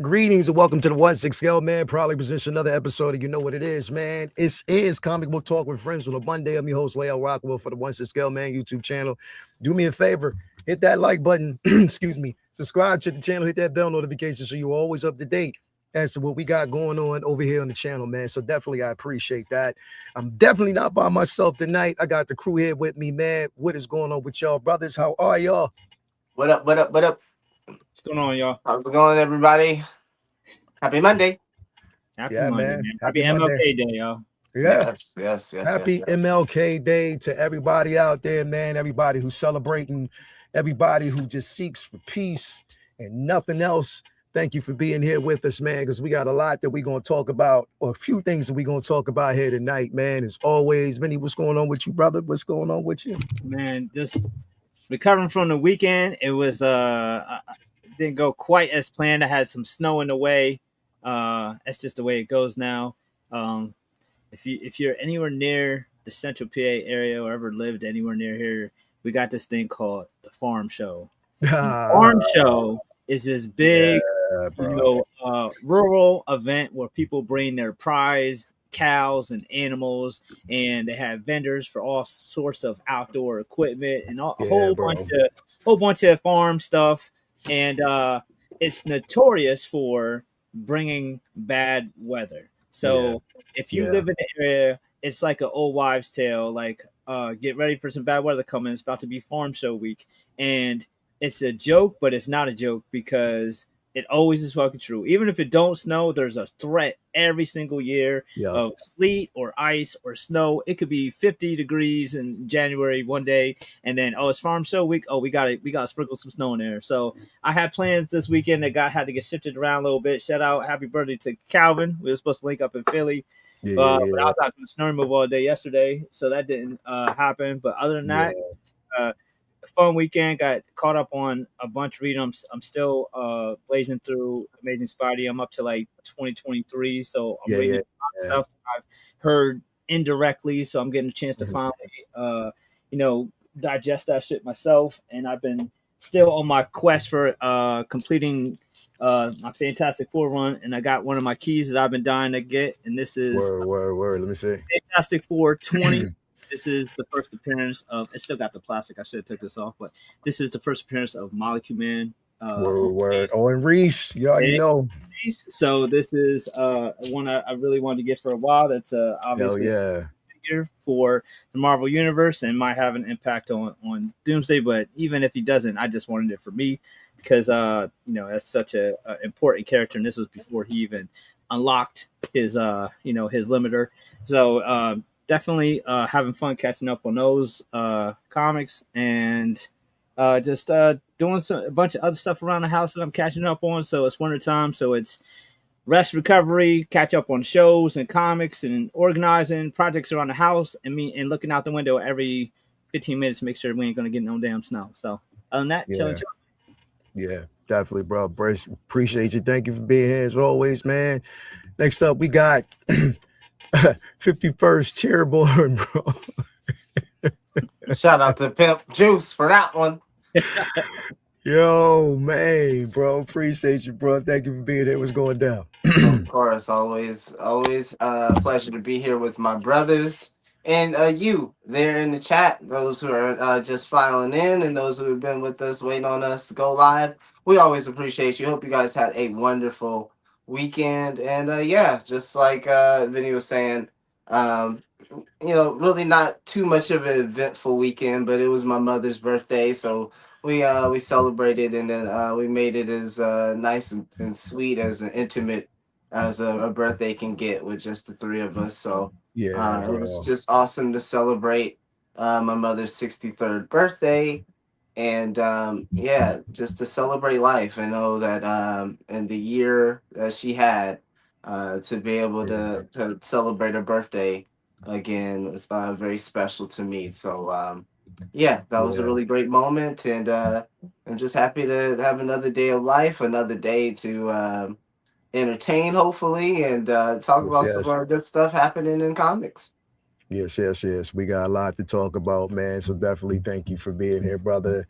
Greetings and welcome to the 1-6 Scale, man. Proudly presents another episode of You Know What It Is, man. It is Comic Book Talk with Friends on a Monday. I'm your host, Lael Rockwell, for the 1-6 Scale, man, YouTube channel. Do me a favor, hit that like button, excuse me, subscribe to the channel, hit that bell notification so you're always up to date as to what we got going on over here on the channel, man. So definitely, I appreciate that. I'm definitely not by myself tonight. I got the crew here with me, man. What is going on with y'all, brothers? How are y'all? What up? What up? What up? What's going on, y'all? How's it going, everybody? Happy Monday. Happy Yeah, Monday, man. man. Happy Happy Monday. MLK Day, y'all. Yeah. Yes. Happy MLK Day to everybody out there, man. Everybody who's celebrating, everybody who just seeks for peace and nothing else. Thank you for being here with us, man, because we got a lot that we're going to talk about, or a few things that we're going to talk about here tonight, man. As always, Vinny, what's going on with you, brother? What's going on with you? Man, just recovering from the weekend. It was didn't go quite as planned. I had some snow in the way. That's just the way it goes now. If you're anywhere near the Central PA area or ever lived anywhere near here, we got this thing called the Farm Show. The Farm Show is this big, rural event where people bring their prize cows and animals, and they have vendors for all sorts of outdoor equipment and a whole bunch of farm stuff. And it's notorious for bringing bad weather. So if you live in the area, it's like an old wives' tale. Like, get ready for some bad weather coming. It's about to be Farm Show week, and it's a joke, but it's not a joke because it always is fucking true. Even if it don't snow, there's a threat every single year of sleet or ice or snow. It could be 50 degrees in January one day, and then it's Farm Show week. Oh, we gotta sprinkle some snow in there. So I had plans this weekend that had to get shifted around a little bit. Shout out, happy birthday to Calvin. We were supposed to link up in Philly, but I was out doing snow removal all day yesterday, so that didn't happen. But other than that, fun weekend. Got caught up on a bunch of reading. I'm still blazing through Amazing Spidey. I'm up to like 2023, so I'm reading a lot of stuff that I've heard indirectly. So I'm getting a chance to finally, digest that shit myself. And I've been still on my quest for completing my Fantastic Four run, and I got one of my keys that I've been dying to get, and this is word. Let me see. Fantastic Four 20. This is the first appearance of. It still got the plastic. I should have took this off, but this is the first appearance of Molecule Man. Word. Owen Reese, you already know. So this is one I really wanted to get for a while. That's obviously a figure for the Marvel Universe and might have an impact on Doomsday. But even if he doesn't, I just wanted it for me because that's such a important character, and this was before he even unlocked his his limiter. So. Definitely having fun catching up on those comics and just doing a bunch of other stuff around the house that I'm catching up on. So it's winter time, so it's rest, recovery, catch up on shows and comics and organizing projects around the house and looking out the window every 15 minutes to make sure we ain't gonna get no damn snow. So other than that, chilling. Yeah, definitely, bro. Brace, appreciate you. Thank you for being here as always, man. Next up, we got 51st Chairborne, bro. Shout out to Pimp Juice for that one. Yo, man, bro. Appreciate you, bro. Thank you for being here. What's going down? Of course, always pleasure to be here with my brothers and you there in the chat. Those who are just filing in and those who have been with us, waiting on us to go live. We always appreciate you. Hope you guys had a wonderful weekend. And just like Vinny was saying, really not too much of an eventful weekend, but it was my mother's birthday, so we celebrated, and then we made it as nice and sweet as an intimate as a birthday can get with just the three of us. So it was just awesome to celebrate my mother's 63rd birthday. And just to celebrate life and know that in the year that she had, to be able to celebrate her birthday again was very special to me. So that was a really great moment, and I'm just happy to have another day of life, another day to entertain, hopefully, and talk about some more good stuff happening in comics. Yes. We got a lot to talk about, man. So definitely thank you for being here, brother.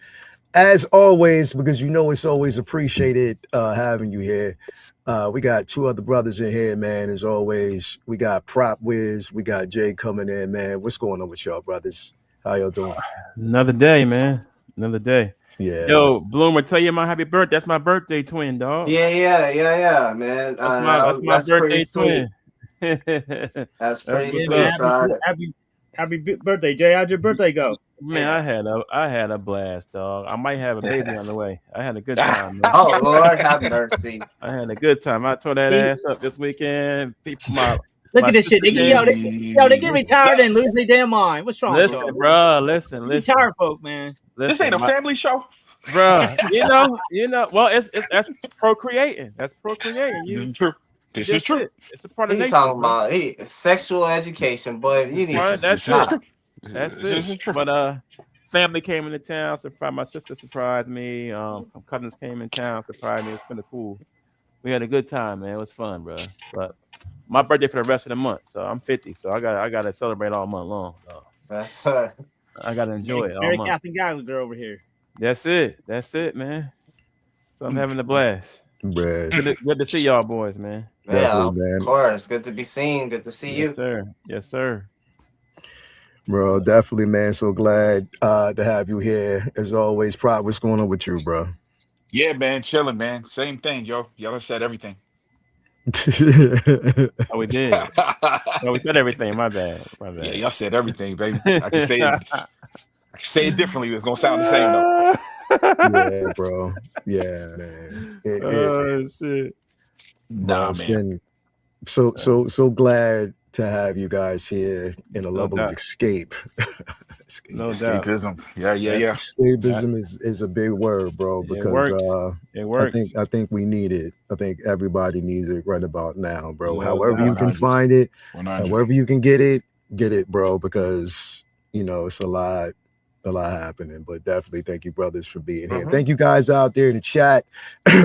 as always, because you know it's always appreciated having you here. We got two other brothers in here, man. As always, we got Prop Wiz, we got Jay coming in, man. What's going on with y'all, brothers? How y'all doing? Another day, man. Another day. Yeah, man. Yo, Bloomer, tell you my happy birthday. That's my birthday twin, dog. Yeah, man. That's my That's pretty birthday sweet. twin. That's pretty what's sweet. up. So Happy birthday, Jay. How'd your birthday go? Man, Yeah. I had a blast, dog. I might have a baby on the way. I had a good time, man. Oh Lord, have mercy. I had a good time. I tore that ass up this weekend. People, Look my at this shit. They sister get, gave they get retired and lose their damn mind. What's wrong with Listen, y'all? bro. Listen. Retired folk, man. This ain't a family show. Bro. You know. Well, it's that's procreating. That's procreating. This is true. This is Just true. it. It's a part of He's nature. talking bro. about sexual education, boy. You need Right, to that's stop. it. That's This is it. true. But family came into town. Surprised my sister surprised me. Some cousins came in town. Surprised me. It was kind of cool. We had a good time, man. It was fun, bro. But my birthday for the rest of the month. So I'm 50. So I got to celebrate all month long. So That's her. I got to enjoy it all Mary month. Catherine Gallagher over here. That's it, man. So I'm having a blast. Brad. Good to see y'all boys, man. Yeah, Definitely, man. of course. Good to be seen. Good to see you. Yes, sir. Yes, sir. Bro, definitely, man. So glad to have you here. As always, Prop, what's going on with you, bro? Yeah, man, chilling, man. Same thing, yo. Y'all have said everything. Oh, we did. Oh, we said everything. My bad. Yeah, y'all said everything, baby. I can say it differently. It's gonna sound the same though. Yeah, bro. Yeah, man. Shit. Nah, It's man. been so glad to have you guys here in a level of doubt. escape. No doubt. Escapism. Yeah. Escapism is a big word, bro, It because works. It works. I think we need it. I think everybody needs it right about now, bro. No However doubt. you can 100. find it, 100. however you can get it, bro, because it's a lot happening. But definitely thank you, brothers, for being here. Mhm. Thank you guys out there in the chat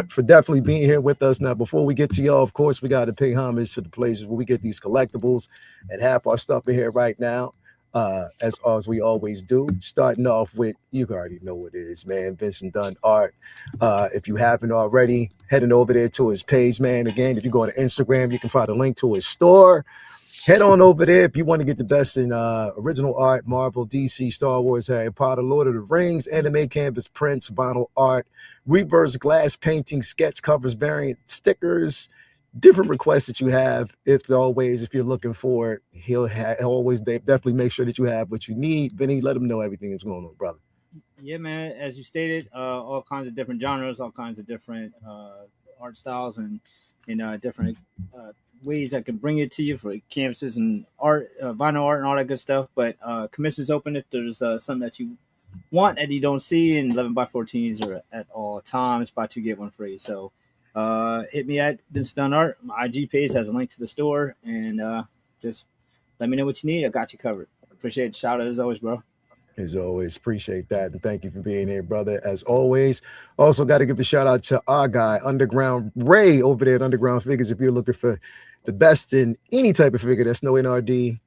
for definitely being here with us. Now, before we get to y'all, of course, we got to pay homage to the places where we get these collectibles and have our stuff in here right now. As we always do, starting off with, you already know what it is, man. Vincent Dunn Art. If you haven't already, heading over there to his page, man. Again, if you go to Instagram, you can find a link to his store. Head on over there if you want to get the best in original art, Marvel, DC, Star Wars, Harry Potter, Lord of the Rings, anime, canvas, prints, vinyl art, reverse glass painting, sketch covers, variant stickers, different requests that you have. If you're looking for it, he'll always definitely make sure that you have what you need. Vinny, let him know everything that's going on, brother. Yeah, man. As you stated, all kinds of different genres, all kinds of different art styles, and different ways that can bring it to you for canvases and art, vinyl art, and all that good stuff. But commissions open if there's something that you want that you don't see, and 11x14s are at all times. Buy two get one free. So hit me at Vincent Dunn Art. My IG page has a link to the store, and just let me know what you need. I got you covered. Appreciate the shout out as always, bro. As always, appreciate that. And thank you for being here, brother. As always, also got to give a shout out to our guy, Underground Ray, over there at Underground Figures. If you're looking for the best in any type of figure, that's no NRD.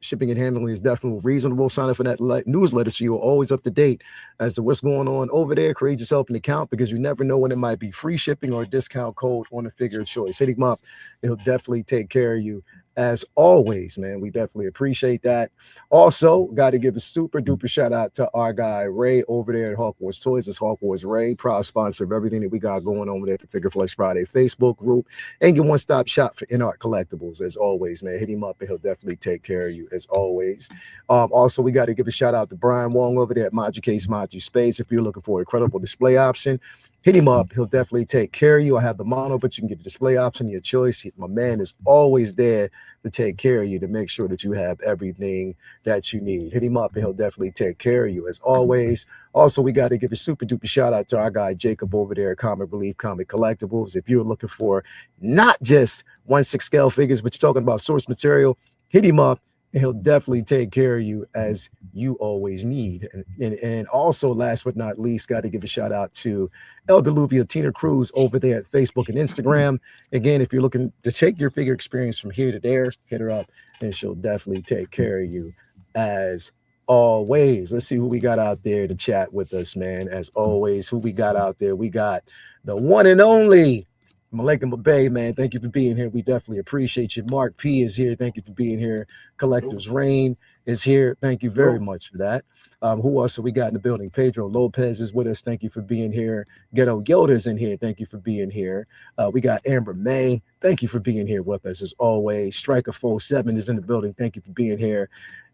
Shipping and handling is definitely reasonable. Sign up for that newsletter so you're always up to date as to what's going on over there. Create yourself an account because you never know when it might be free shipping or a discount code on a figure of choice. Hit him up. He'll definitely take care of you. As always, man, we definitely appreciate that. Also, got to give a super duper shout out to our guy Ray over there at Hawk Wars Toys. It's Hawk Wars Ray, proud sponsor of everything that we got going on with at the Figure Flex Friday Facebook group, and your one-stop shop for in-art collectibles. As always, man, hit him up and he'll definitely take care of you. As always, also we got to give a shout out to Brian Wong over there at Mod Case, Mod Space. If you're looking for a credible display option, hit him up. He'll definitely take care of you. I have the mono, but you can get the display option, your choice. My man is always there to take care of you, to make sure that you have everything that you need. Hit him up and he'll definitely take care of you. As always, also, we got to give a super duper shout out to our guy Jacob over there at Comic Relief Comic Collectibles. If you're looking for not just 1/6 scale figures, but you're talking about source material, hit him up. And he'll definitely take care of you as you always need. And also, last but not least, got to give a shout out to El Deluvio Tina Cruz over there at Facebook and Instagram. Again, if you're looking to take your figure experience from here to there, hit her up and she'll definitely take care of you as always. Let's see who we got out there to chat with us, man. As always, who we got out there? We got the one and only Malika Bay, man. Thank you for being here. We definitely appreciate you. Mark P is here. Thank you for being here. Collectives Rain is here. Thank you very much for that. Who else have we got in the building? Pedro Lopez is with us. Thank you for being here. Ghetto Yoda's in here. Thank you for being here. We got Amber May. Thank you for being here with us as always. Striker 47 is in the building. Thank you for being here.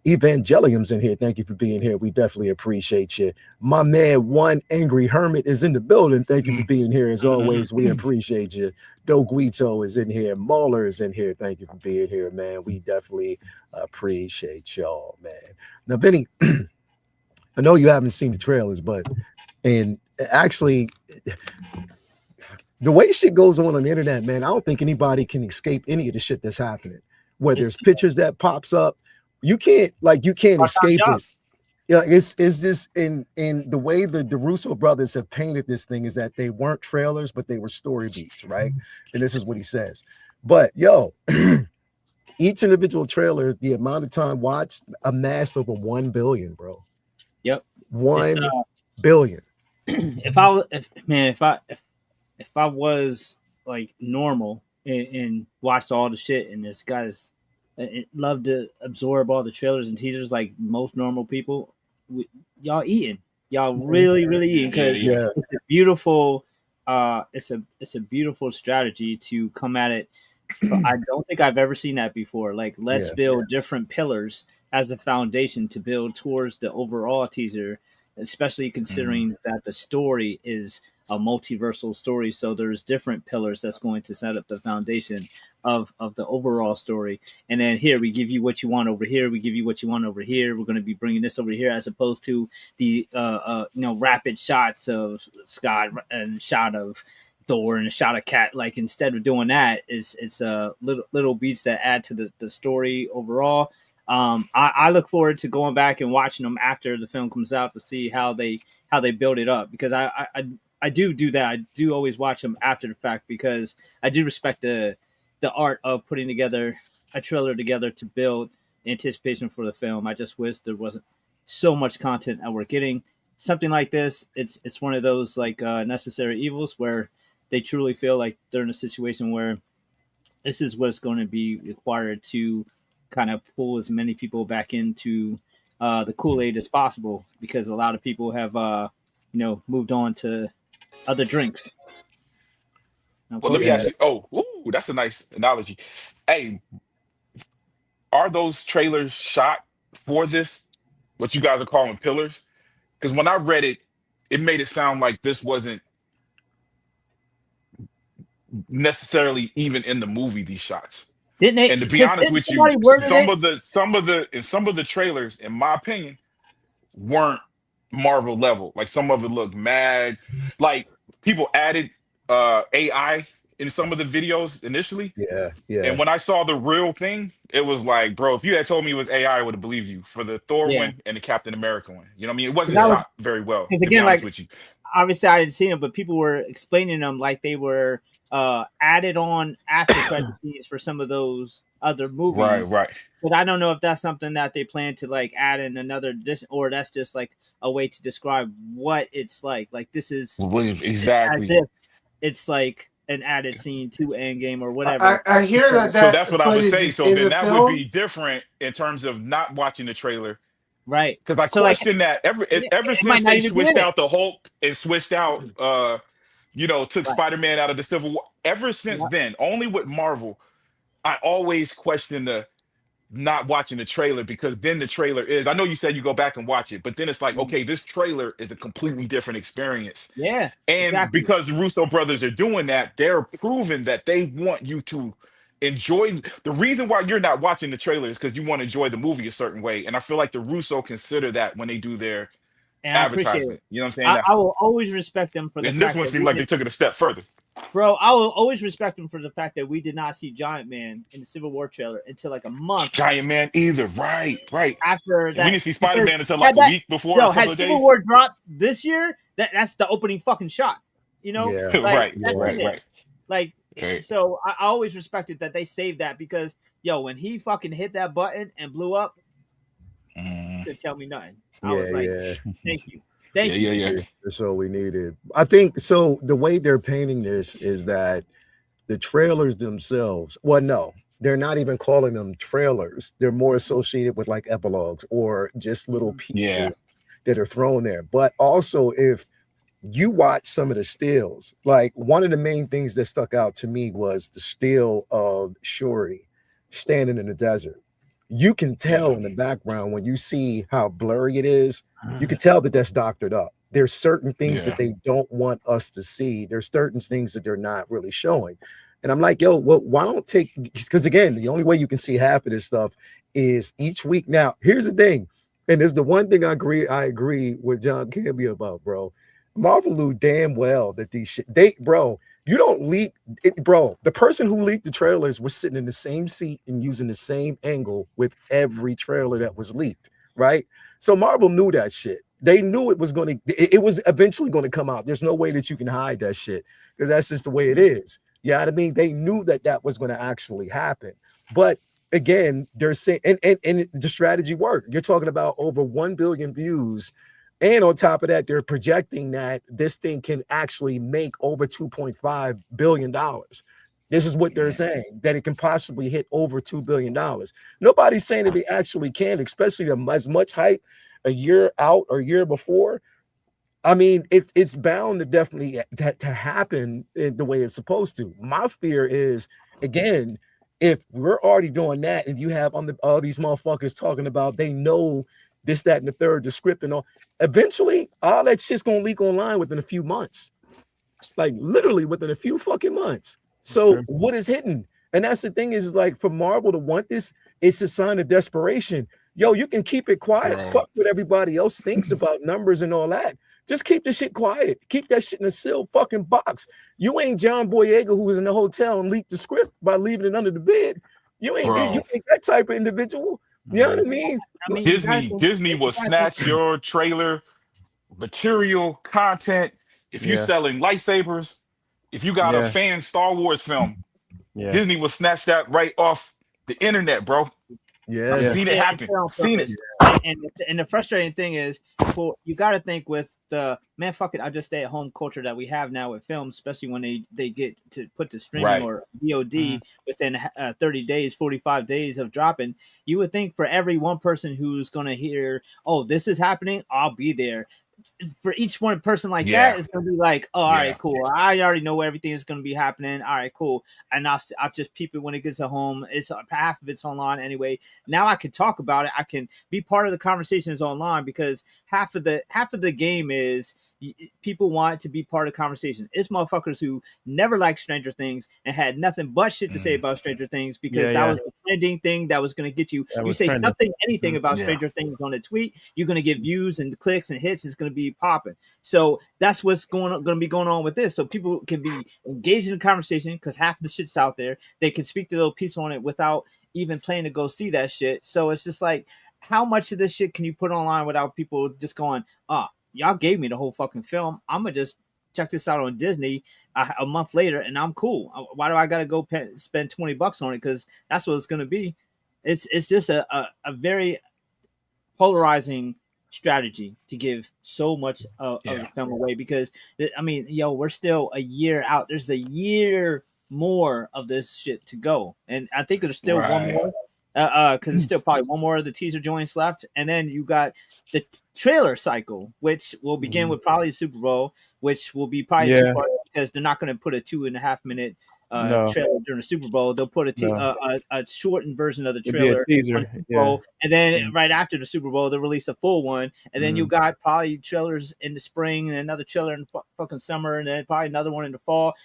Evangelium's in here. Thank you for being here. We definitely appreciate you. My man, One Angry Hermit is in the building. Thank you for being here. As always, we appreciate you. Do Guito is in here. Mauler is in here. Thank you for being here, man. We definitely appreciate y'all, man. Now, Benny, I know you haven't seen the trailers, and actually, the way shit goes on the internet, man, I don't think anybody can escape any of the shit that's happening. Where there's pictures that pops up, you can't escape it. Yeah, it's this in the way the Russo brothers have painted this thing is that they weren't trailers, but they were story beats, right? And this is what he says. But yo, each individual trailer, the amount of time watched amassed over 1 billion, bro. Yep. 1 billion. If I was like normal and watched all the shit, and this guy's love to absorb all the trailers and teasers like most normal people, y'all really eating, because it's a beautiful it's a beautiful strategy to come at it. I don't think I've ever seen that before. Like, let's build different pillars as a foundation to build towards the overall teaser, especially considering that the story is a multiversal story. So there's different pillars that's going to set up the foundation of the overall story. And then here we give you what you want over here. We give you what you want over here. We're going to be bringing this over here, as opposed to the rapid shots of Scott and shot of Thor and a shot of Cat. Like, instead of doing that, it's little beats that add to the story overall. I look forward to going back and watching them after the film comes out to see how they build it up, because I do that. I do always watch them after the fact, because I do respect the art of putting together a trailer together to build anticipation for the film. I just wish there wasn't so much content that we're getting. Something like this, it's one of those like necessary evils where they truly feel like they're in a situation where this is what's going to be required to kind of pull as many people back into the Kool-Aid as possible, because a lot of people have moved on to other drinks. Well, let me ask you. Oh, ooh, that's a nice analogy. Hey, are those trailers shot for this, what you guys are calling pillars? Because when I read it, it made it sound like this wasn't necessarily even in the movie, these shots. Didn't they? And to be honest with you, some of the trailers, in my opinion, weren't Marvel level. Like, some of it looked mad. Like, people added AI in some of the videos initially. Yeah. And when I saw the real thing, it was like, bro, if you had told me it was AI, I would have believed you for the Thor one and the Captain America one. You know what I mean? It wasn't shot very well. Because again, like, with you. Obviously I didn't see them, but people were explaining them like they were added on after credit scenes for some of those other movies. Right. But I don't know if that's something that they plan to like add in another, or that's just like a way to describe what it's like. Like, this is exactly. It's like an added scene to Endgame or whatever. I hear that. So that's what I would say. So then that film would be different in terms of not watching the trailer. Right. Because I question that ever since they switched out the Hulk and switched out, took Spider-Man out of the Civil War. Ever since then, only with Marvel, I always question the not watching the trailer, because then the trailer is, I know you said you go back and watch it, but then it's like, okay, this trailer is a completely different experience. Yeah. And because the Russo brothers are doing that, they're proving that they want you to enjoy. The reason why you're not watching the trailer is because you want to enjoy the movie a certain way. And I feel like the Russo consider that when they do their advertisement. You know what I'm saying? I will always respect them for the and fact this one that seemed like they took it a step further. Bro, I will always respect them for the fact that we did not see Giant Man in the Civil War trailer until like a month. Giant Man either, right. After that, we didn't see Spider-Man until like a week before. Yo, had Civil War dropped this year, that's the opening fucking shot. You know, right. Like, so I always respected that they saved that, because when he fucking hit that button and blew up, couldn't tell me nothing. I was like, thank you. Thank you. Yeah. That's all we needed. I think so. The way they're painting this is that the trailers themselves, well, no, they're not even calling them trailers. They're more associated with like epilogues or just little pieces that are thrown there. But also, if you watch some of the stills, like one of the main things that stuck out to me was the still of Shuri standing in the desert. You can tell in the background when you see how blurry it is, you can tell that that's doctored up. There's certain things that they don't want us to see. There's certain things that they're not really showing. And I'm like, yo, well, why don't take, because again, the only way you can see half of this stuff is each week. Now, here's the thing, and there's the one thing I agree with John Campbell about, bro. Marvel knew damn well that these shit, you don't leak it, bro. The person who leaked the trailers was sitting in the same seat and using the same angle with every trailer that was leaked, right? So Marvel knew that shit. They knew it was it was eventually going to come out. There's no way that you can hide that shit because that's just the way it is. You know what I mean? They knew that was going to actually happen. But again, they're saying, and the strategy worked. You're talking about over 1 billion views. And on top of that, they're projecting that this thing can actually make over $2.5 billion. This is what they're saying, that it can possibly hit over $2 billion. Nobody's saying that it actually can, especially as much hype a year out or a year before. I mean, it's bound to definitely to happen in the way it's supposed to. My fear is, again, if we're already doing that and you have all these motherfuckers talking about they know this, that, and the third, the script and all, eventually all that shit's gonna leak online within a few months. Like literally within a few fucking months. So what is hidden? And that's the thing is, like, for Marvel to want this, it's a sign of desperation. Yo, you can keep it quiet. Fuck what everybody else thinks about numbers and all that. Just keep the shit quiet. Keep that shit in a sealed fucking box. You ain't John Boyega who was in the hotel and leaked the script by leaving it under the bed. You ain't that type of individual. You know what I mean? Disney will snatch your trailer material content if you're selling lightsabers. If you got a fan Star Wars film, Disney will snatch that right off the internet, bro. Yeah, I've seen it happen. Seen it. And the frustrating thing is, you got to think with the fuck it, I'll just stay at home culture that we have now with films, especially when they get to put to streaming or VOD within 30 days, 45 days of dropping. You would think for every one person who's going to hear, oh, this is happening, I'll be there. For each one person like that, it's gonna be like, oh, all right, cool. I already know everything is gonna be happening. All right, cool. And I'll just peep it when it gets to home. It's half of it's online anyway. Now I can talk about it. I can be part of the conversations online because half of the game is people want to be part of the conversation. It's motherfuckers who never liked Stranger Things and had nothing but shit to say about Stranger Things because that was the trending thing that was going to get you. You say anything about Stranger Things on a tweet, you're going to get views and clicks and hits. It's going to be popping. So that's what's going to be going on with this. So people can be engaged in the conversation because half of the shit's out there. They can speak their little piece on it without even planning to go see that shit. So it's just like, how much of this shit can you put online without people just going, y'all gave me the whole fucking film. I'm going to just check this out on Disney a month later and I'm cool. Why do I got to go spend $20 on it? Because that's what it's going to be. It's just a very polarizing strategy to give so much of the film away because, I mean, we're still a year out. There's a year more of this shit to go. And I think there's still one more. Because it's still probably one more of the teaser joints left, and then you got the trailer cycle, which will begin with probably the Super Bowl, which will be probably 2 parts because they're not going to put a 2.5 minute trailer during the Super Bowl. They'll put a shortened version of the trailer, and then right after the Super Bowl, they'll release a full one, and then you got probably trailers in the spring and another trailer in fucking summer, and then probably another one in the fall.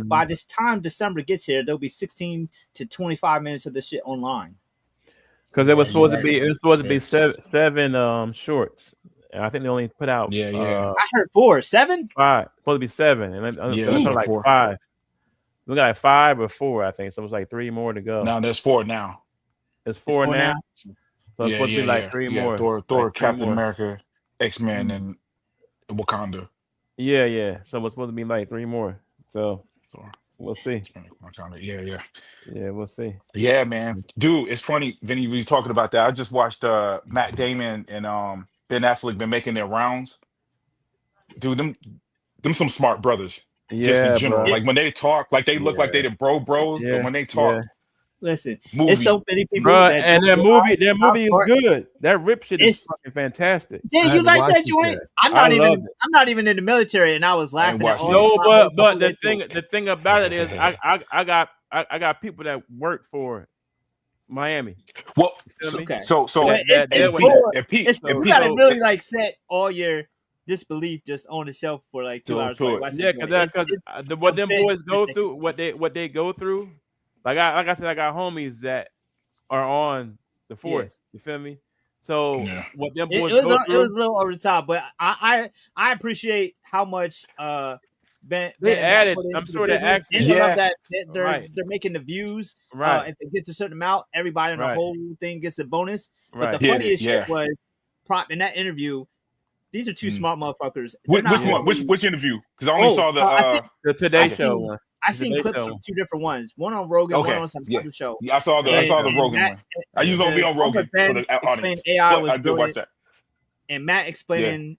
By this time December gets here, there'll be 16 to 25 minutes of this shit online. Because it was supposed to be seven shorts. And I think they only put out. I heard 4, 7. 5. Supposed to be 7, and then like 4. 5. We got like 5 or 4, I think. So it was like 3 more to go. No, there's 4 now. It's 4 now. So it's supposed to be like 3 more. Thor, like Captain America, X-Men, and Wakanda. Yeah. So it's supposed to be like 3 more. So We'll see. Yeah, we'll see. Yeah, man, dude, it's funny. Vinny was talking about that. I just watched Matt Damon and Ben Affleck been making their rounds. Dude, them some smart brothers. Just in Yeah, general, bro. like when they talk, like they look like they the bros, but Yeah, when they talk, listen, movie, it's so many people bro, that and don't that realize movie is how short- good. That Rip shit is It's- fucking fantastic. Yeah, I you had to like watch that this joint? shit. I'm not even in the military, and I was laughing at watched all. it. No, the but way the thing about it is, I got people that work for Miami. well, You feel me? Okay. so It's Pete, It's, and you Pete, gotta really like set all your disbelief just on the shelf for like 2 hours. to Like, it. watch Yeah, this joint. because what them boys go through, what they go through, like I said, I got homies that are on the force. You feel me? So what them boys it go was through, a little over the top, but I appreciate how much Ben they added. put into I'm the sure they business. actually, And I love that they're Right. making the views. Right. If it gets a certain amount, everybody in the Right. whole thing gets a bonus. But Right. the Yeah, funniest yeah. shit was Prop in that interview. These are two smart motherfuckers. Which They're not one? only- Which interview? Because I only saw the. I think the Today I Show seen- one. I've seen Today clips Show from one. 2 different ones. One on Rogan, Okay, one on some yeah. other show. I saw the Rogan Matt- one. I usually don't be on one with Rogan Ben for the audience, explaining AI but was I did watch brilliant. that. And Matt explaining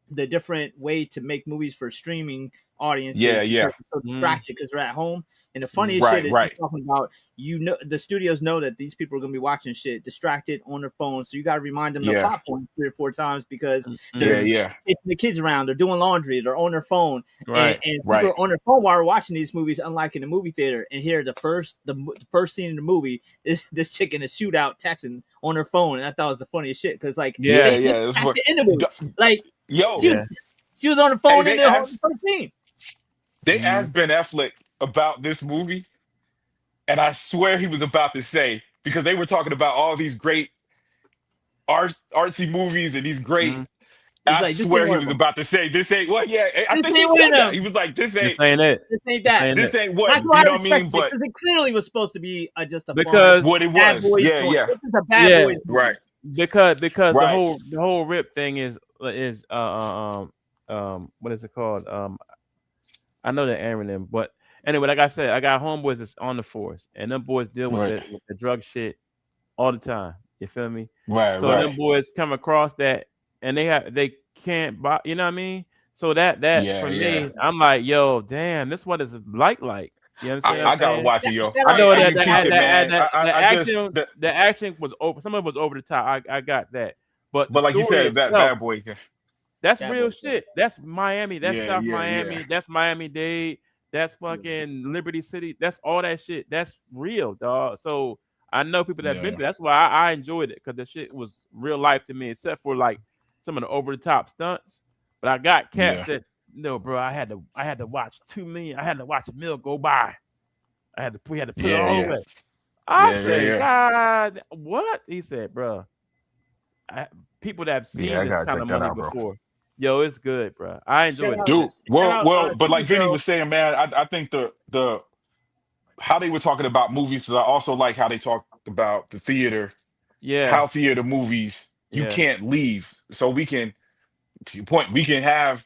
the different way to make movies for streaming audiences. Yeah. because they're so distracted because they're at home. And the funniest Right, shit is right. he's talking about, the studios know that these people are going to be watching shit distracted on their phone. So you got to remind them the Yeah. plot points 3 or 4 times because Yeah, yeah. taking the kids around, they're doing laundry, they're on their phone. Right. And people Right. are on their phone while we're watching these movies, unlike in the movie theater. And here, the first scene in the movie is this chick in a shootout texting on her phone. And I thought it was the funniest shit because, like, Yeah. they It was what, in the movie, like, yo, she was on the phone Hey, in they the whole asked- first scene. they asked Ben Affleck about this movie, and I swear he was about to say, because they were talking about all these great artsy movies and these great. I like, this swear ain't he one was of them. about to say, "This ain't what." Yeah, I This think he ain't one said of that. them. He was like, "This This ain't ain't it. This ain't that. Ain't this ain't what." That's You why know I what I respect mean? it, But because it clearly was supposed to be just a Because- fun what it bad was, boys yeah, joint. yeah, This is a bad Yeah. boys movie. right. because Right. the whole Rip thing is what is it called? I know the acronym, but anyway, like I said, I got homeboys that's on the force, and them boys deal with Right. with the drug shit all the time. You feel me? Right, So them boys come across that, and they can't buy. You know what I mean? So that Yeah, for yeah. me, I'm like, yo, damn, this what is like. You understand? I what I'm gotta saying? watch it, yo. I I know I that just peeped it, man. the action was over. Some of it was over the top. I got that, but But like you story said, that itself, bad boy. that's Bad real Boys, yeah. shit. That's Miami. That's Yeah, South yeah, Miami. yeah. That's Miami-Dade. That's fucking Liberty City. That's all that shit. That's real, dog. So I know people that Yeah. been through. That's why I enjoyed it because the shit was real life to me, except for like some of the over the top stunts. But I got cats Yeah. that no, bro. I had to watch 2 million. I had to watch a mill go by. We had to put it Yeah, all yeah. over. I Yeah, said, yeah. God, what? He said, bro. People that have seen Yeah, I this gotta kind check of that money out, bro. before. Yo, it's good, bro. I enjoyed it. Dude, Shout out, but like Vinny Supergirl. was saying, man, I think the how they were talking about movies, 'cause I also like how they talked about the theater, Yeah. how theater movies you Yeah. can't leave, so we can, to your point, we can have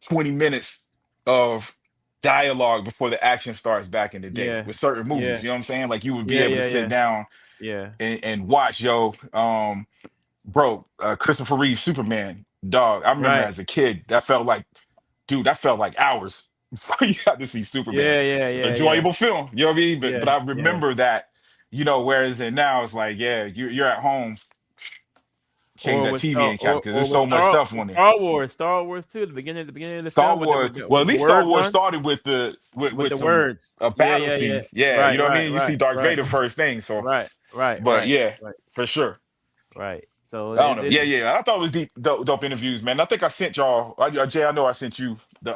20 minutes of dialogue before the action starts back in the day Yeah. with certain movies. Yeah. You know what I'm saying? Like you would be Yeah, able to yeah, sit yeah. down Yeah. and watch, bro, Christopher Reeve Superman, dog. I remember Right. as a kid, that felt like hours before you got to see Superman. Yeah, yeah, It's yeah. an enjoyable film, you know what I mean? But Yeah, but I yeah. remember that, whereas in now it's like, yeah, you're at home, change that with TV Star- and cap because there's with so much Star- stuff with on there. Star Wars too. The beginning of the Star film with Wars. the, Well, at with the least Star word Wars one, started with the with the some words. a battle yeah, scene. yeah. Yeah, Right, you know what I right, mean? You see right, Darth right. Vader first thing. So, Right. but yeah, right. for sure. Right. So I don't know. Yeah. I thought it was dope interviews, man. I think I sent y'all, Jay. I know I sent you the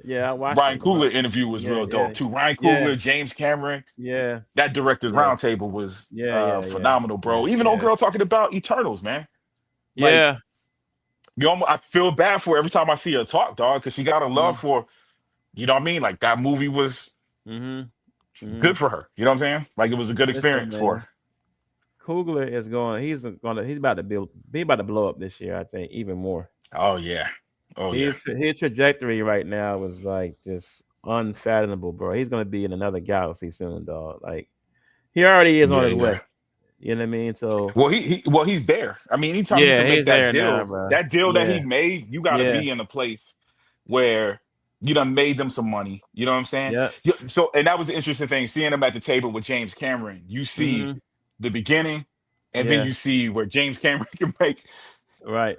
yeah. I watched Ryan it. Coogler interview was real dope too. Ryan Coogler, James Cameron, Yeah. that director's Yeah. roundtable was Yeah. phenomenal, bro. Yeah, Even old yeah. girl talking about Eternals, man. Like, Yeah. I feel bad for her every time I see her talk, dog, because she got a love for, you know what I mean? Like that movie was good for her. You know what I'm saying? Like it was a good experience for her. Coogler is going. He's about to blow up this year. I think even more. Oh yeah. His trajectory right now was like just unfathomable, bro. He's gonna be in another galaxy soon, dog. Like he already is on his way. You know what I mean? So he's there. I mean, anytime you yeah, can make he's there that deal, now, bro. that he made, you got to be in a place where you done made them some money. You know what I'm saying? Yeah. So, and that was the interesting thing, seeing him at the table with James Cameron. You see the beginning, and then you see where James Cameron can make right,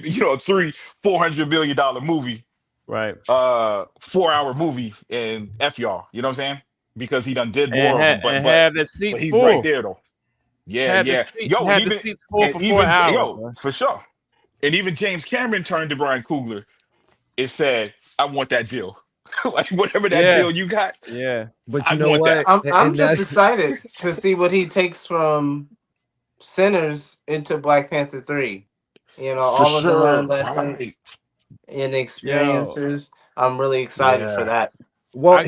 you know, a $400 million movie, right, 4-hour movie, and F y'all. You know what I'm saying? Because he done did more of them, but have the seats but he's full. right there though. Yeah. Yo, have even the seats full for 4 hours, for sure. And even James Cameron turned to Ryan Coogler and said, "I want that deal, like whatever that deal you got." Yeah, but I you know want what? that. I'm just excited to see what he takes from Sinners into Black Panther 3. You know, all of the learned lessons and experiences. I'm really excited for that. Well, I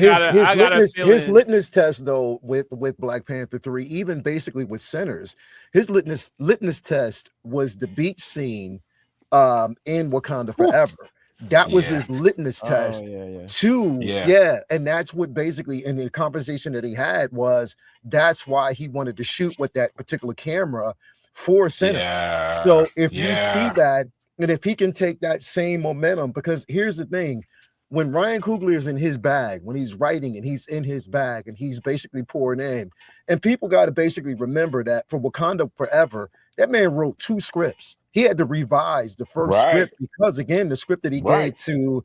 got his litmus test though with Black Panther 3, even basically with Sinners, his litmus test was the beach scene in Wakanda Forever. That was his litmus test and that's what basically in the conversation that he had was that's why he wanted to shoot with that particular camera for Sinners. So if you see that, and if he can take that same momentum, because here's the thing. When Ryan Coogler is in his bag, when he's writing and he's in his bag and he's basically pouring in, and people got to basically remember that for Wakanda Forever, that man wrote 2 scripts. He had to revise the first script because, again, the script that he gave to,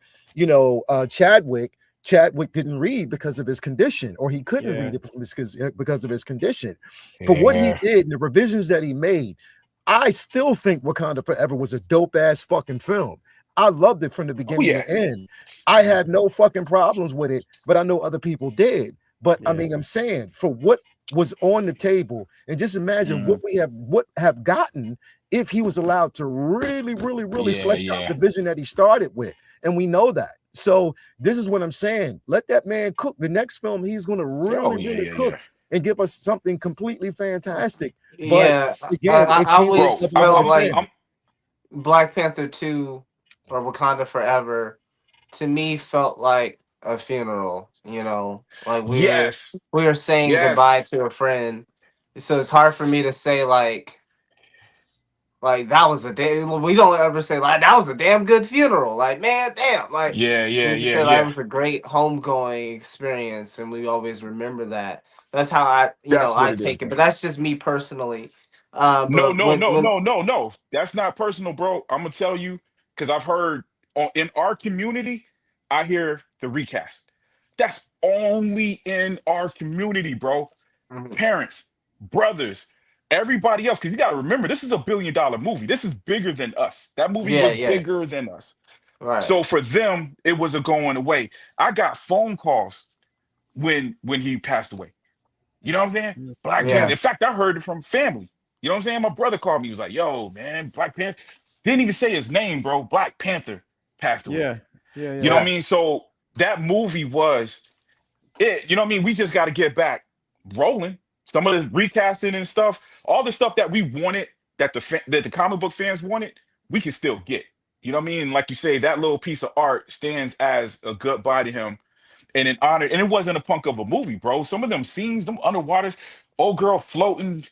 Chadwick didn't read because of his condition, or he couldn't read it because of his condition. For what he did and the revisions that he made, I still think Wakanda Forever was a dope ass fucking film. I loved it from the beginning to end. I had no fucking problems with it, but I know other people did. But I mean, I'm saying for what was on the table, and just imagine what we have gotten if he was allowed to really flesh out the vision that he started with. And we know that. So this is what I'm saying. Let that man cook. The next film, he's going to really cook and give us something completely fantastic. But again, I always felt like Black Panther 2 or Wakanda Forever to me felt like a funeral, you know, like we were saying goodbye to a friend. So it's hard for me to say like that was a day. We don't ever say like that was a damn good funeral. Like, man, damn. Like, we say that was a great homegoing experience, and we always remember that. That's how I take it. But that's just me personally. No. That's not personal, bro. I'm gonna tell you because I've heard in our community, I hear the recast. That's only in our community, bro. Parents, brothers, everybody else. Because you got to remember, this is $1 billion movie. This is bigger than us. That movie was bigger than us. Right. So for them, it was a going away. I got phone calls when he passed away. You know what I'm saying? Black Panther. In fact, I heard it from family. You know what I'm saying? My brother called me. He was like, "Yo, man, Black Panther." Didn't even say his name, bro. Black Panther passed away. You know what I mean? So that movie was it. You know what I mean? We just got to get back rolling. Some of the recasting and stuff, all the stuff that we wanted, that the comic book fans wanted, we can still get. You know what I mean? Like you say, that little piece of art stands as a goodbye to him and an honor. And it wasn't a punk of a movie, bro. Some of them scenes, them underwaters, old girl floating,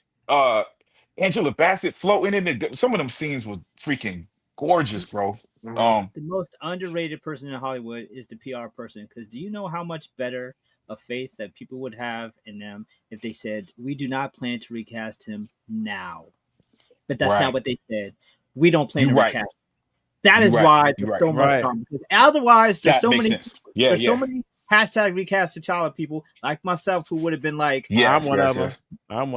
Angela Bassett floating in it. Some of them scenes were freaking gorgeous, bro. The most underrated person in Hollywood is the PR person, because do you know how much better of faith that people would have in them if they said, "We do not plan to recast him now," but that's not what they said. We don't plan to recast. That is why there's so much problem, because otherwise there's so many so many hashtag recast T'Challa people like myself who would have been like, I'm one of them.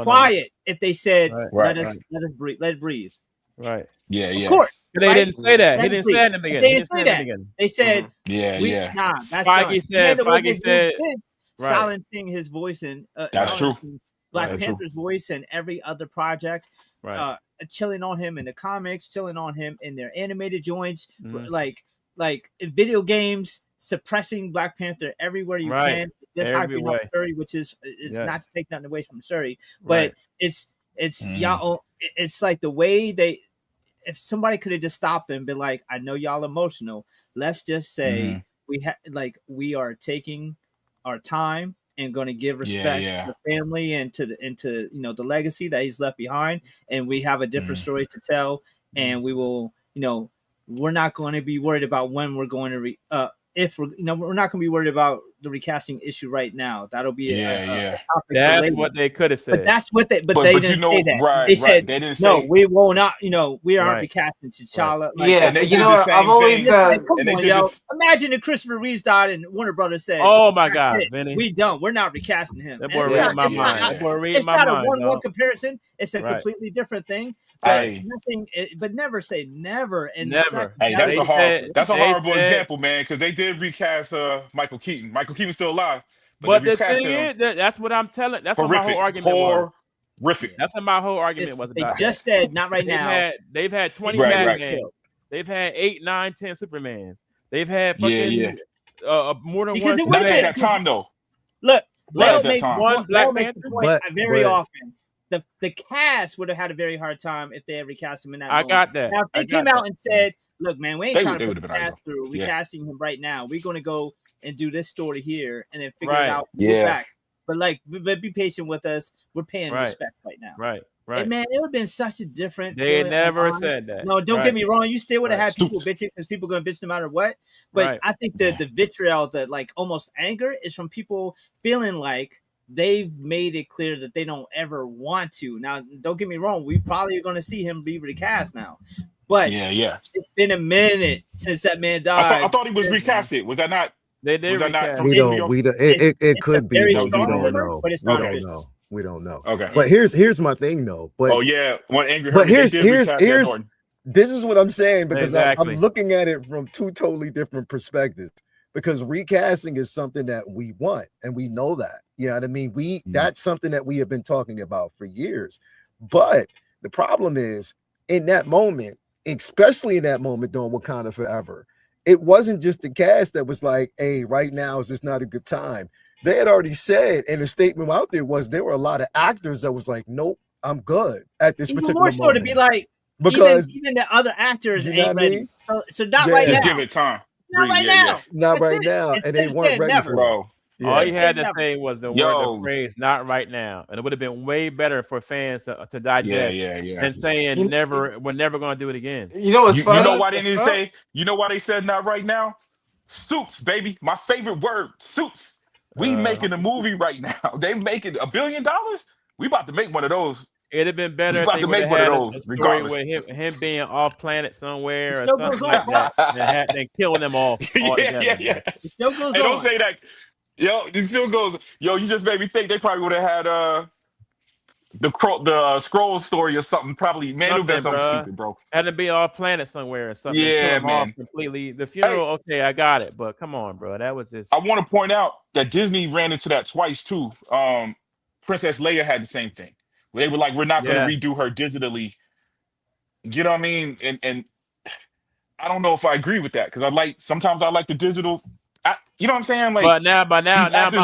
Quiet if they said, let it breathe. Right. Of course. They didn't say that. He didn't say that in the beginning. They didn't say that. They said, nah, that's Feige said, silencing his voice and that's true. Black Panther's voice and every other project, chilling on him in the comics, chilling on him in their animated joints, like in video games, suppressing Black Panther everywhere you can, just hyping up Shuri, which is not to take nothing away from Shuri, but it's y'all. It's like the way if somebody could have just stopped them and been like, "I know y'all emotional. Let's just say we are taking our time and going to give respect to the family and to the legacy that he's left behind, and we have a different story to tell, and we will, we're not going to be worried about when we're going to if we're we're not going to be worried about the recasting issue right now. That'll be a topic that's later. what they could have said. But that's what they they didn't say that. Right, they said they didn't no, say, we will not, we aren't recasting T'Challa. Right. And they I've always come on, yo. Imagine if Christopher Reeves died and Warner Brothers said, "Oh my God, Vinny, we're not recasting him." That boy read my mind. It's not a one-one comparison. It's a completely different thing. But nothing. But never say never. And never. Hey, that's a horrible example, man, because they did recast Michael Keaton. Michael Keaton's still alive. But the thing is, that's what I'm telling. That's what my whole argument was. Horrific. That's what my whole argument was about. They just said not right now. They've had 20 Batman. They've had 8, 9, 10 Supermans. They've had fucking more than one. Not at that time though. Look, Leo makes one Black Panther very often. The cast would have had a very hard time if they had recast him in that moment. Got that. Now, if they came out and said, "Look, man, we ain't trying to put the cast through. We're casting him right now. We're going to go and do this story here and then figure it out. Back. But be patient with us. We're paying respect right now." Right. And man, it would have been such a different. They never said that. No, don't get me wrong. You still would have had people bitching because people are going to bitch no matter what. But I think the vitriol, the almost anger, is from people feeling like they've made it clear that they don't ever want to. Now, don't get me wrong. We probably are going to see him be recast now. But it's been a minute since that man died. I thought he was recasted. Was that not? They did. It could be. We don't know. But it's not. We don't know. Okay. But here's my thing though. But here's this is what I'm saying, because I'm looking at it from two totally different perspectives. Because recasting is something that we want, and we know that. You know what I mean? That's something that we have been talking about for years. But the problem is, in that moment, especially in that moment during Wakanda Forever, it wasn't just the cast that was like, "Hey, right now is just not a good time." They had already said, and the statement out there was, there were a lot of actors that was like, "Nope, I'm good at this particular moment." More so to be like, because even the other actors ain't ready. So not right now. Just give it time. Not right now. Not right now. And they weren't ready for it. Bro. All you had to say was the phrase "not right now," and it would have been way better for fans to digest than saying we're never going to do it again. You know what's funny? You know why they didn't say? You know why they said "not right now"? Suits, baby. My favorite word, suits. We making a movie right now. They making $1 billion. We about to make one of those. It'd have been better if they would have had a story with him being off planet somewhere or something like that than killing them off. Yeah. Don't say that. Yo, it still goes. Yo, you just made me think they probably would have had the scroll story or something. Probably, man, it would have been something stupid, bro. Had to be off planet somewhere or something. Yeah, man. Completely. The funeral, okay, I got it, but come on, bro. That was just. I want to point out that Disney ran into that twice too. Princess Leia had the same thing. Where they were like, "We're not going to redo her digitally." You know what I mean? And I don't know if I agree with that, because sometimes I like the digital. You know what I'm saying? Like, but now, my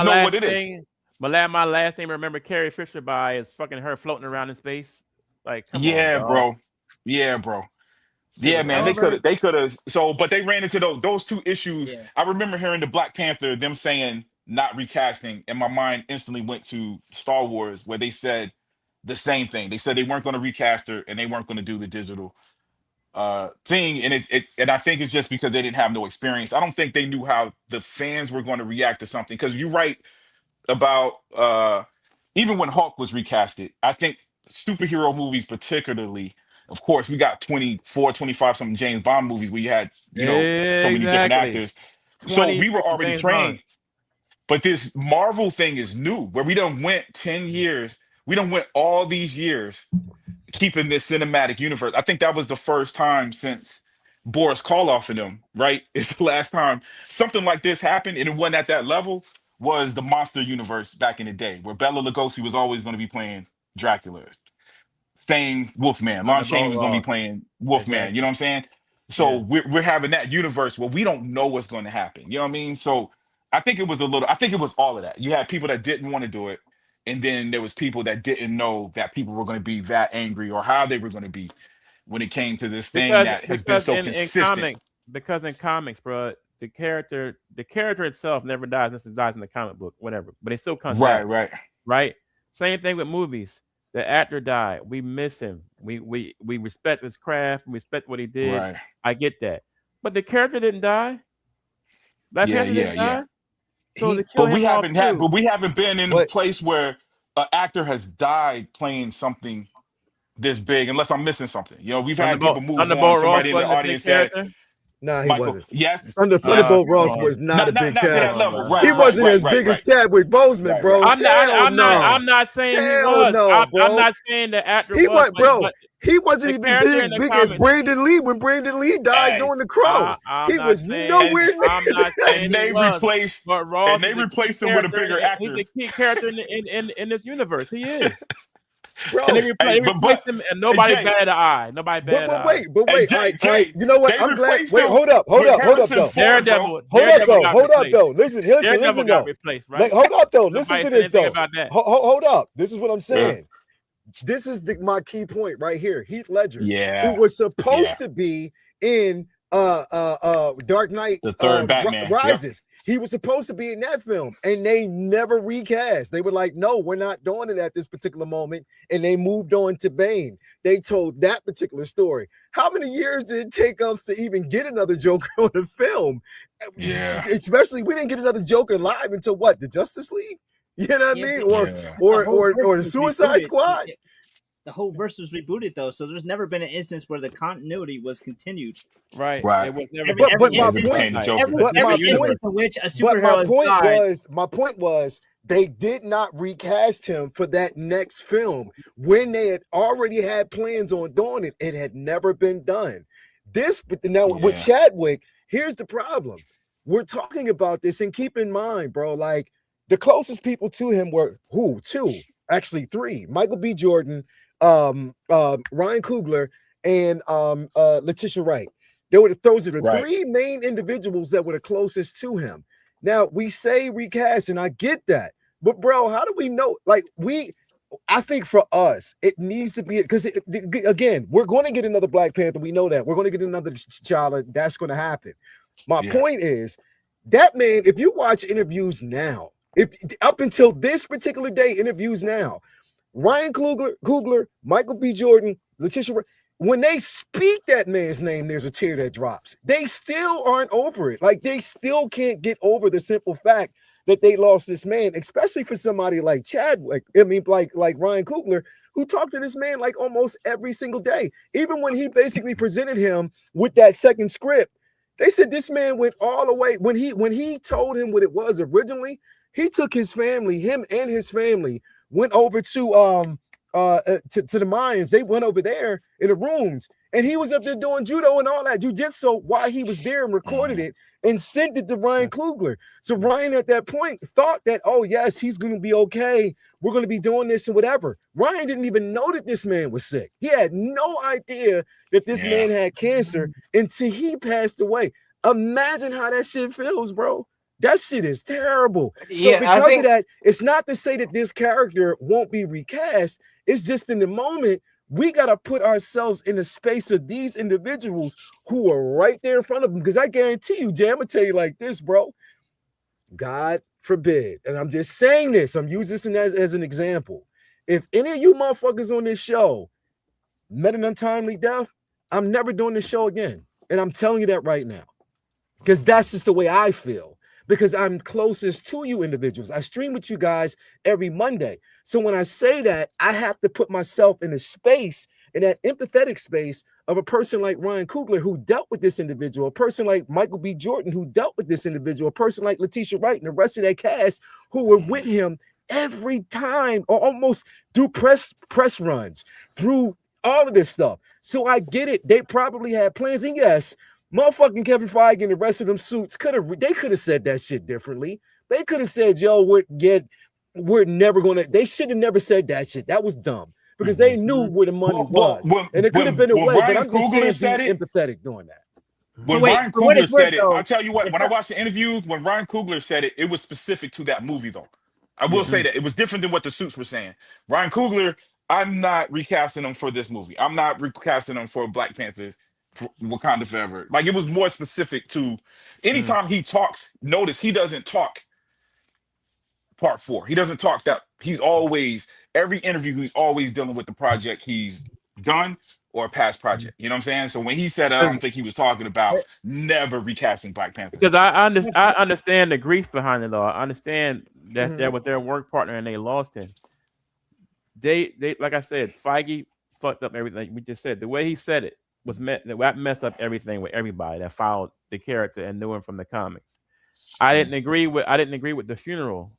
last thing. My last thing, remember Carrie Fisher by is fucking her floating around in space. Like, come on, bro. Yeah, bro. Yeah, man. They could have. So, but they ran into those two issues. Yeah. I remember hearing the Black Panther, them saying not recasting, and my mind instantly went to Star Wars, where they said the same thing. They said they weren't going to recast her and they weren't going to do the digital thing, and I think it's just because they didn't have no experience. I don't think they knew how the fans were going to react to something, because you're right about even when Hulk was recasted. I think superhero movies particularly, of course, we got 24, 25 something James Bond movies where you had so many different actors, so we were already trained. But this Marvel thing is new, where we done went 10 years, we done went all these years keeping this cinematic universe. I think that was the first time since Boris Karloff and them, right? It's the last time something like this happened, and it wasn't at that level, was the Monster Universe back in the day, where Bela Lugosi was always going to be playing Dracula, saying Wolfman. Lon Chaney was going to be playing Wolfman. Exactly. You know what I'm saying? So we're having that universe where we don't know what's going to happen. You know what I mean? So I think it was all of that. You had people that didn't want to do it, and then there was people that didn't know that people were going to be that angry or how they were going to be when it came to this thing that has been so consistent. Because in comics, bro, the character itself never dies unless it dies in the comic book, whatever. But it still comes Right, back. Right. Same thing with movies. The actor died. We miss him. We respect his craft. We respect what he did. Right. I get that. But the character didn't die. Black Panther didn't die. So but we haven't been in a place where an actor has died playing something this big, unless I'm missing something. You know, we've had people move on. Somebody in the audience said, "Nah, he wasn't." Yes, Thunderbolt Ross was not a big character. He wasn't as big as Chadwick Boseman, bro. I'm not saying he was. I'm not saying the actor was. Bro. He wasn't even big as Brandon Lee when Brandon Lee died during The Crow. He was nowhere near. And they replaced him with a bigger actor. He's a key character in this universe. He is. Bro, and they replaced him, and nobody batted an eye. Nobody batted an eye. But wait, Jay, you know what? I'm glad. Wait, hold up, though. Daredevil. Hold up, though. Listen, though. Right? Hold up, though. Listen to this, though. Hold up. This is what I'm saying. This is my key point right here. Heath Ledger. Yeah. It was supposed to be in Dark Knight, the third Batman Rises. He was supposed to be in that film, and they never recast. They were like, "No, we're not doing it at this particular moment," and they moved on to Bane. They told that particular story. How many years did it take us to even get another Joker on the film? Yeah, especially we didn't get another Joker live until what, the Justice League? You know what I mean? Or the Suicide Squad. The whole verse was rebooted though, so there's never been an instance where the continuity was continued. Right. Right. It was never my point was they did not recast him for that next film when they had already had plans on doing it. It had never been done. With Chadwick, here's the problem. We're talking about this, and keep in mind, bro, like the closest people to him were three: Michael B. Jordan, Ryan Coogler, and Letitia Wright. Those are the three main individuals that were the closest to him. Now we say recast, and I get that, but bro, how do we know? I think for us, it needs to be, because again, we're going to get another Black Panther. We know that we're going to get another T'Challa. That's going to happen. My point is that, man, if you watch interviews now, if up until this particular day, interviews now, Ryan Coogler, Michael B. Jordan, Letitia, when they speak that man's name, there's a tear that drops. They still aren't over it. Like, they still can't get over the simple fact that they lost this man, especially for somebody like Chadwick. I mean, like Ryan Coogler, who talked to this man like almost every single day. Even when he basically presented him with that second script, they said this man went all the way. When he told him what it was originally, he took his family, him and his family, went over to the mines. They went over there in the rooms, and he was up there doing judo and all that jujitsu while he was there, and recorded it and sent it to Ryan Coogler. So Ryan at that point thought that, oh yes, he's going to be okay. We're going to be doing this and whatever. Ryan didn't even know that this man was sick. He had no idea that this man had cancer until he passed away. Imagine how that shit feels, bro. That shit is terrible. So because of that, it's not to say that this character won't be recast. It's just in the moment, we got to put ourselves in the space of these individuals who are right there in front of them. Because I guarantee you, Jay, I'm going to tell you like this, bro. God forbid, and I'm just saying this, I'm using this as an example. If any of you motherfuckers on this show met an untimely death, I'm never doing this show again. And I'm telling you that right now. Because that's just the way I feel. Because I'm closest to you individuals. I stream with you guys every Monday. So when I say that, I have to put myself in a space, in that empathetic space of a person like Ryan Coogler who dealt with this individual, a person like Michael B. Jordan who dealt with this individual, a person like Letitia Wright and the rest of that cast who were with him every time, or almost through press runs, through all of this stuff. So I get it. They probably had plans. And yes, motherfucking Kevin Feige and the rest of them suits could have said that shit differently. They could have said, yo, we're never gonna, they should have never said that shit. That was dumb. Because they knew where the money was. And it could have been a way, but I'm just saying be empathetic doing that. When Ryan Coogler said it, I'll tell you what, when I watched the interviews, when Ryan Coogler said it, it was specific to that movie though. I will say that it was different than what the suits were saying. Ryan Coogler, I'm not recasting him for this movie. I'm not recasting him for Black Panther Wakanda Forever. Like it was more specific to anytime he talks. Notice he doesn't talk part 4. He doesn't talk that. He's always every interview. He's always dealing with the project he's done or a past project. You know what I'm saying? So when he said, I don't think he was talking about never recasting Black Panther. Because I understand the grief behind it all. I understand that that was their work partner and they lost him. They like I said, Feige fucked up everything. We just said the way he said it was messed up everything with everybody that followed the character and knew him from the comics. I didn't agree with the funeral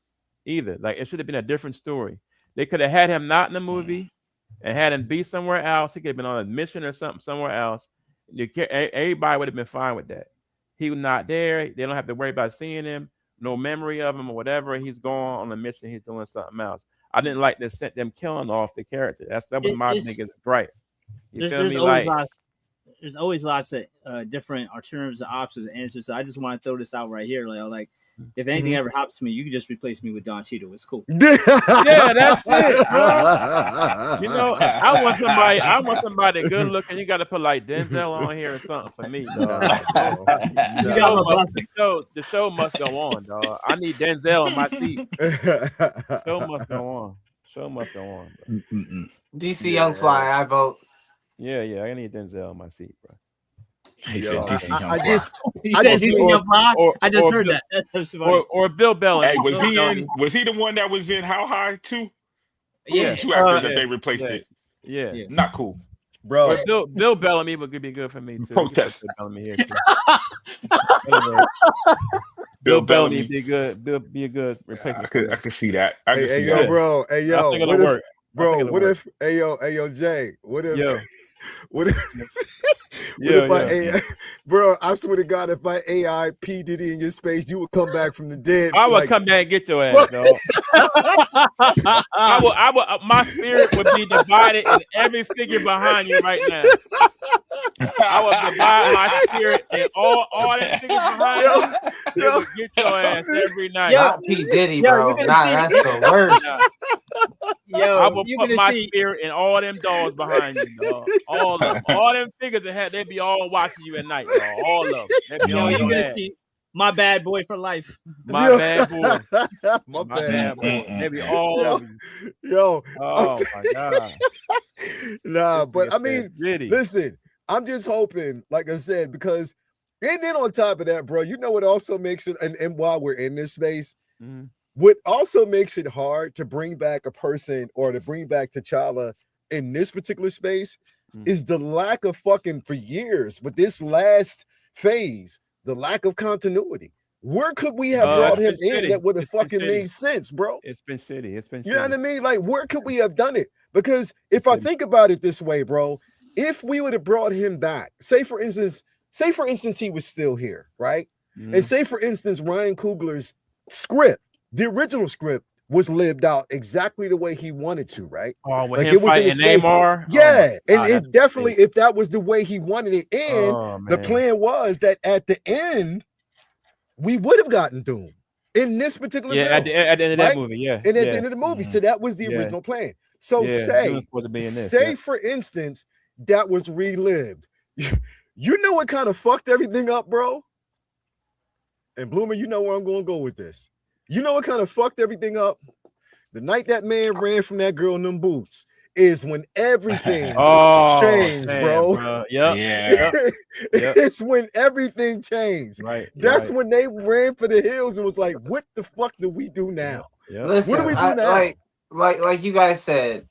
either. Like it should have been a different story. They could have had him not in the movie and had him be somewhere else. He could have been on a mission or something somewhere else. Everybody would have been fine with that. He was not there. They don't have to worry about seeing him. No memory of him or whatever. He's gone on a mission. He's doing something else. I didn't like them killing off the character. That was my biggest gripe. You feel me? There's always lots of different alternatives, options, and answers. So I just want to throw this out right here. Like if anything ever happens to me, you can just replace me with Don Cheadle. It's cool. Yeah, that's it. You know, I want somebody good looking. You got to put like Denzel on here or something for me, dog. The show must go on, dog. I need Denzel in my seat. Show must go on. Show must go on. DC Young Fly, I vote. Yeah, I need Denzel in my seat, bro. He said DC Young Fly. I just heard that. That's or Bill Bellamy. Hey, was he the one that was in How High too? Yeah, 2 actors that they replaced it. Yeah, not cool, bro. Bill Bellamy would be good for me too. Protest. Bill Bellamy be good. Be a good replacement. I could see that. I could see yo, that. bro. Hey, yo. What if, bro, what if? Hey, yo, Jay. What if? What if? Bro, I swear to God, if my AI P Diddy in your space, you would come back from the dead. I would come back and get your ass, dog. I would. My spirit would be divided in every figure behind you right now. I would divide my spirit in all that figures behind you. It would get your ass every night. Not P Diddy, bro. That's the worst. I will put my spirit in all them dogs behind you, dog. All of them. All them figures they'd be all watching you at night, dog. All of them. They'd be all your ass. My bad boy for life. My bad boy. My bad boy. They'd be all of you. Yo. Oh, my God. Nah, but I mean, listen, I'm just hoping, like I said, because, and then on top of that, bro, you know what also makes it, and while we're in this space, what also makes it hard to bring back a person or to bring back T'Challa in this particular space is the lack of fucking, for years, with this last phase, the lack of continuity. Where could we have brought him in that would have fucking made sense, bro? It's been shitty. You know what I mean? Like, where could we have done it? Because if I think about it this way, bro, if we would have brought him back, say for instance he was still here, right? And say for instance Ryan Coogler's script, the original script, was lived out exactly the way he wanted to, right? Oh, like it was in Namor. Yeah, and it definitely, if that was the way he wanted it, and the plan was that at the end we would have gotten Doom in this particular film, at the end of that movie, and at the end of the movie. So that was the original plan. So say for instance that was relived. You know what kind of fucked everything up, bro? And Bloomer, you know where I'm going to go with this. You know what kind of fucked everything up? The night that man ran from that girl in them boots is when everything changed, bro. It's when everything changed. Right. That's when they ran for the hills and was like, what the fuck do we do now? Listen, what do we do now? Like you guys said,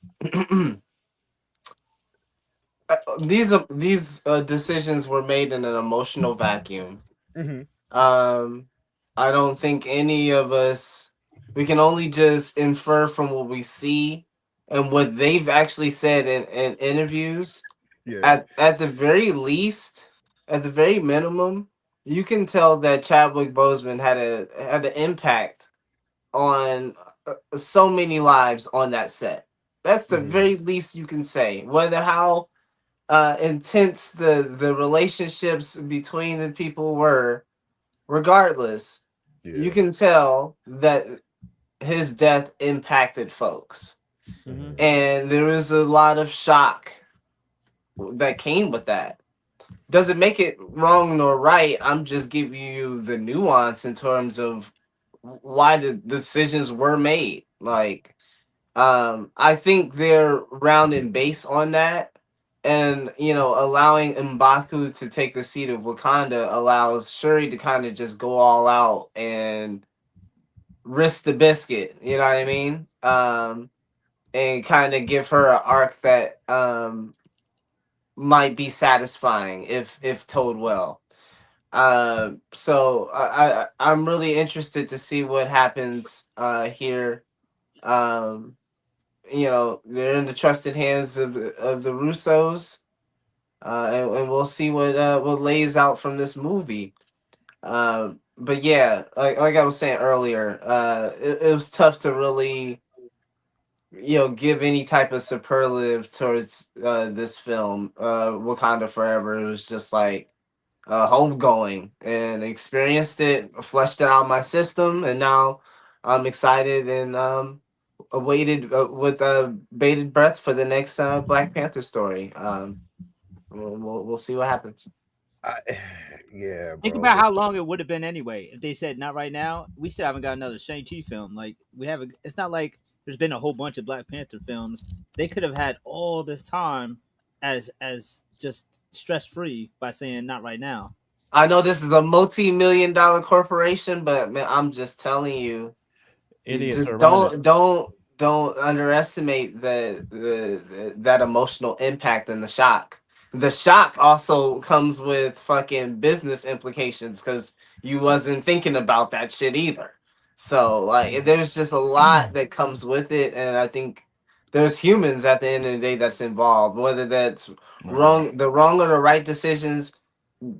these decisions were made in an emotional vacuum. I don't think any of us, we can only just infer from what we see and what they've actually said in interviews. At the very least, at the very minimum, you can tell that Chadwick Boseman had an impact on so many lives on that set. That's the very least you can say. Whether how intense the relationships between the people were, regardless, you can tell that his death impacted folks. And there was a lot of shock that came with that. doesn't make it wrong nor right. I'm just giving you the nuance in terms of why the decisions were made. Like, I think they're rounding base on that. And, you know, allowing M'Baku to take the seat of Wakanda allows Shuri to kind of just go all out and risk the biscuit. You know what I mean? And kind of give her an arc that might be satisfying if told well. So I'm really interested to see what happens here. You know, they're in the trusted hands of the Russos, and we'll see what lays out from this movie. But yeah, like I was saying earlier, it was tough to really, you know, give any type of superlative towards this film, Wakanda Forever. It was just like homegoing, and experienced it, fleshed it out in my system, and now I'm excited and awaited with bated breath for the next Black Panther story. We'll see what happens. Yeah, bro. Think about how long it would have been anyway if they said not right now. We still haven't got another Shang-Chi film. Like we haven't. It's not like there's been a whole bunch of Black Panther films. They could have had all this time as just stress free by saying not right now. I know this is a multi-million-dollar corporation, but man, I'm just telling you, just don't underestimate that emotional impact and the shock. The shock also comes with fucking business implications because you wasn't thinking about that shit either. So like, there's just a lot that comes with it, and I think there's humans at the end of the day that's involved. Whether that's the wrong or the right decisions,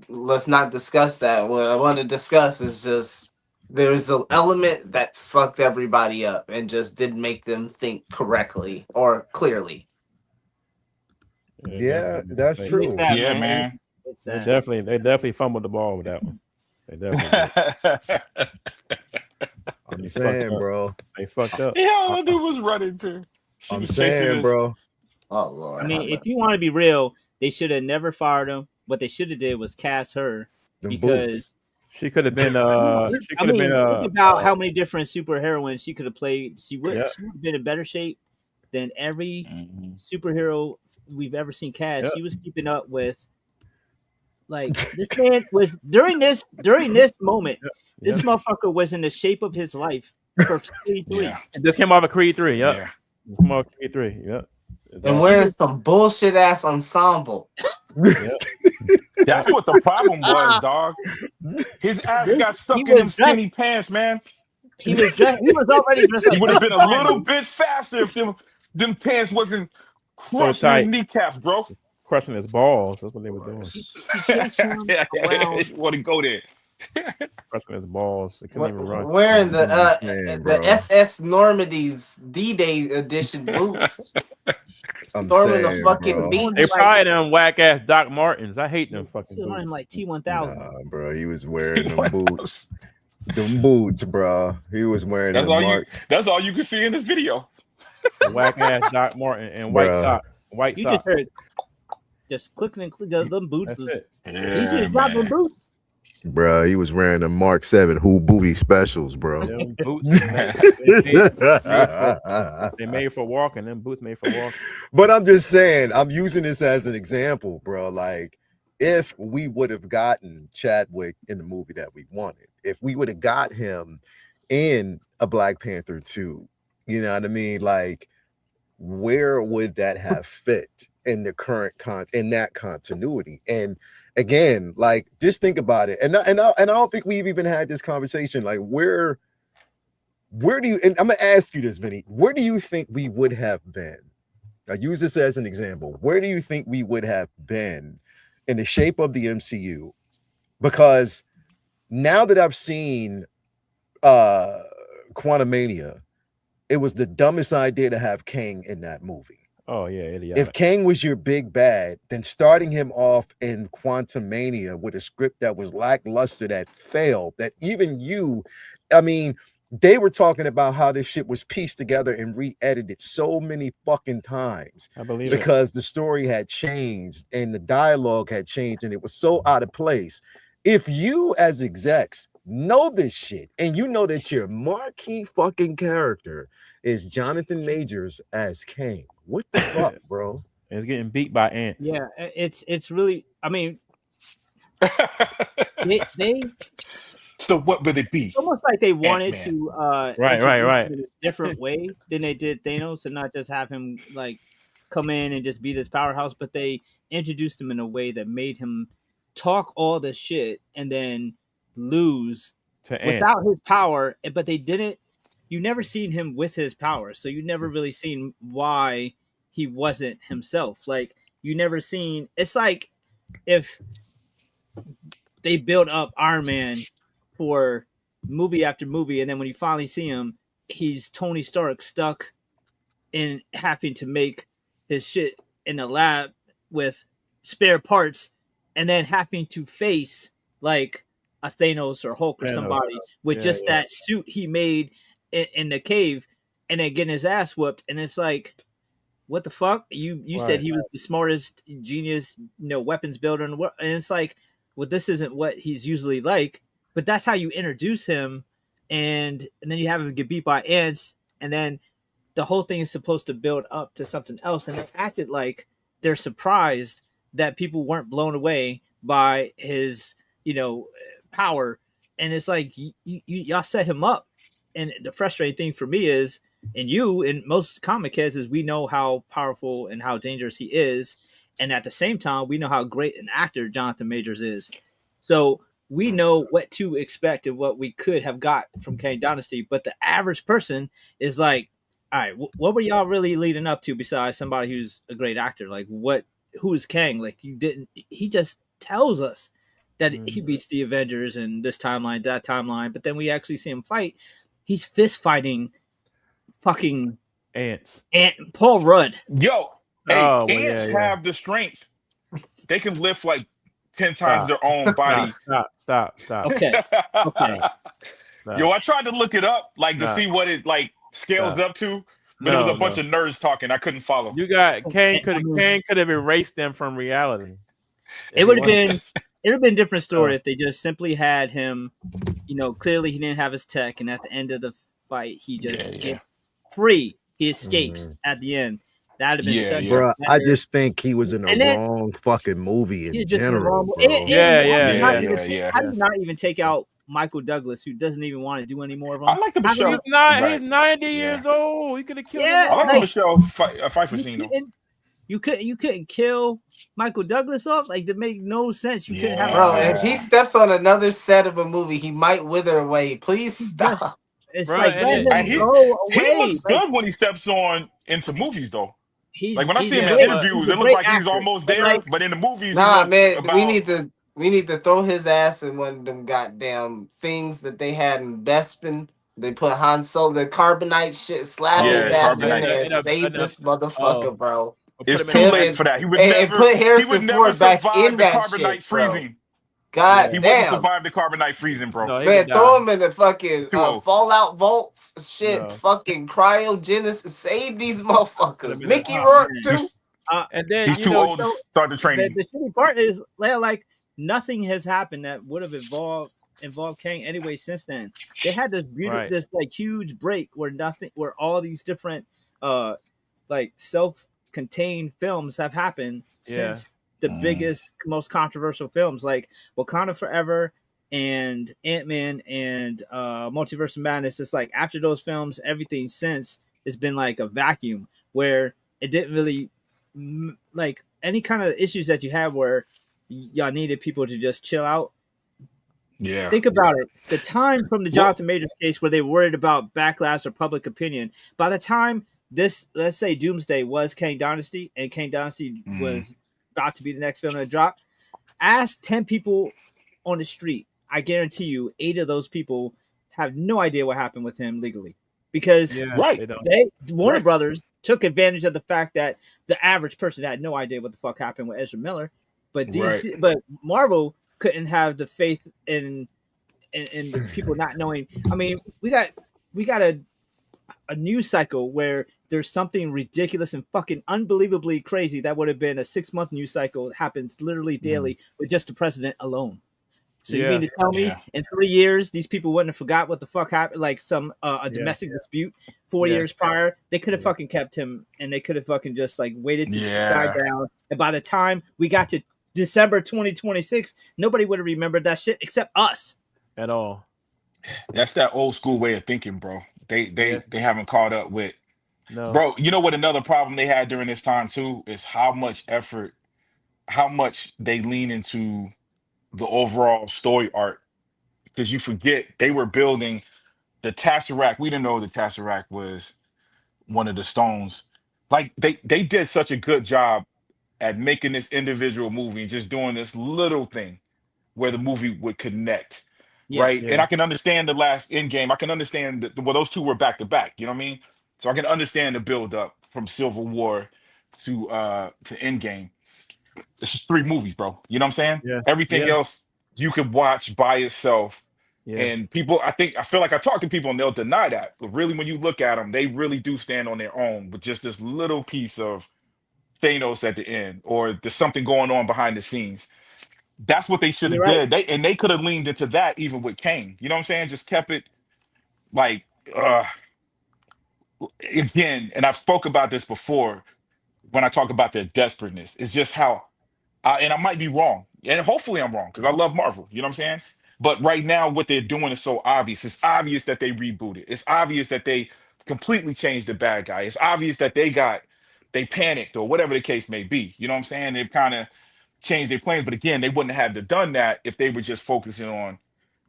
let's not discuss that. What I want to discuss is just there's an element that fucked everybody up and just didn't make them think correctly or clearly. Yeah, that's true. Sad, yeah, man. They definitely fumbled the ball with that one. They definitely I'm saying, bro. They fucked up. Yeah, all that dude was running too. I'm saying, bro. Oh Lord. I mean, if you want to be real, they should have never fired him. What they should have did was cast her because she could have been. think about how many different superheroines she could have played. She would have been in better shape than every superhero we've ever seen cast. She was keeping up with. Like this man was during this moment. This motherfucker was in the shape of his life for Creed 3. Yeah. It just came off of Creed 3. Yep. Yeah. Come off Creed 3. Yep. And wearing some bullshit ass ensemble. That's what the problem was, dog. His ass got stuck in them skinny pants, man. He was already dressed like he would have been a little bit faster if them pants wasn't crushing his kneecaps, bro. Crushing his balls. That's what they were doing. You want to go there. Crushing his balls. They couldn't even run. Wearing the SS Normandy's D-Day edition boots. Storming the fucking beach. They probably them whack ass Doc Martens. I hate them fucking boots. Wearing like T1000. Nah, bro, he was wearing them boots. Them boots, bro. He was wearing that's all you can see in this video. Whack ass Doc Martin and white sock. White you sock. Just clicking and clicking. Them boots was. Yeah, he should have dropped them boots. Bro, he was wearing the Mark 7 Who Booty specials, bro. Them boots, they made for walking. Them boots made for walking. But I'm just saying, I'm using this as an example, bro. Like, if we would have gotten Chadwick in the movie that we wanted, if we would have got him in a Black Panther 2, you know what I mean? Like, where would that have fit in the current in that continuity? And again, like, just think about it. And I don't think we've even had this conversation. Like, where do you? And I'm gonna ask you this, Vinny. Where do you think we would have been? I use this as an example. Where do you think we would have been in the shape of the MCU? Because now that I've seen Quantumania, it was the dumbest idea to have Kang in that movie. Oh, yeah. If Kang was your big bad, then starting him off in Quantumania with a script that was lackluster, that failed, that even you, I mean, they were talking about how this shit was pieced together and re-edited so many fucking times. I believe because the story had changed and the dialogue had changed and it was so out of place. If you as execs know this shit and you know that your marquee fucking character is Jonathan Majors as Kang, what the fuck, bro? It's getting beat by ants. Yeah, it's really. I mean, they So what would it be? almost like they wanted Ant-Man. to Right. introduce him in a different way than they did Thanos, and not just have him like come in and just be this powerhouse, but they introduced him in a way that made him talk all the shit and then lose To ants. without his power. But they didn't. You never seen him with his power, so you never really seen why he wasn't himself. Like you never seen. It's like if they built up Iron Man for movie after movie, and then when you finally see him, he's Tony Stark stuck in having to make his shit in the lab with spare parts, and then having to face like a Thanos or Hulk or somebody with just that suit he made in the cave, and then getting his ass whooped. And it's like, what the fuck? You said he was the smartest genius, weapons builder in the world, and it's like, well, this isn't what he's usually like. But that's how you introduce him, and then you have him get beat by ants, and then the whole thing is supposed to build up to something else, and they acted like they're surprised that people weren't blown away by his, power, and it's like y'all set him up. And the frustrating thing for me is, and most comic heads, is we know how powerful and how dangerous he is, and at the same time, we know how great an actor Jonathan Majors is. So we know what to expect and what we could have got from Kang Dynasty, but the average person is like, all right, what were y'all really leading up to besides somebody who's a great actor? Like, who is Kang? Like, he just tells us that he beats the Avengers in this timeline, that timeline, but then we actually see him fight. He's fist fighting fucking ants. Paul Rudd. Yo, ants have the strength. They can lift like 10 times their own body. Stop. Okay. Yo, I tried to look it up, to see what it scales up to, but it was a bunch of nerds talking. I couldn't follow. You got Kang could have erased them from reality. It would have been a different story if they just simply had him. Clearly he didn't have his tech, and at the end of the fight, he just gets free. He escapes at the end. That'd have been such. Bro, I just think he was in the wrong fucking movie in general. Bro. I did not even take out Michael Douglas, who doesn't even want to do any more of them. I like the Michelle. He's 90 years old. He could have killed him. I like the Michelle Pfeiffer scene though. You couldn't kill Michael Douglas off. Like, that make no sense. You couldn't have. Bro, if he steps on another set of a movie, he might wither away. Please stop. It's like, let him go away. He looks good when he steps on into movies though. When I see him in interviews, it looks like he's almost there. But in the movies, we need to throw his ass in one of them goddamn things that they had in Bespin. They put Han Solo, the carbonite shit, slap his ass in there and save this motherfucker, bro. It's too late for that. He would never put Harrison Ford back in the that carbonite shit, freezing. God he damn. wouldn't survive the carbonite freezing, bro. No, man, throw him in the fucking Fallout vaults, shit, fucking cryogenesis. Save these motherfuckers. Mickey Rourke too. And then he's too old to start the training. The shitty part is, like, nothing has happened that would have involved Kang anyway since then. They had this beautiful, this like huge break where all these different, like self-contained films have happened since the biggest, most controversial films like Wakanda Forever and Ant-Man and Multiverse of Madness. It's like after those films, everything since has been like a vacuum where it didn't really like any kind of issues that you had where y'all needed people to just chill out. Yeah. Think about it. The time from the Jonathan Majors case where they were worried about backlash or public opinion, by the time this, let's say Doomsday was Kang Dynasty and Kang Dynasty was about to be the next film to drop, ask 10 people on the street. I guarantee you 8 of those people have no idea what happened with him legally because Warner Brothers took advantage of the fact that the average person had no idea what the fuck happened with Ezra Miller, but but Marvel couldn't have the faith in the people not knowing. I mean, we got we got a news cycle where there's something ridiculous and fucking unbelievably crazy that would have been a 6-month news cycle happens literally daily with just the president alone. So you mean to tell me in 3 years these people wouldn't have forgot what the fuck happened, like some a domestic dispute 4 years prior? They could have fucking kept him, and they could have fucking just like waited to die down. And by the time we got to December 2026, nobody would have remembered that shit except us at all. That's that old school way of thinking, bro. They haven't caught up with. No. Bro, you know what another problem they had during this time too is how much effort, how much they lean into the overall story arc. Because you forget they were building the Tesseract. We didn't know the Tesseract was one of the stones. Like they did such a good job at making this individual movie and just doing this little thing where the movie would connect. Right. And I can understand the last Endgame. I can understand that those two were back to back. You know what I mean? So I can understand the build up from Civil War to Endgame. This is 3 movies, bro. You know what I'm saying? Yeah. Everything else you could watch by itself. Yeah. And people, I feel like I talk to people and they'll deny that. But really, when you look at them, they really do stand on their own with just this little piece of Thanos at the end, or there's something going on behind the scenes. That's what they should have did. They could have leaned into that even with Kang. You know what I'm saying? Just kept it like again, and I've spoke about this before when I talk about their desperateness. It's just how and I might be wrong. And hopefully I'm wrong because I love Marvel. You know what I'm saying? But right now, what they're doing is so obvious. It's obvious that they rebooted. It's obvious that they completely changed the bad guy. It's obvious that they panicked or whatever the case may be. You know what I'm saying? They've kind of changed their plans. But again, they wouldn't have done that if they were just focusing on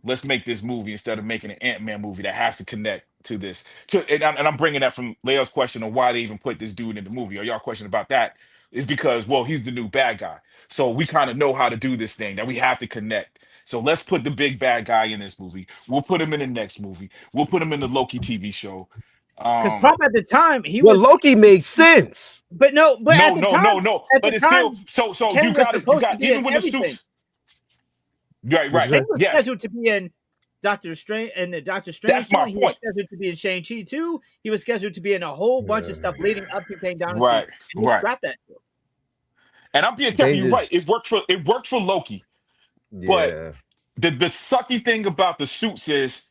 let's make this movie instead of making an Ant-Man movie that has to connect to this. And I'm bringing that from Leo's question on why they even put this dude in the movie, or y'all question about that, is because, well, he's the new bad guy. So we kind of know how to do this thing that we have to connect. So let's put the big bad guy in this movie. We'll put him in the next movie. We'll put him in the Loki TV show. Because probably at the time Loki made sense. But no. But it's still so you got even when the suits. Right. He was scheduled to be in Doctor Strange, and the Doctor Strange. That's my point. He was scheduled to be in Shang-Chi too. He was scheduled to be in a whole bunch of stuff leading up to Kang Dynasty. Right. Scrapped that. And I'm being careful. You're right. It worked for Loki. Yeah. But the sucky thing about the suits is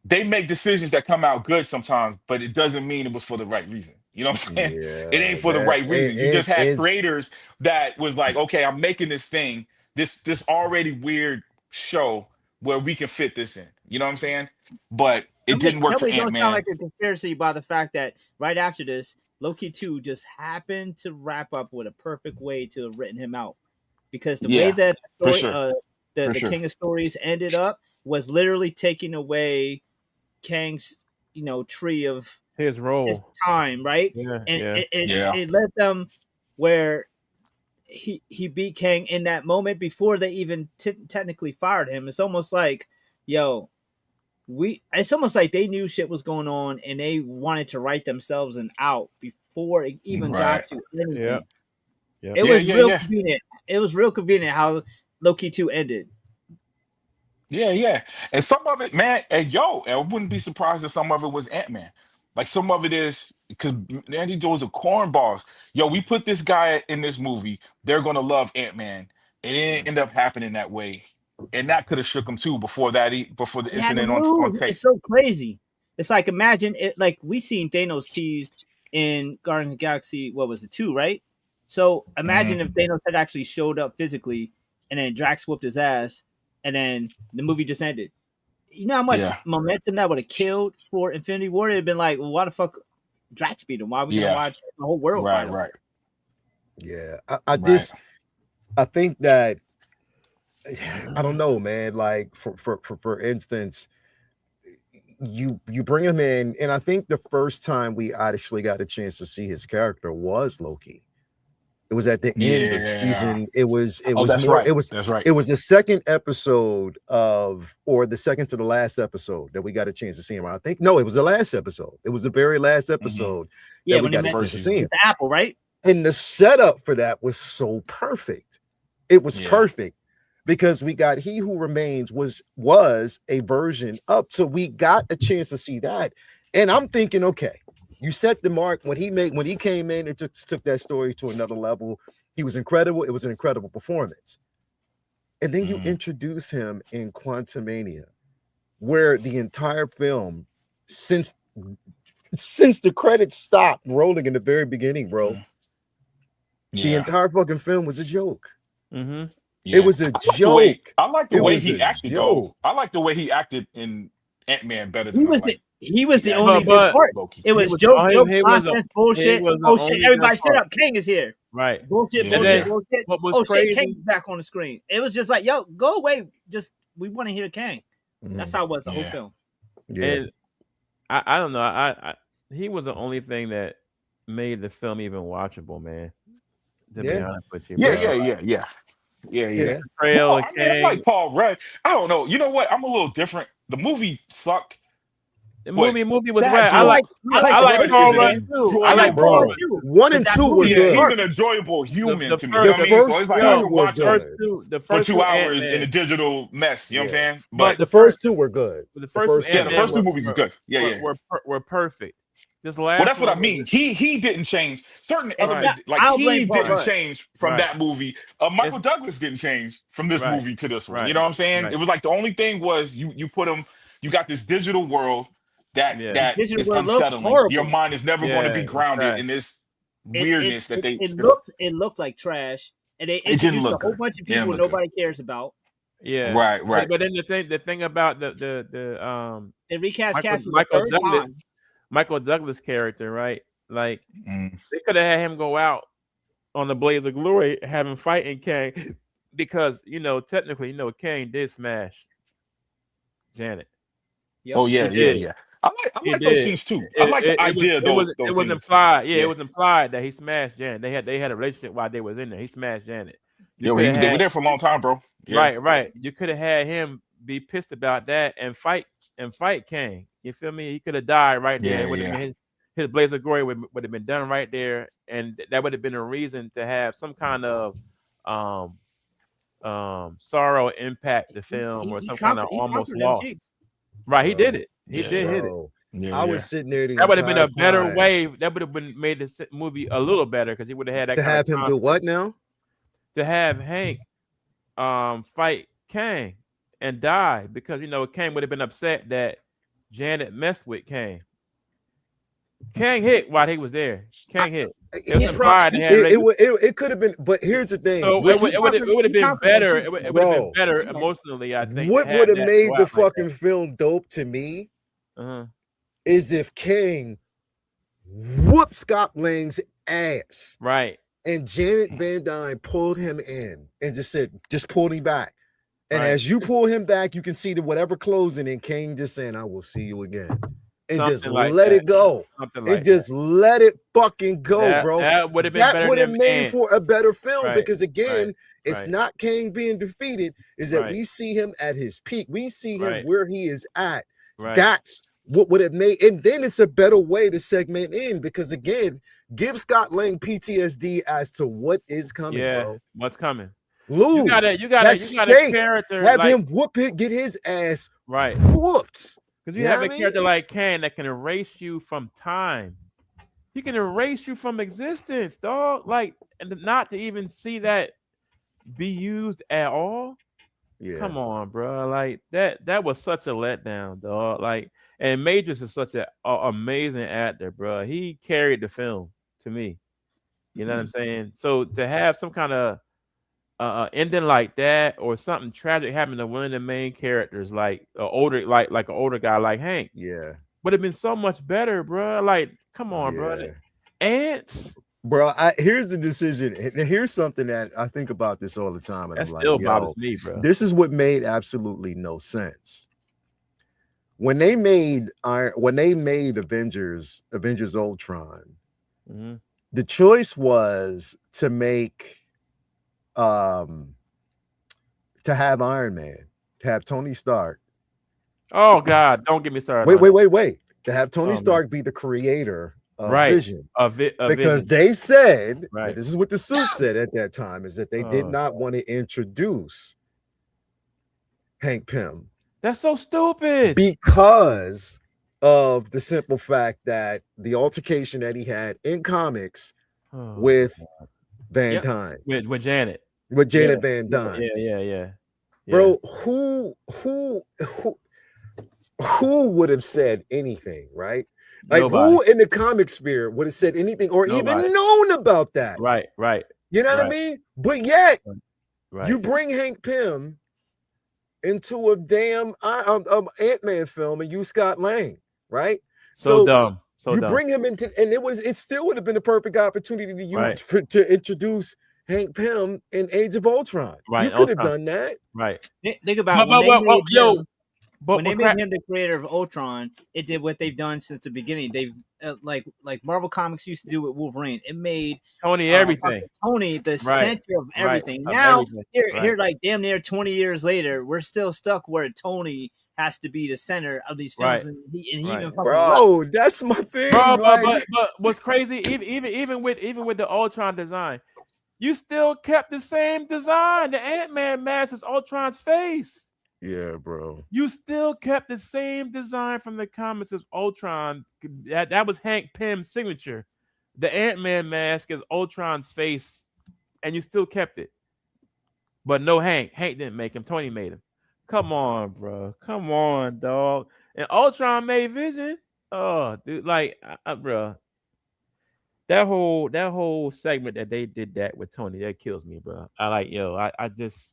they make decisions that come out good sometimes, but it doesn't mean it was for the right reason. You know what I'm saying? Yeah, it ain't for the right reason. You just had creators that was like, okay, I'm making this thing, this already weird show where we can fit this in. You know what I'm saying? But it didn't work for Ant-Man. Don't sound like a conspiracy by the fact that right after this, Loki 2 just happened to wrap up with a perfect way to have written him out. Because the way that the story, the King of Stories ended up was literally taking away Kang's, tree of his role, his time, right? It led them where he beat Kang in that moment before they even technically fired him. It's almost like, it's almost like they knew shit was going on and they wanted to write themselves out before it even got to anything. It was real convenient. It was real convenient how Loki 2 ended. Yeah. And some of it, man, I wouldn't be surprised if some of it was Ant-Man. Like some of it is because Andy Joe's a cornballs. We put this guy in this movie. They're gonna love Ant-Man. It didn't end up happening that way, and that could have shook him too before the incident on tape. It's so crazy. It's like imagine it. Like we seen Thanos teased in Guardians of the Galaxy. What was it, 2, right? So imagine if Thanos had actually showed up physically, and then Drax whooped his ass, and then the movie just ended. You know how much momentum that would have killed for Infinity War? It'd have been like, well, why the fuck Drax beat him? Why are we gonna watch the whole world fight him? Right. Yeah, I think that I don't know, man. Like for instance, you bring him in, and I think the first time we actually got a chance to see his character was Loki. It was at the end of season. It was more. It was the second episode or the second to the last episode that we got a chance to see him. I think it was the last episode. It was the very last episode that we got a chance to see him. The apple, right? And the setup for that was so perfect. It was perfect because we got He Who Remains was a version up, so we got a chance to see that. And I'm thinking, okay, you set the mark when he came in. It took that story to another level. He was incredible. It was an incredible performance. And then you introduce him in Quantumania, where the entire film, since the credits stopped rolling in the very beginning, bro, the entire fucking film was a joke. Yeah. It was a joke. I like the way he acted, though. I like the way he acted in Ant-Man better than he was the only good part. It was joke, nonsense, bullshit. Oh shit! Everybody, shut up! Kang is here. Right. Bullshit. Oh shit! Kang's back on the screen. It was just like, yo, go away. Just we want to hear Kang. That's how it was the whole film. Yeah. And I don't know. I he was the only thing that made the film even watchable, man. To be honest with you, Yeah. I like Paul Rudd. I don't know. You know what? I'm a little different. The movie sucked. The movie was bad. I like Paul Rudd too. I like Paul Rudd too. 1 and 2 were good. He's an enjoyable human to me. You know what I mean? So it's like I can watch it for 2 hours in a digital mess. You know what I'm saying? But the first 2 were good. The first 2 movies were good. Were perfect. This last well, that's what I mean. He didn't change certain elements. He didn't change from that movie. Michael Douglas didn't change from this movie to this one. You know what I'm saying? It was like the only thing was you put him. You got this digital world that is unsettling. Your mind is never going to be grounded in this weirdness that they. It looked like trash, and they introduced a whole bunch of people nobody cares about. Yeah, right. But then the thing about the they recast Michael Douglas character, right? Like they could have had him go out on the Blaze of Glory, having fighting Kang, because technically, Kang did smash Janet. Yep. Oh yeah. I like those scenes too. I like the idea. It was implied. Yeah, it was implied that he smashed Janet. They had a relationship while they was in there. He smashed Janet. They were there for a long time, bro. Yeah. Right. You could have had him be pissed about that and fight Kang. You feel me? He could have died right there. His Blaze of Glory would have been done right there, and that would have been a reason to have some kind of sorrow impact the film, or some kind of almost loss. Right, he did it. He did hit it. I was sitting there. That would have been a better way. That would have been made the movie a little better, because he would have had that. To have him do what now? To have Hank fight Kang and die, because Kang would have been upset that Janet messed with Kang. Kang hit while he was there. Kang hit. It could have been, but here's the thing. So it would have been better. It would have been better emotionally, I think. What would have made the fucking film dope to me is if Kang whooped Scott Lang's ass. Right. And Janet Van Dyne pulled him in and just pulled him back. And as you pull him back, you can see that whatever closing in, Kang just saying, "I will see you again." And something just like let that. it go. And just let it fucking go, bro. That would have been better. That would have made for a better film, because again, it's not Kang being defeated, is that we see him at his peak. We see him where he is at. That's what would have made, and then it's a better way to segment in, because again, give Scott Lang PTSD as to what is coming, bro. What's coming? Lose. You got a character. Have him whoop it, get his ass whooped. Because you have a character like Kang that can erase you from time. He can erase you from existence, dog. Like, and not to even see that be used at all. Yeah. Come on, bro. Like that was such a letdown, dog. Like, and Majors is such an amazing actor, bro. He carried the film to me. You know what I'm saying? So to have some kind of ending like that, or something tragic happened to one of the main characters, like an older guy like Hank, would have been so much better, bro. Like, come on, bro. Ants, bro. Here's the decision. Here's something that I think about this all the time, and that still bothers me, bro. This is what made absolutely no sense. When they made Avengers Ultron, the choice was to make to have Iron Man, to have Tony Stark. Oh God, don't get me started. Wait. To have Tony Stark be the creator of Vision. Because Vision. They said, and this is what the suit said at that time, is that they did not want to introduce Hank Pym. That's so stupid. Because of the simple fact that the altercation that he had in comics with Van Dyne. With Janet. With Janet Van Dyne. Yeah. Bro, who would have said anything, right? Like Nobody. who in the comic sphere would have said anything or even known about that? Right. You know what I mean? But yet, right. You bring Hank Pym into a damn Ant-Man film and you Scott Lang, right? So dumb. So bring him into, and it still would have been the perfect opportunity to you to introduce Hank Pym in Age of Ultron. Right. You could have done that. Right. Think about when they made him the creator of Ultron, it did what they've done since the beginning. They've like Marvel Comics used to do with Wolverine. It made Tony everything. Tony the center of everything. Now here, like damn near 20 years later, we're still stuck where Tony has to be the center of these films, and he even bro, that's my thing. Bro, but what's crazy, even with the Ultron design, you still kept the same design. The Ant-Man mask is Ultron's face. Yeah, bro. You still kept the same design from the comics as Ultron. That was Hank Pym's signature. The Ant-Man mask is Ultron's face, and you still kept it. But no Hank. Hank didn't make him. Tony made him. Come on, bro. Come on, dog. And Ultron made Vision. Oh, dude, like, bro. That whole segment that they did that with Tony, that kills me, bro. I just,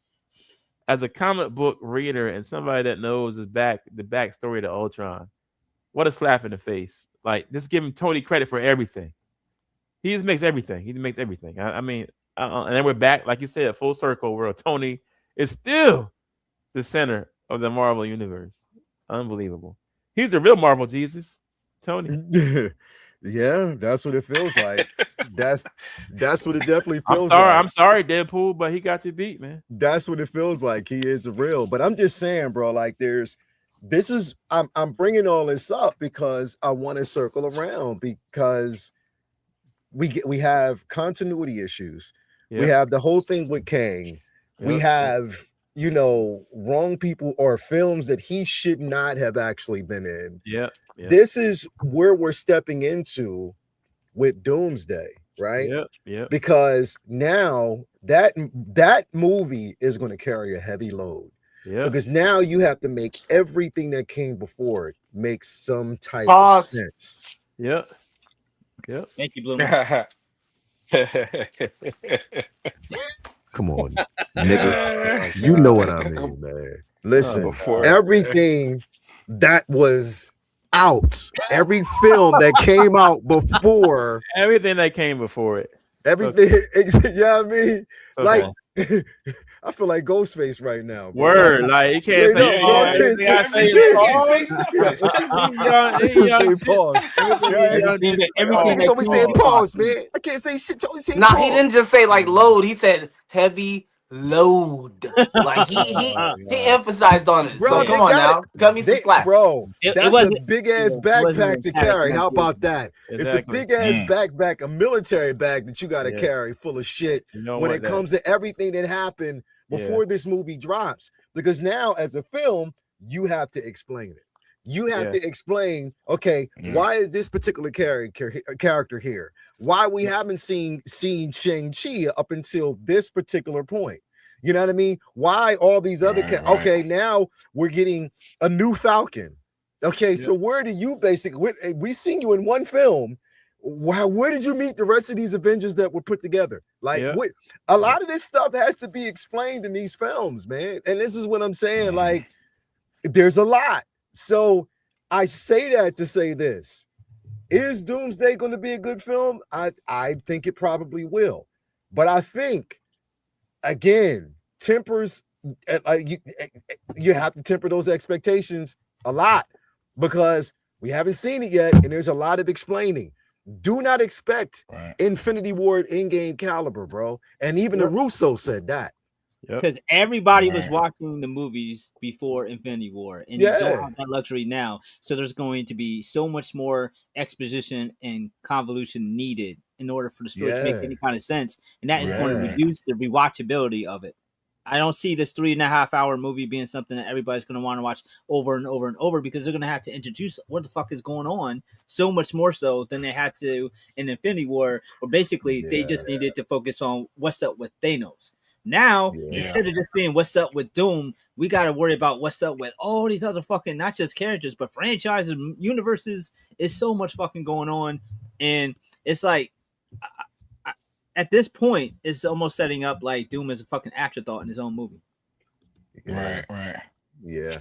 as a comic book reader and somebody that knows the backstory to Ultron, what a slap in the face. Like, just giving Tony credit for everything. He just makes everything. He makes everything. I mean, and then we're back, like you said, full circle where Tony is still the center of the Marvel universe. Unbelievable. He's the real Marvel Jesus, Tony. Yeah, that's what it feels like. That's what it definitely feels like. I'm sorry, Deadpool, but he got you beat, man. That's what it feels like. He is the real. But I'm just saying, bro, like I'm bringing all this up because I want to circle around because we have continuity issues. Yep. We have the whole thing with Kang. Yep. We have, wrong people or films that he should not have actually been in. Yeah. This is where we're stepping into with Doomsday, right? Yeah. Because now that movie is going to carry a heavy load. Yeah. Because now you have to make everything that came before it make some type of sense. Yeah. Thank you, Blue. Come on, nigga. You know what I mean, man. Listen, everything that was out, every film that came out before, everything that came before it, everything. You know what I mean? Like, I feel like Ghostface right now. Bro. Word, like you can't say pause. Everything always saying pause, man. I can't say shit. Always saying pause. He didn't just say like load. He said heavy load. Like he emphasized on it. Bro, so come on now, cut me some slack, bro. That's a big ass backpack to carry. How about that? Exactly. It's a big ass backpack, a military bag that you got to carry full of shit when it comes to everything that happened before this movie drops. Because now, as a film, you have to explain it. You have to explain, okay, why is this particular character here? Why we haven't seen Shang-Chi up until this particular point? You know what I mean? Why all these other okay, now we're getting a new Falcon. Okay, so where do you we seen you in one film. Where did you meet the rest of these Avengers that were put together? Like, a lot of this stuff has to be explained in these films, man. And this is what I'm saying. Like, there's a lot. So I say that to say this. Is Doomsday going to be a good film? I think it probably will. But I think, again, tempers, you have to temper those expectations a lot because we haven't seen it yet, and there's a lot of explaining. Do not expect Infinity War Endgame caliber, bro. And even the Russo said that. Because everybody was watching the movies before Infinity War, and you don't have that luxury now. So there's going to be so much more exposition and convolution needed in order for the story to make any kind of sense, and that is going to reduce the rewatchability of it. I don't see this 3.5 hour movie being something that everybody's going to want to watch over and over and over, because they're going to have to introduce what the fuck is going on so much more so than they had to in Infinity War, or basically they just needed to focus on what's up with Thanos. Now, instead of just seeing what's up with Doom, we got to worry about what's up with all these other fucking, not just characters, but franchises, universes. Is so much fucking going on. And it's like, at this point, it's almost setting up like Doom is a fucking afterthought in his own movie. Right. Yeah.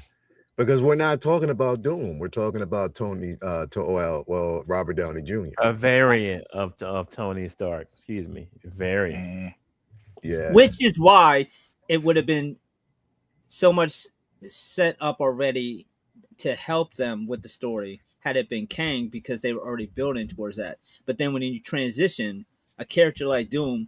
Because we're not talking about Doom. We're talking about Robert Downey Jr. A variant of Tony Stark. Excuse me. A variant. Yeah. Which is why it would have been so much set up already to help them with the story had it been Kang, because they were already building towards that. But then when you transition, a character like Doom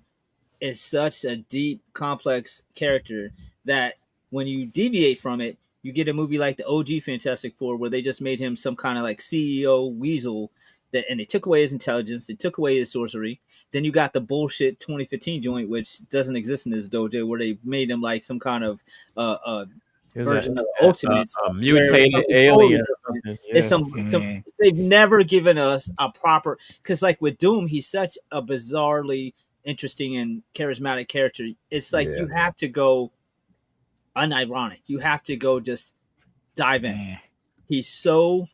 is such a deep, complex character that when you deviate from it, you get a movie like the OG Fantastic Four, where they just made him some kind of like CEO weasel, and they took away his intelligence, they took away his sorcery. Then you got the bullshit 2015 joint, which doesn't exist in this dojo, where they made him like some kind of version of the Ultimates, mutated alien. It's some. They've never given us a proper, because like with Doom, he's such a bizarrely interesting and charismatic character. It's like you have to go unironic. You have to go just dive in. He's so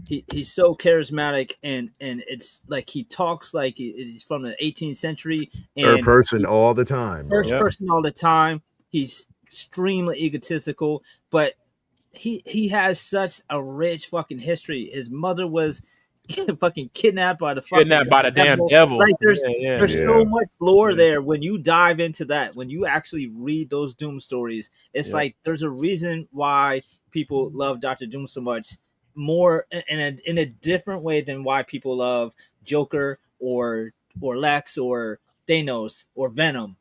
charismatic, and it's like he talks like he's from the 18th century. And third person all the time. First person all the time. He's extremely egotistical, but he has such a rich fucking history. His mother was fucking kidnapped by the damn devil. Like there's so much lore there. When you dive into that, when you actually read those Doom stories, it's like there's a reason why people love Dr. Doom so much more, in a different way than why people love Joker or Lex or Thanos or Venom.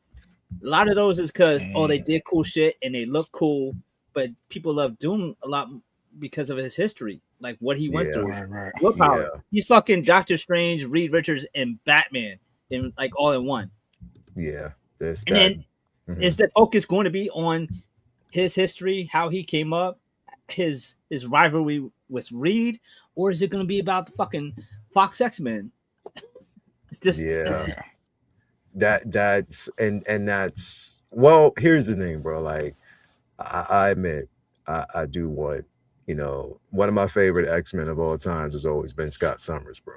A lot of those is because they did cool shit and they look cool, but people love Doom a lot because of his history, like what he went through. Right. Willpower. He's fucking Doctor Strange, Reed Richards, and Batman in like all in one. Yeah. Then is the focus going to be on his history, how he came up, his rivalry with Reed, or is it going to be about the fucking Fox X-Men? It's just that's well, here's the thing, bro. Like I admit I do want, one of my favorite X-Men of all times has always been Scott Summers, bro.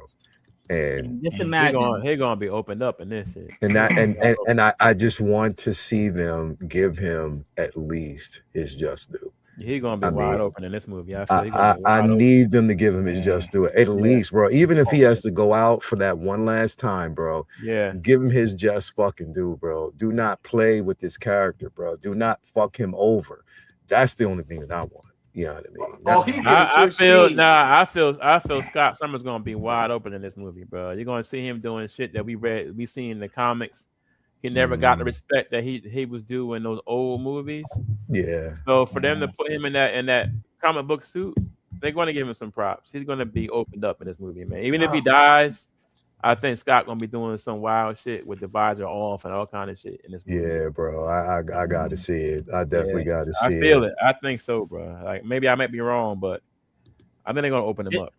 And just imagine he's gonna be opened up in this shit. And that and I just want to see them give him at least his just due. He's gonna be wide open in this movie. I need them to give him his just due at least, bro. Even if he has to go out for that one last time, bro. Yeah, give him his just fucking due, bro. Do not play with this character, bro. Do not fuck him over. That's the only thing that I want. You know what I mean? I feel Scott Summers gonna be wide open in this movie, bro. You're gonna see him doing shit that we seen in the comics. He never got the respect that he was due in those old movies. Yeah. So for them to put him in that comic book suit, they're going to give him some props. He's going to be opened up in this movie, man. Even if he dies, I think Scott going to be doing some wild shit with the visor off and all kind of shit in this movie. Yeah, bro. I got to see it. I definitely got to see it. I feel it. I think so, bro. Like maybe I might be wrong, but I think they're going to open him up.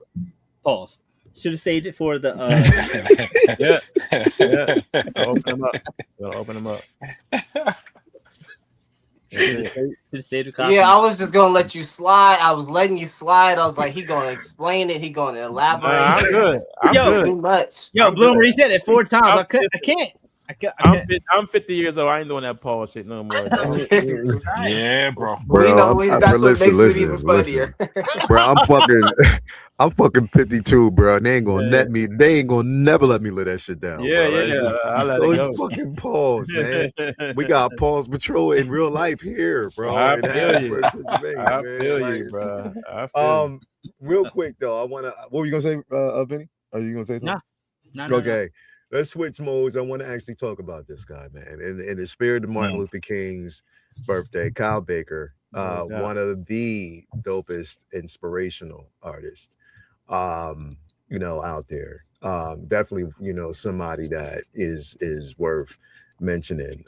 Pause. Should have saved it for the. Open him up. I was just gonna let you slide. I was letting you slide. I was like, he gonna explain it. He gonna elaborate. I'm good. I'm good. Too much. Bloomer, he said it 4 times. I can't. I'm 50 years old. I ain't doing that Paul shit no more. Yeah, bro. Well, that's what makes it even funnier. Bro, I'm fucking 52, bro. And they ain't gonna they ain't gonna never let me let that shit down. Yeah, bro. I'll let it go. Fucking pause, man. We got Paul's Patrol in real life here, bro. I feel you. I feel you, bro. Real quick though, what were you gonna say, Vinny? Are you gonna say something? No. Okay. Let's switch modes. I want to actually talk about this guy, man. In the spirit of Martin Luther King's birthday, Kyle Baker, one of the dopest inspirational artists, out there. Definitely, somebody that is worth mentioning.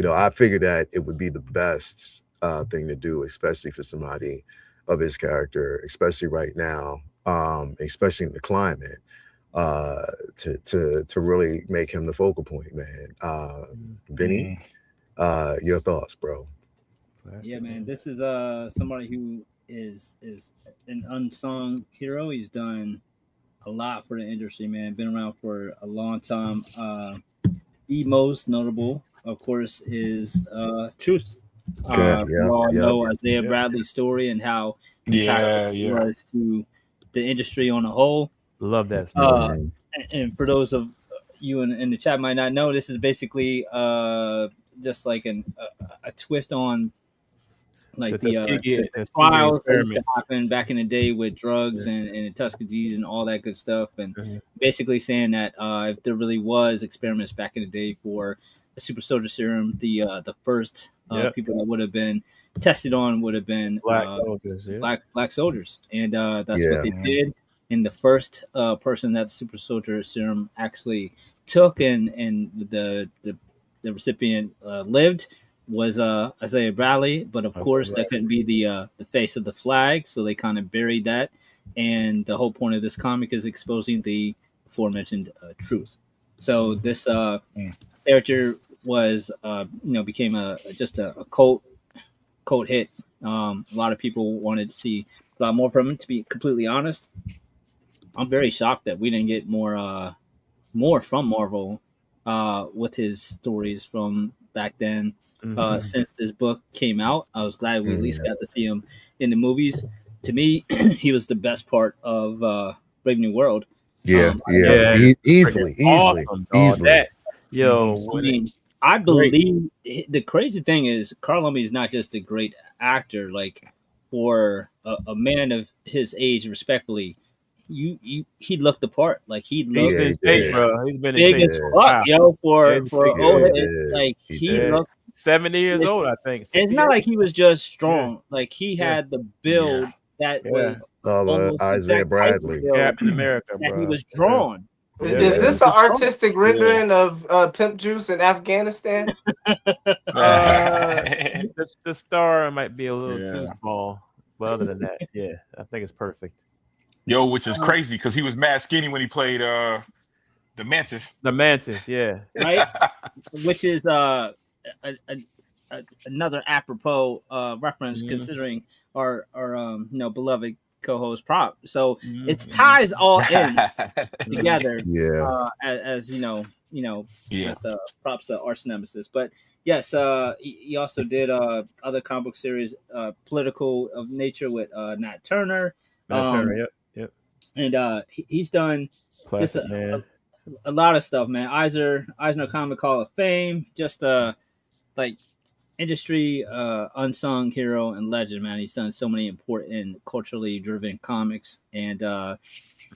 I figured that it would be the best thing to do, especially for somebody of his character, especially right now, especially in the climate, to really make him the focal point, man. Vinny, your thoughts, bro? Yeah, man. This is somebody who is an unsung hero. He's done a lot for the industry, man. Been around for a long time. The most notable, of course, is Truth. We all know Isaiah Bradley's story and how impactful it was to the industry on a whole. Love that story. And for those of you in the chat might not know, this is basically just like a twist on like the trials that used to happen back in the day with drugs and the Tuskagees and all that good stuff, and basically saying that if there really was experiments back in the day for the super soldier serum, the first people that would have been tested on would have been black soldiers, and that's what they did. And the first person that super soldier serum actually took and the recipient lived was Isaiah Bradley, but of course that couldn't be the face of the flag, so they kind of buried that. And the whole point of this comic is exposing the aforementioned truth. So this character was became just a cult hit. A lot of people wanted to see a lot more from him. To be completely honest, I'm very shocked that we didn't get more from Marvel with his stories from back then. Since this book came out, I was glad we at least got to see him in the movies. To me, he was the best part of Brave New World. Easily. That, I believe the crazy thing is Carl Lumbly is not just a great actor. Like, for a man of his age, respectfully, he looked the part. Like, he looked he's been big as fuck, yo. For like he looked 70 years old, I think. It's not like he was just strong. Like, he had the build that was Isaiah Bradley, Captain America, that he was drawn. Is this an artistic rendering of Pimp Juice in Afghanistan? The star might be a little too small, but other than that, I think it's perfect. Yo, which is crazy because he was mad skinny when he played the Mantis. The Mantis, right. Which is another apropos reference, considering our beloved co-host Prop. So it ties all in together. As with Prop's the arch nemesis. But yes, he also did other comic book series, political of nature with Nat Turner. And he's done just a lot of stuff, man. Eisner Comic Hall of Fame, just like industry unsung hero and legend, man. He's done so many important culturally driven comics, and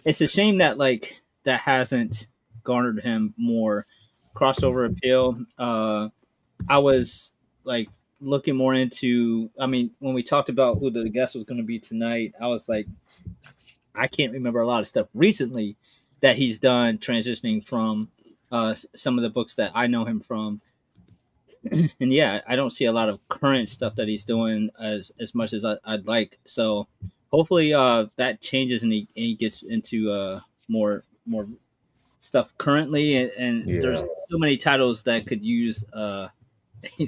it's a shame that that hasn't garnered him more crossover appeal. I was looking more into, when we talked about who the guest was going to be tonight, I was like, I can't remember a lot of stuff recently that he's done, transitioning from some of the books that I know him from. And I don't see a lot of current stuff that he's doing as much as I'd like. So hopefully that changes and he gets into more stuff currently. And there's so many titles that could use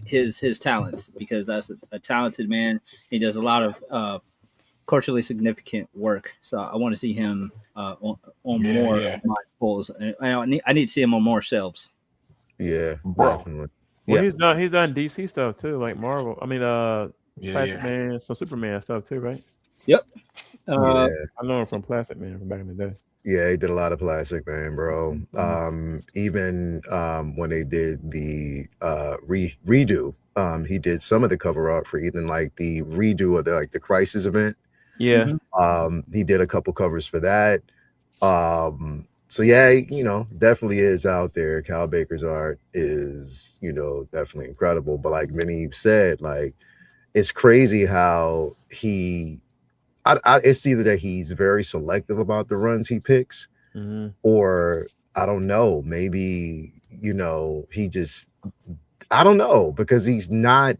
his talents, because that's a talented man. He does a lot of culturally significant work. So I want to see him on more of my polls. I need to see him on more shelves. Yeah, definitely. Well, he's done DC stuff too, like Marvel. Plastic Man, some Superman stuff too, right? Yep. I know him from Plastic Man from back in the day. Yeah, he did a lot of Plastic Man, bro. Even when they did the redo, he did some of the cover art for even the redo of the Crisis event. Yeah. He did a couple covers for that. So definitely is out there. Cal Baker's art is, definitely incredible. But like Vinny said, it's crazy how it's either that he's very selective about the runs he picks, or I don't know, maybe, he just, I don't know, because he's not.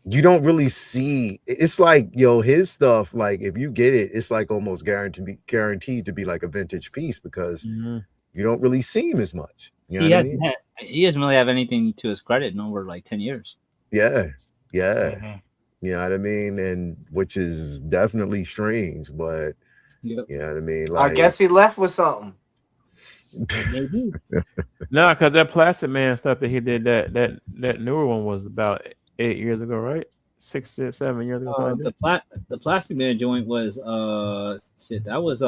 You don't really see. It's like, yo, his stuff. Like, if you get it, it's like almost guaranteed to be like a vintage piece, because you don't really see him as much. You know what I mean? He doesn't really have anything to his credit in over like 10 years. Yeah. You know what I mean? And which is definitely strange, but you know what I mean? Like, I guess he left with something. No, because that Plastic Man stuff that he did, that newer one was about 8 years ago, right? 6, 7 years ago. The Plastic Man joint was that was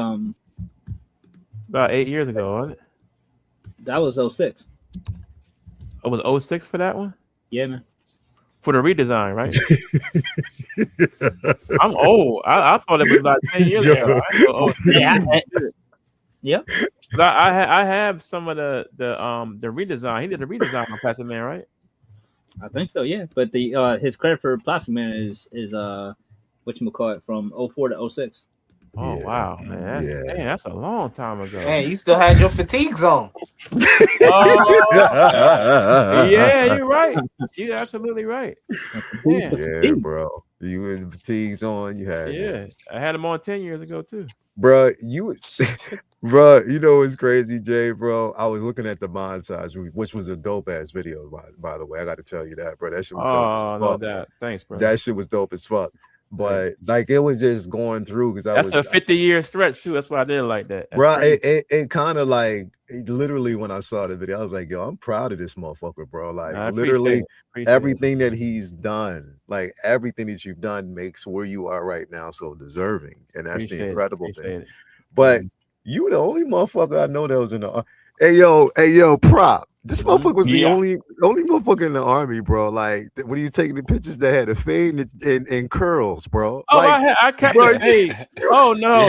about 8 years ago, wasn't it? That was 06. It was 06 for that one? Yeah, man. For the redesign, right? I'm old. I thought it was like 10 years ago. Yep. I have some of the redesign. He did the redesign on Plastic Man, right? I think so, yeah. But the his credit for Plastic Man is whatchamacallit, from 04 to 06. Oh wow, man! That's a long time ago. Man, you still had your fatigues on. Yeah, you're right. You're absolutely right. Yeah, bro. You had the fatigues on. You had I had them on 10 years ago too. Bro, bro, you know what's crazy, Jay, bro? I was looking at the Bonsai's, which was a dope ass video, by the way. I got to tell you that, bro. That shit was dope as fuck. No doubt. Thanks, bro. That shit was dope as fuck. But like, it was just going through, because that's a 50-year stretch too. That's why I didn't like that. Bro, it kind of like, literally when I saw the video, I was like, yo, I'm proud of this motherfucker, bro. Like, literally everything that he's done, like everything that you've done makes where you are right now so deserving. And that's the incredible thing. But you the only motherfucker I know that was in the hey yo, Prop. This motherfucker was the only motherfucker in the army, bro. Like, when you taking the pictures that had a fade and curls, bro. Oh, like, I kept the fade. Oh no.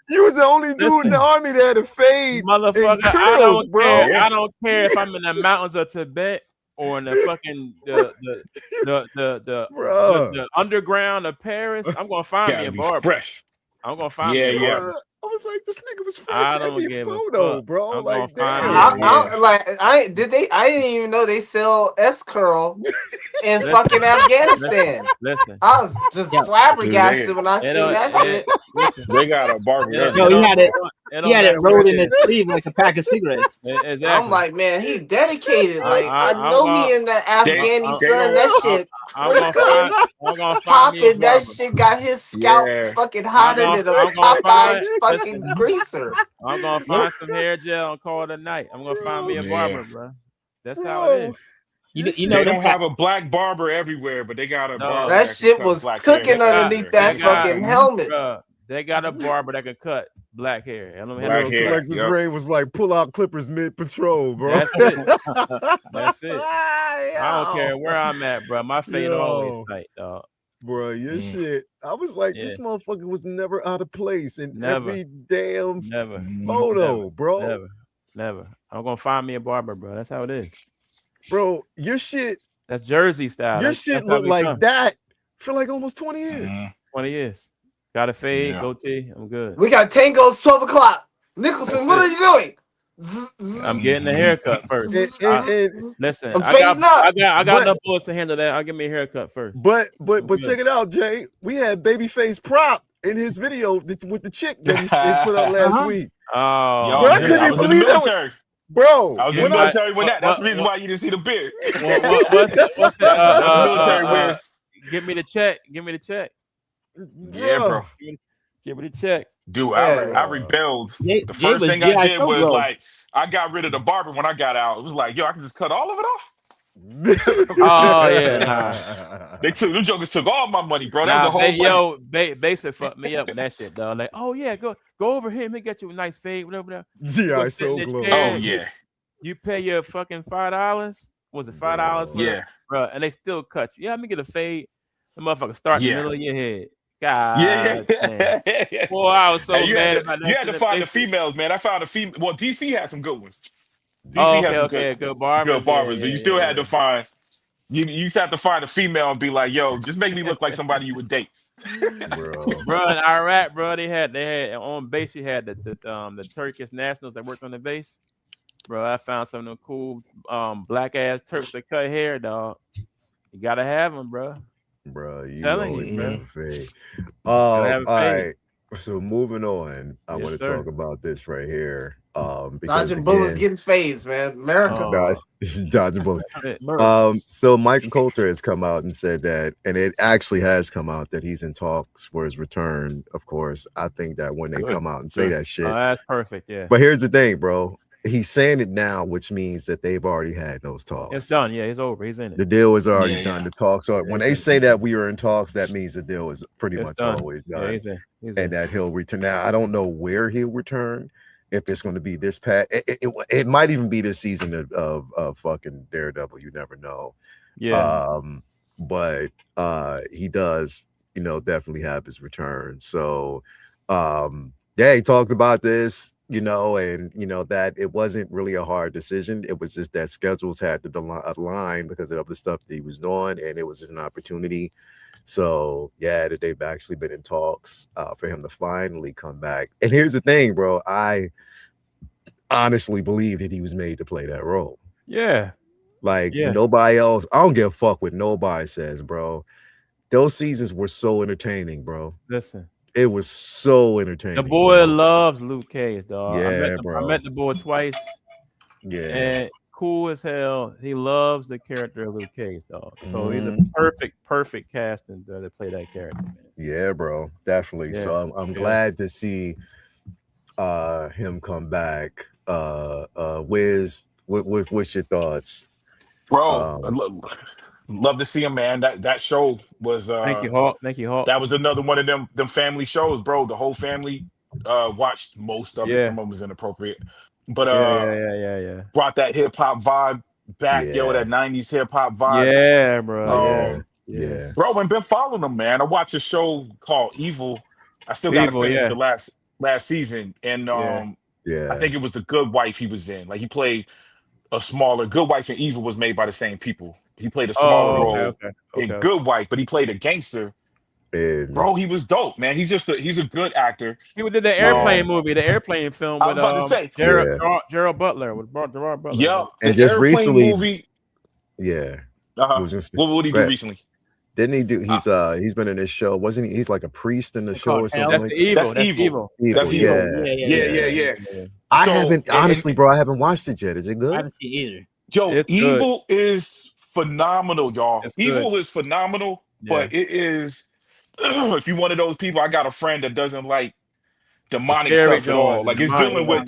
You was the only dude in the army that had a fade, motherfucker. Curls, I don't bro. care. I don't care if I'm in the mountains of Tibet or in the fucking the underground of Paris. I'm gonna find me a barber. Fresh. I'm gonna find me a barber. I was like, this nigga was fresh. I don't give give a photo, bro. I'm Like, I didn't even know they sell S curl in fucking Afghanistan. Listen. I was just flabbergasted when I seen that shit. They got a barber. No, he had it rolled in his sleeve like a pack of cigarettes. Exactly. I'm like, man, he dedicated. Like, I know he in the Afghani sun. That shit I'm gonna popping. That shit got his scalp fucking hotter than a Popeye's fucking greaser. I'm gonna find some hair gel and call it a night. I'm gonna find me a barber, bro. That's how it is. You know they don't have a black barber everywhere, but they got a barber. That shit was cooking underneath that fucking helmet. Bro, they got a barber that can cut black hair. Black hair. Like this rain was like, pull out clippers mid patrol, bro. That's it. That's it. I don't care where I'm at, bro. My fade always tight, dog. Bro, your shit. I was like, this motherfucker was never out of place in every damn photo, bro. Never. I'm gonna find me a barber, bro. That's how it is. Bro, your shit. That's Jersey style. Your shit looked like that for like almost 20 years. 20 years. Got a fade, goatee. I'm good. We got tangos 12 o'clock. Nicholson, what are you doing? I'm getting a haircut first. Listen, I got enough bullets to handle that. I'll give me a haircut first. But check it out, Jay. We had Babyface Prop in his video with the chick that he put out last week. Oh, bro, I couldn't believe that. Bro, I was in the military with that. That's the reason why you didn't see the beard. What's the military wears. Give me the check. Yeah, bro. Give me the check. Dude, I rebelled. The first thing I did was like, I got rid of the barber when I got out. It was like, yo, I can just cut all of it off. Oh yeah, Them jokers took all my money, bro. That was a whole Basic fucked me up with that shit, dog. Like, oh yeah, go over here, he get you a nice fade, whatever. GI so glow. Oh yeah. You pay your fucking $5. Was it $5? Yeah, bro. And they still cut you. Yeah, let me get a fade. The motherfucker start in the middle of your head. God, yeah. Boy, I was so mad about that. You had to find the females, man. I found a female. Well, DC had some good ones. DC had some good barbers. Good barbers, but you still had to find. You used to have to find a female and be like, "Yo, just make me look like somebody you would date." Bro, in Iraq, bro, they had on base. You had the Turkish nationals that worked on the base. bro. I found some of them cool black ass Turks that cut hair, dog. You gotta have them, bro. Bro, you Telling always you, have man. a fade. Gotta have a All fade. right. So moving on, I Yes, want to sir. talk about this right here. Because Dodging bullets, again, getting fades, man. America. dodging bullets. America. So Michael Coulter has come out and said that, and it actually has come out that he's in talks for his return. Of course, I think that when they Good. come out and say Good. that shit, That's perfect. Yeah, but here's the thing, bro. He's saying it now, which means that they've already had those talks. it's done. Yeah, it's over. He's in it. The deal is already Yeah, done. yeah. The talks are when they say that we are in talks, that means the deal is pretty It's much done. always Yeah, done, he's in. He's and in. that he'll return. Now, I don't know where he'll return. If it's going to be this pat, it might even be this season of fucking Daredevil. You never know. Yeah. But he does, definitely have his return. So, yeah, he talked about this, and that it wasn't really a hard decision. It was just that schedules had to align because of the stuff that he was doing, and it was just an opportunity. So, yeah, that they've actually been in talks for him to finally come back. And here's the thing, bro. I honestly believe that he was made to play that role. Yeah. Like Yeah. nobody else. I don't give a fuck what nobody says, bro. Those seasons were so entertaining, bro. Listen, It was so entertaining. the boy bro. loves Luke Cage, dog. Yeah, I bro. met the boy twice, Yeah. and cool as hell. He loves the character of Luke Cage, dog. So he's a perfect casting to play that character, man. Yeah, bro. Definitely. Yeah. So I'm glad to see him come back. Wiz, what's your thoughts? Bro, love to see him, man. That show was Thank you, Hawk. Thank you, Hawk. that was another one of them family shows, bro. The whole family watched most of it. Yeah. Some of them was inappropriate. But Yeah. brought that hip hop vibe back, yo, Yeah. that 90s hip hop vibe. Yeah, bro. Yeah. Bro, I've been following him, man. I watched a show called Evil. I still gotta Evil, finish yeah. the last season. And Yeah. I think it was The Good Wife he was in. Like he played a smaller Good Wife, and Evil was made by the same people. He played a smaller role in Good Wife, but he played a gangster. And Bro, he was dope, man. He's a good actor. He did the airplane movie, the airplane film I with was about to say, Gerald Butler, with Gerard Butler. yeah. And The just Airplane recently- movie. yeah. What would he do recently? Didn't he do? He's been in this show, wasn't he? He's like a priest in the show or something. That's like the Evil. That's Evil. That's Evil. Evil. Yeah. Yeah. I So, haven't and- honestly, bro. I haven't watched it yet. Is it I good? haven't seen either. Yo, It's Evil is phenomenal, y'all. It's Evil is phenomenal, but it is. If you're one of those people, I got a friend that doesn't like demonic Scary stuff at all. joint, Like it's demonic dealing with joint.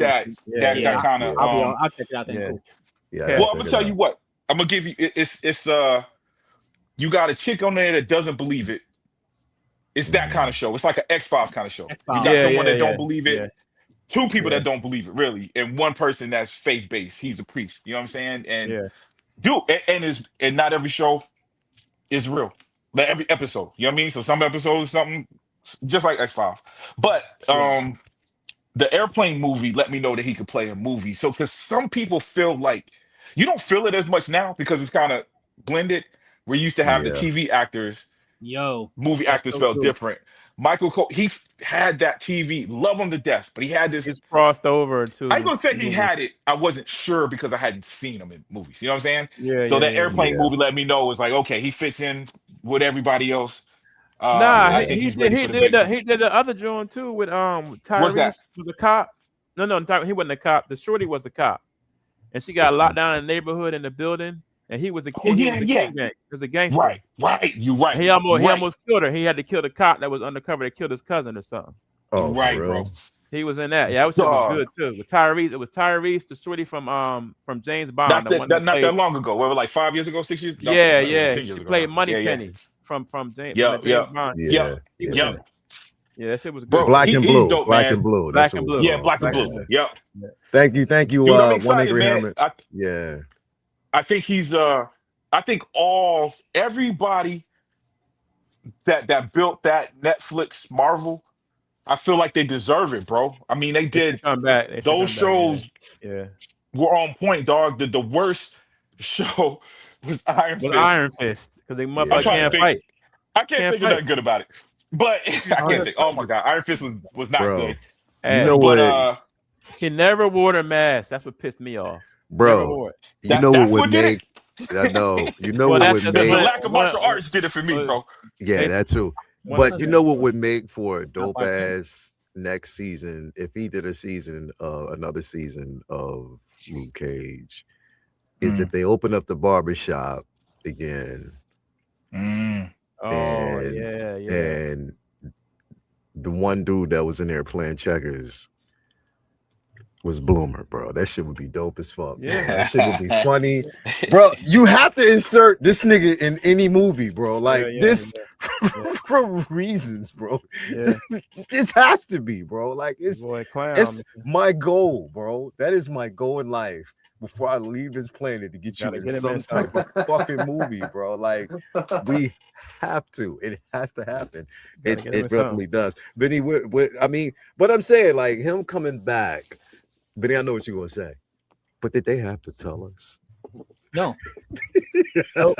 that Yeah. kind of. I'll check it out then. yeah. Cool. Yeah. Yeah. Well, I'm gonna tell you what. I'm gonna give you. It's you got a chick on there that doesn't believe it. It's that kind of show. It's like an X-Files kind of show. You X-Files. got Yeah, someone yeah, that don't yeah, believe it. yeah. Two people Yeah. that don't believe it, really, and one person that's faith-based. He's a priest. You know what I'm saying? And Yeah. dude, and not every show is real. Like every episode. You know what I mean? So some episodes, something just like X-Files. But the Airplane movie let me know that he could play a movie. So because some people feel like you don't feel it as much now because it's kind of blended. We used to have the Yeah. TV actors, Yo, movie that's actors so felt true. different. Michael Cole, had that TV, love him to death, but he had this. He's crossed over to. I ain't gonna say he had it. I wasn't sure because I hadn't seen him in movies. You know what I'm saying? Yeah. So yeah, that yeah. Airplane Yeah. movie let me know was like, okay, he fits in with everybody else. Nah, I think he he's ready for the big. did the other joint too with What's Tyrese that? was a cop. No, he wasn't a cop. The shorty was the cop, and she got locked down in the neighborhood in the building, and he was a Oh, king. yeah, He was a yeah. king. He was a gangster. Right. You right. And he almost right. killed her. He had to kill the cop that was undercover that killed his cousin or something. Oh, for right, real? bro. He was in that. Yeah, that shit was good too. With Tyrese, it was Tyrese, the shorty from James Bond. Not the one that played- long ago. What, like 5 years ago, 6 years? No, Yeah, 10 yeah. years She ago played now. Moneypenny from James. Yeah, from the James Bond. Yeah. Yep. Yeah, that shit was good. Bro, Black he- and he's blue. dope, Black man. and blue. Black That's and what blue. it's Yeah, called. Black and Blue. Yep. Thank you, Dude, I'm One excited, Angry man. Helmet. Yeah. I think he's I think everybody that built that Netflix Marvel, I feel like they deserve it, bro. I mean, they did. Come back. They should Those come back, shows yeah. were on point, dog. The worst show was Iron With Fist. Iron Fist, because they I'm motherfuckers trying to can't think. fight. I can't Can't think of fight. nothing good about it. But I can't think. Oh my god, Iron Fist was not Bro. good. You know But what? He never wore a mask. That's what pissed me off. Bro. You know what would make? I know. You know what would the make? lack of martial arts did it for me, bro. Yeah, that too. But you know what would make for a dope ass next season if he did another season of Luke Cage is if they open up the barbershop again. And the one dude that was in there playing checkers was Bloomer, bro. That shit would be dope as fuck. Yeah, that shit would be funny, bro. You have to insert this nigga in any movie, bro. Like for reasons, bro. This has to be, bro. Like it's my goal, bro. That is my goal in life. Before I leave this planet to get you in some type of fucking movie, bro. Like we have to. It has to happen. It definitely does. Benny, but I'm saying like him coming back. Benny, I know what you're gonna say, but did they have to tell us? No. So,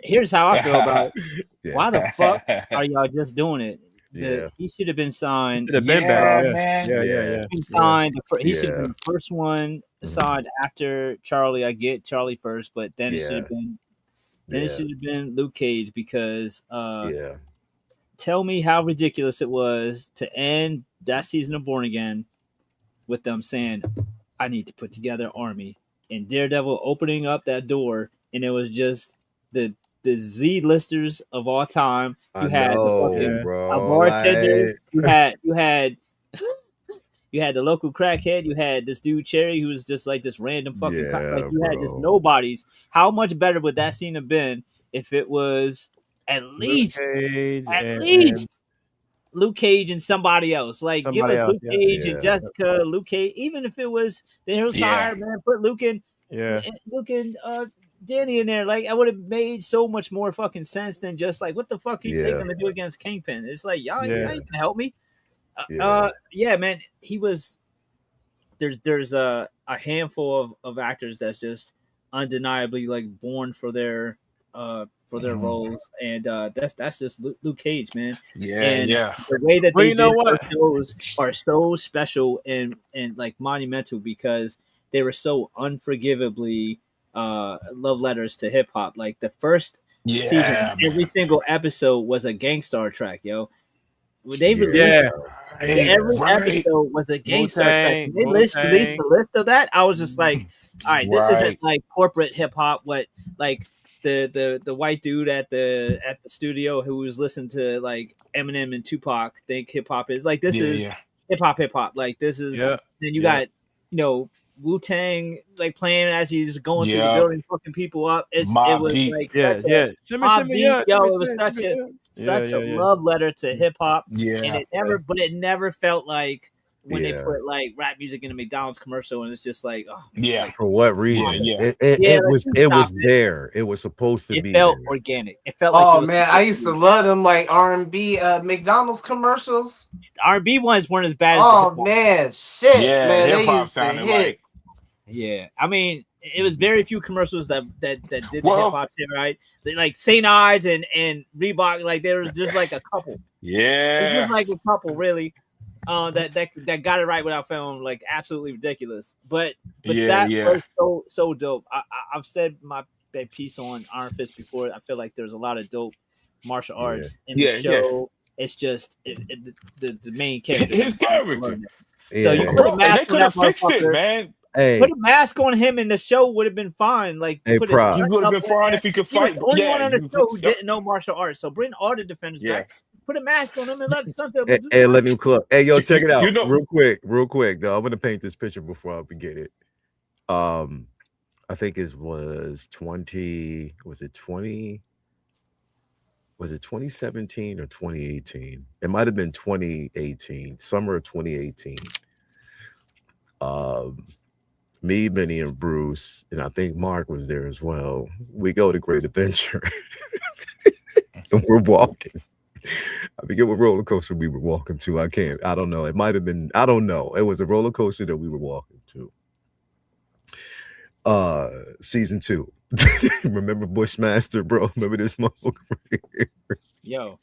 here's how I feel about it. Yeah. Why the fuck are y'all just doing it? He should have been signed. Should have been back, man. Signed. He should have been the first one signed after Charlie. I get Charlie first, but then it should have been. Then it should have been Luke Cage because. Tell me how ridiculous it was to end that season of Born Again with them saying, "I need to put together an army," and Daredevil opening up that door, and it was just the Z-listers of all time. You had a bartender. You had the local crackhead. You had this dude Cherry, who was just like this random fucking. You had just nobodies. How much better would that scene have been if it was at least Luke Cage and somebody else? Like give us Luke Cage and Jessica, Luke Cage. Even if it was the Heroes Fire, man, put Luke and Danny in there. Like I would have made so much more fucking sense than just like what the fuck are they gonna do against Kingpin? It's like y'all ain't gonna help me. Man, he was. There's a handful of actors that's just undeniably like born for their roles, and that's just Luke Cage, man. The way that they did shows are so special and like monumental because they were so unforgivably love letters to hip hop. Like the first season, every single episode was a Gangstar track, yo. They released every episode was a Gangstar track. They released the list of that. I was just like, all right, this isn't like corporate hip hop. What like the white dude at the studio who was listening to like Eminem and Tupac think hip hop is like this is hip hop. Like this is then you got Wu-Tang like playing as he's going through the building, fucking people up. It was like it was such a love letter to hip hop. And it never felt like when they put like rap music in a McDonald's commercial, and it's just like, for what reason? It was there. It was supposed to be. It felt organic. It felt like. Man, I used to love them like R&B McDonald's commercials. R&B ones weren't as bad. Man, shit, man, hip hop sounded like. Yeah, I mean, it was very few commercials that did the hip hop shit, right? They, like St. Ives and Reebok, like there was just like a couple. It was just like a couple, really. That got it right without feeling like absolutely ridiculous. But that was so dope. I've said my piece on Iron Fist before. I feel like there's a lot of dope martial arts in the show. It's just the main character. His character. So you they could have fixed it, man. Hey. Put a mask on him and the show would have been fine. Like he would have been fine if he could fight. The only one on the show who didn't know martial arts. So bring all the defenders back. Put a mask on him and let stunt them. Hey, let me cook. Hey, yo, check it out. Real quick, though. I'm gonna paint this picture before I forget it. I think it was 2017 or 2018? It might have been 2018, summer of 2018. Me, Benny, and Bruce, and I think Mark was there as well. We go to Great Adventure, and we're walking. I forget what roller coaster we were walking to. I don't know. It might have been. I don't know. It was a roller coaster that we were walking to. Season 2. Remember Bushmaster, bro? Remember this motherfucker? Yo,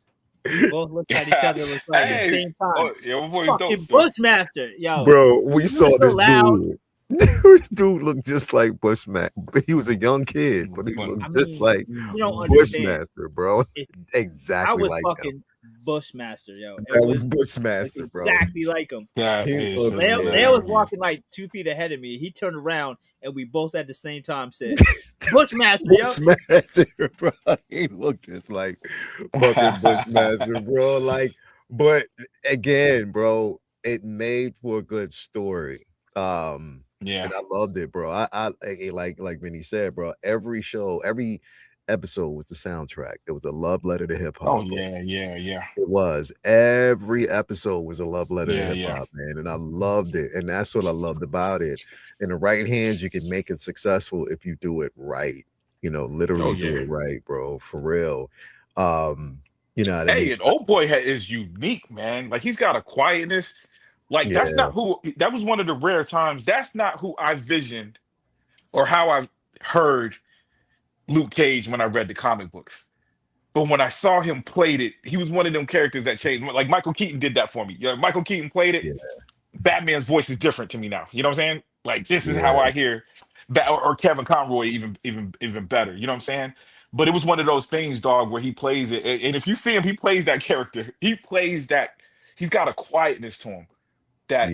We both looked at each other. Was like at the Hey, same time. oh yeah, my boy's dope. Fucking Though. Bushmaster, yo. Bro, we You saw were so this loud. dude. This dude looked just like Bushmaster. He was a young kid, but he looked just like you don't understand. Bushmaster, bro. Exactly I was like fucking him. Bushmaster, yo. That was Bushmaster, bro. Exactly like him. That is Leo was walking like 2 feet ahead of me. He turned around and we both at the same time said, Bushmaster, yo. Bushmaster, bro. He looked just like fucking Bushmaster, bro. Like, but again, bro, it made for a good story. Yeah, and I loved it, bro. I like Vinny said, bro. Every show, every episode was the soundtrack. It was a love letter to hip hop. Oh yeah. It was. Every episode was a love letter to hip hop, man. And I loved it. And that's what I loved about it. In the right hands, you can make it successful if you do it right. You know, literally do it right, bro. For real. You know what I mean? And Old Boy is unique, man. Like he's got a quietness. Like that's not who. That was one of the rare times. That's not who I visioned, or how I heard Luke Cage when I read the comic books. But when I saw him played it, he was one of them characters that changed. Like Michael Keaton did that for me. Yeah, Michael Keaton played it. Batman's voice is different to me now. You know what I'm saying? Like this is how I hear, or Kevin Conroy even better. You know what I'm saying? But it was one of those things, dog, where he plays it. And if you see him, he plays that character. He plays that. He's got a quietness to him that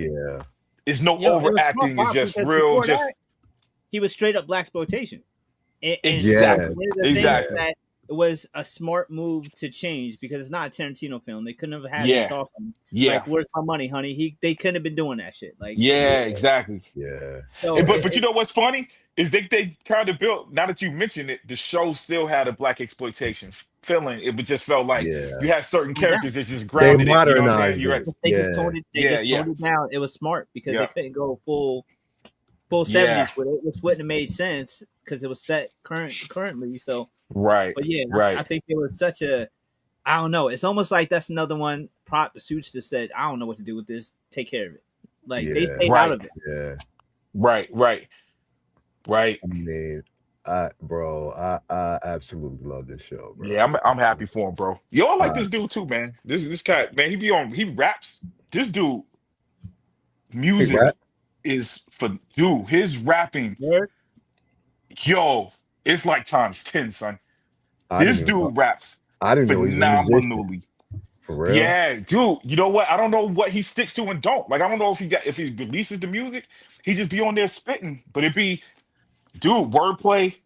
is no overacting. It's just real. Just he was straight up blaxploitation. Exactly. One of the things that it was a smart move to change because it's not a Tarantino film. They couldn't have had him talking. Like, where's my money, honey? They couldn't have been doing that shit. Like, exactly. So, but you know what's funny is they kind of built. Now that you mention it, the show still had a black exploitation feeling. It just felt like you had certain characters that just grounded they modernized it. You know what I'm saying? They just toned it down. It was smart because they couldn't go full 70s with it, which wouldn't have made sense because it was set currently. So but I think it was such a, I don't know. It's almost like that's another one. Prop the Suits just said, I don't know what to do with this. Take care of it. Like they stayed out of it. Yeah. Right. I mean, I absolutely love this show, bro. Yeah, I'm happy for him, bro. Yo, I like this dude too, man. This cat, man, he raps. This dude, music is for dude. His rapping, yo, it's like times 10, son. This dude raps phenomenally. For real? Yeah, dude. You know what? I don't know what he sticks to and don't. Like, I don't know if he releases the music, he just be on there spitting. But it be, dude, wordplay,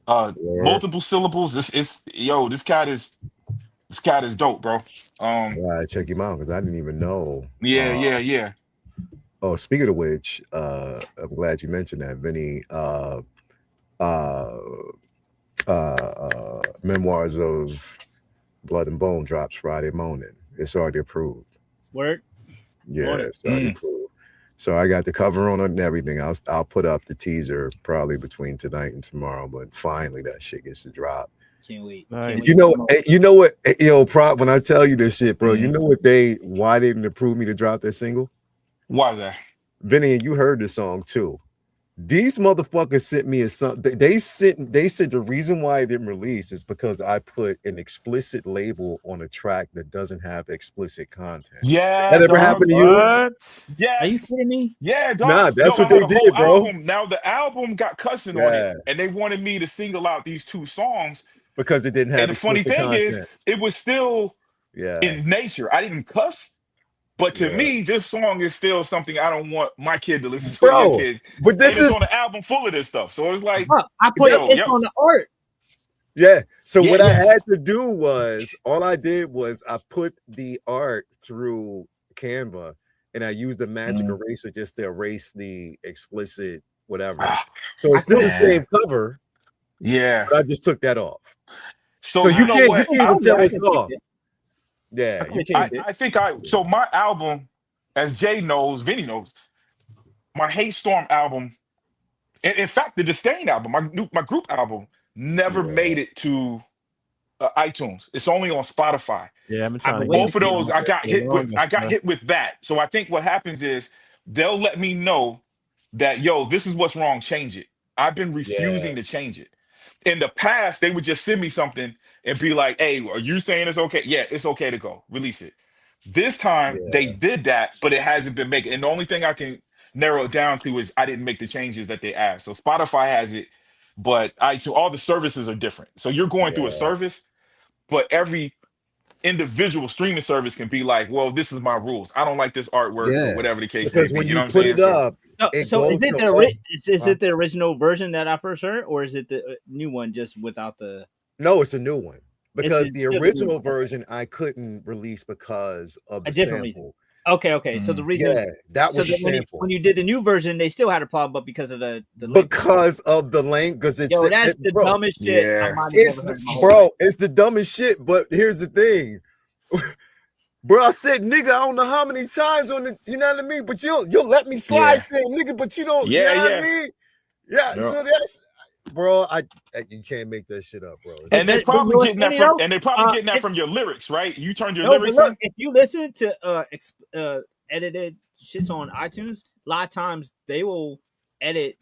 multiple syllables. This cat is dope, bro. Check him out because I didn't even know. Yeah. Oh, speaking of which, I'm glad you mentioned that, Vinny. Memoirs of Blood and Bone drops Friday morning. It's already approved. Word? Yeah, it's already approved. So I got the cover on it and everything. I'll put up the teaser probably between tonight and tomorrow, but finally that shit gets to drop. Can't wait. Nice. You know what, yo, Prop, when I tell you this shit, bro, you know what why they didn't approve me to drop that single? Why is that? Vinny, you heard the song too. These motherfuckers sent me they said the reason why I didn't release is because I put an explicit label on a track that doesn't have explicit content. Yeah, that ever happened to you? Yes. Are you kidding me? Yeah, dog. Nah, that's what they did, bro. Now the album got cussing on it, and they wanted me to single out these 2 songs because it didn't have. And the funny thing is, it was still in nature. I didn't cuss. But to me, this song is still something I don't want my kid to listen to. Your kids. But this is on an album full of this stuff. So it's like I put it on the art. Yeah. So what I had to do was I put the art through Canva and I used the magic eraser just to erase the explicit whatever. So it's still the same cover. Yeah. But I just took that off. So you can't even tell it's off. Yeah, I think so my album, as Jay knows, Vinny knows, my Hate Storm album, in fact, the Disdain album, my group album, never made it to iTunes. It's only on Spotify. Yeah, I'm trying to both of those. I got hit with that. So I think what happens is they'll let me know that this is what's wrong. Change it. I've been refusing to change it. In the past, they would just send me something and be like, "Hey, are you saying it's okay? Yeah, it's okay to go. Release it." This time they did that, but it hasn't been making. And the only thing I can narrow it down to is I didn't make the changes that they asked. So Spotify has it, but all the services are different. So you're going through a service, but every individual streaming service can be like, well, this is my rules. I don't like this artwork or whatever the case may because be. when You know what you I'm put saying? it up, so is it it the original version that I first heard, or is it the new one just without the? No, it's a new one because the still original version I couldn't release because of the different sample. reason. Okay. So the reason, that was the sample. When you did the new version, they still had a problem, but because of the link. Because of the link, because it's that's the dumbest shit. Yeah. It's the dumbest shit. But here's the thing. Bro, I said nigga, I don't know how many times on the, you know what I mean? But you'll let me slide saying nigga, but you don't, you know what I mean? Yeah, so that's, bro, you can't make that shit up, bro. And they're probably getting that from, getting that from your lyrics, right? You turned your lyrics in. If you listen to edited shits on iTunes, a lot of times they will edit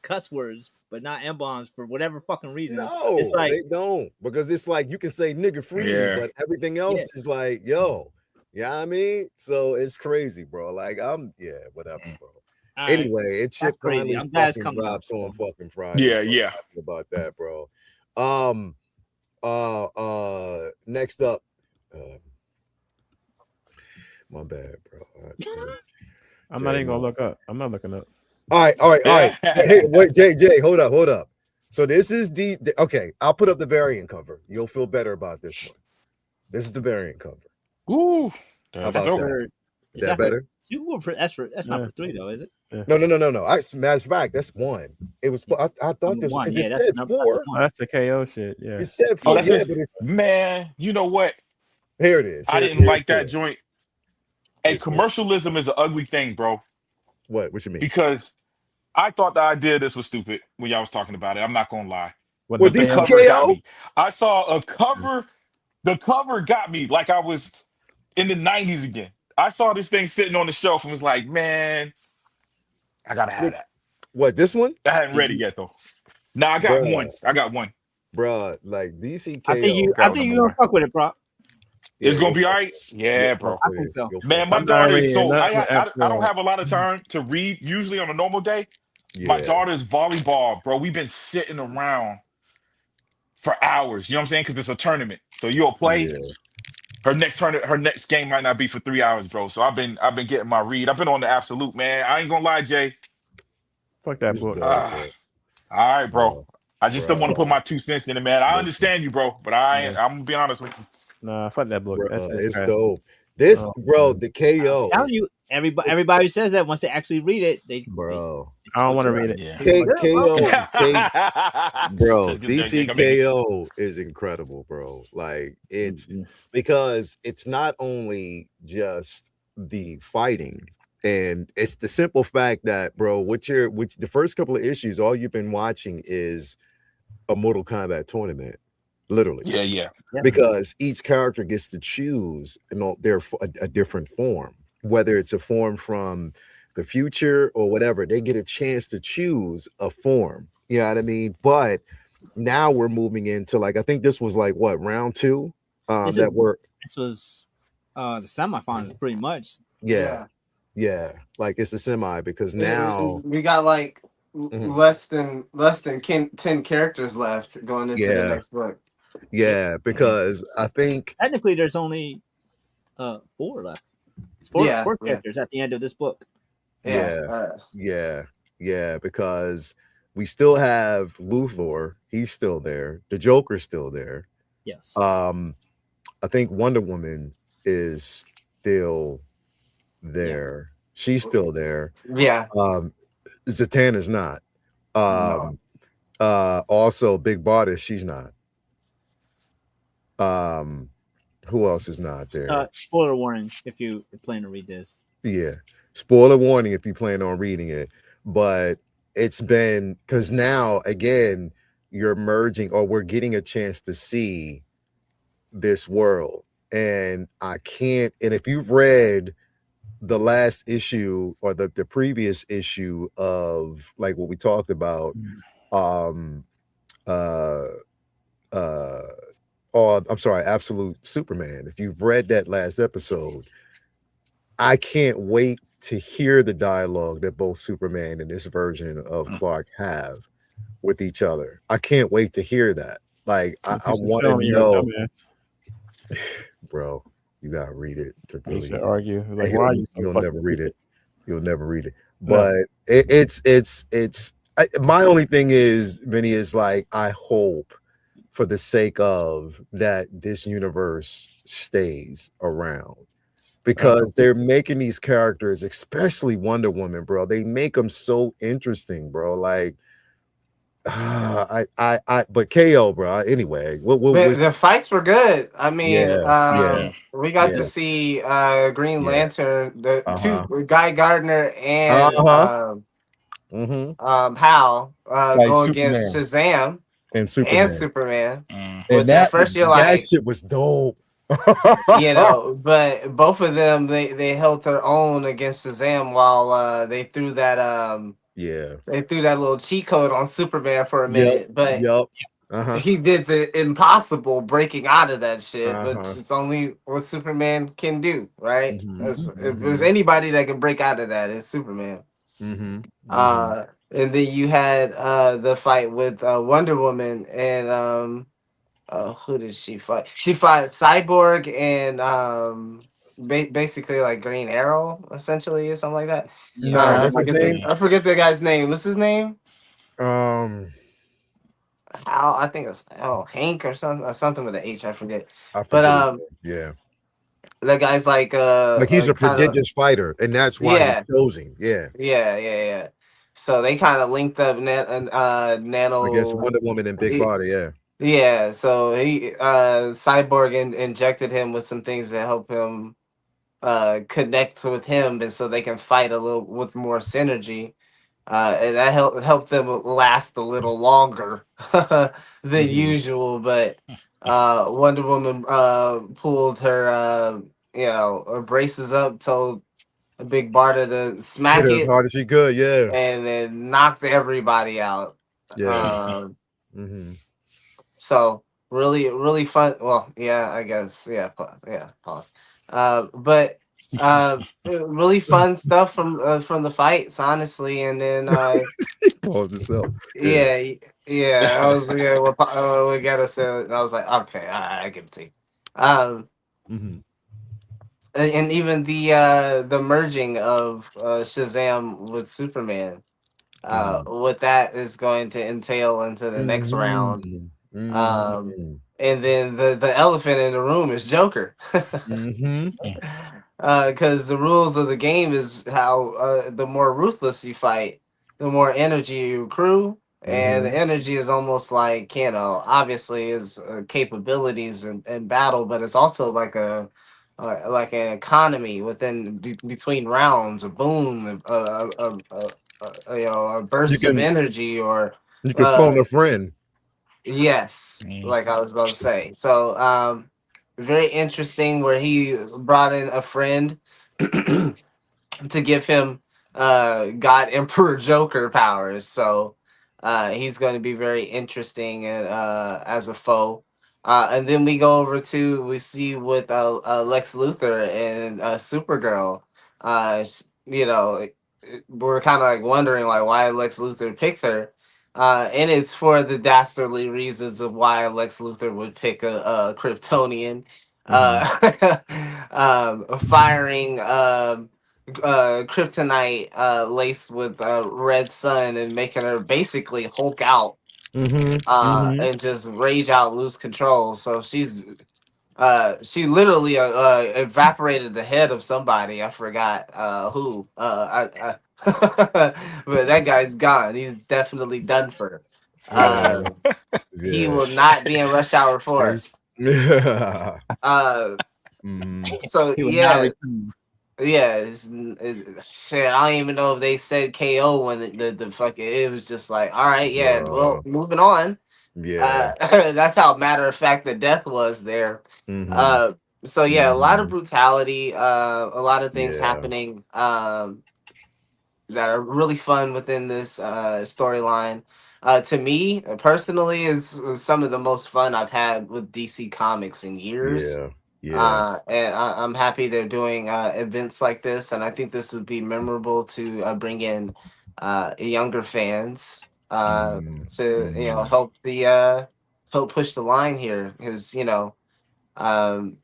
cuss words, but not M-bombs for whatever fucking reason. No, it's like, they don't, because it's like you can say nigga freely, but everything else is like, yo, you know what I mean? So it's crazy, bro. Like whatever, bro. Anyway, it shit finally fucking drops on fucking Friday. Yeah. About that, bro. Next up, my bad, bro. I'm not even gonna look up. I'm not looking up. All right. Hey, wait, Jay, hold up. So this is okay. I'll put up the variant cover. You'll feel better about this one. This is the variant cover. Ooh, how about that? Is that better? That's not for 3 though, is it? Yeah. No. Matter of fact, that's 1. It was. I thought this was. It said 4. That's the KO shit. Yeah. It said 4. Man, you know what? Here it is. I didn't like that joint. Hey, commercialism is an ugly thing, bro. What you mean? Because I thought the idea of this was stupid when y'all was talking about it. I'm not gonna lie. Well, the cover got me. I saw a cover. The cover got me like I was in the 90s again. I saw this thing sitting on the shelf and was like, man, I gotta have that. What, this one? I hadn't read it yet though. No, I got one. I got one. Bro, like DCKO. I think you're gonna fuck with it, bro. It's gonna be all right. Yeah, bro. I think so. Man, my daughter is so I don't have a lot of time to read usually on a normal day. My daughter's volleyball, bro. We've been sitting around for hours. You know what I'm saying? Because it's a tournament. So you'll play. Her next game might not be for 3 hours, bro. So I've been getting my read. I've been on the absolute, man. I ain't gonna lie, Jay. Fuck that book. All right, bro. I just don't want to put my 2 cents in it, man. I understand you, bro, but I'm gonna be honest with you. Nah, fuck that book. It's dope. This, bro, the KO. I'm telling you, everybody says that once they actually read it, I don't want to read it. KO, bro, DCKO is incredible, bro. Like it's because it's not only just the fighting, and it's the simple fact that, bro, which the first couple of issues, all you've been watching is a Mortal Kombat tournament. Literally, yeah. Because each character gets to choose a different form, whether it's a form from the future or whatever. They get a chance to choose a form. You know what I mean? But now we're moving into, like, I think this was like what, round 2? This was the semifinals, pretty much. Yeah. Like it's a semi because now we got like less than 10 characters left going into the next book. Yeah, because I think technically there's only 4 left. It's 4 characters at the end of this book. Yeah, because we still have Luthor. He's still there. The Joker's still there. Yes. I think Wonder Woman is still there. She's still there. Yeah. Zatanna's not. Also Big Barda, she's not. Who else is not there? Spoiler warning if you plan to read this. Yeah, spoiler warning if you plan on reading it. But it's been, because now again you're merging, or we're getting a chance to see this world, and I can't. And if you've read the last issue or the previous issue of like what we talked about, I'm sorry, Absolute Superman. If you've read that last episode, I can't wait to hear the dialogue that both Superman and this version of Clark have with each other. I can't wait to hear that. Like, I want to know, bro. You gotta read it to really argue. Like, why are you so you'll never read it. You'll never read it. No. But my only thing is, Vinny, is like, I hope for the sake of that this universe stays around, because they're making these characters, especially Wonder Woman, bro. They make them so interesting, bro. Like, but KO, bro. Anyway, the fights were good. I mean, we got yeah. to see Green Yeah. Lantern, the two Guy Gardner and Hal go against Shazam and Superman. And Which at first you're that like, shit was dope. you know, but both of them they held their own against Shazam while they threw that they threw that little cheat code on Superman for a minute, but he did the impossible breaking out of that shit, but it's only what Superman can do, right? If there's anybody that can break out of that, it's Superman. And then you had the fight with Wonder Woman and who did she fight? She fought Cyborg and basically like Green Arrow, essentially, or something like that. I forget the guy's name. What's his name? Hal, I think it's Hank or something with an H. I forget. But the guy's like he's a prodigious fighter, and that's why he chose him. Yeah. So they kind of linked up Nano against Wonder Woman and Big Body. Yeah, so he Cyborg injected him with some things that help him connect with him, and so they can fight a little with more synergy. And that helped them last a little longer than usual. But Wonder Woman pulled her her braces up, told Big Barda to smack it as hard as she could, and then knocked everybody out. So really, really fun. Well, I guess, pause. But really fun stuff from the fights, honestly. And then pause itself. I was we got us. I was like, okay, I give it to you. And even the merging of Shazam with Superman, what that is going to entail into the next round. And then the elephant in the room is Joker. Because the rules of the game is how the more ruthless you fight, the more energy you accrue. And the energy is almost like, obviously is capabilities in battle, but it's also like an economy between rounds, a boom, a burst of energy, or you can phone a friend. Yes, like I was about to say. So, very interesting where he brought in a friend to give him God Emperor Joker powers. So, he's going to be very interesting and as a foe. And then we see with Lex Luthor and Supergirl. We're kind of like wondering like why Lex Luthor picked her. And it's for the dastardly reasons of why Lex Luthor would pick a Kryptonian, firing kryptonite laced with red sun and making her basically Hulk out, and just rage out, lose control. So she literally evaporated the head of somebody. I forgot who. But that guy's gone. He's definitely done for. He will not be in Rush Hour 4. So shit. I don't even know if they said KO when the fucking. It was just like, all right, well, moving on. That's how matter of fact the death was there. So a lot of brutality, a lot of things happening that are really fun within this storyline. to me personally, is some of the most fun I've had with DC Comics in years. And I'm happy they're doing events like this, and I think this would be memorable to bring in younger fans to help push the line here, because um,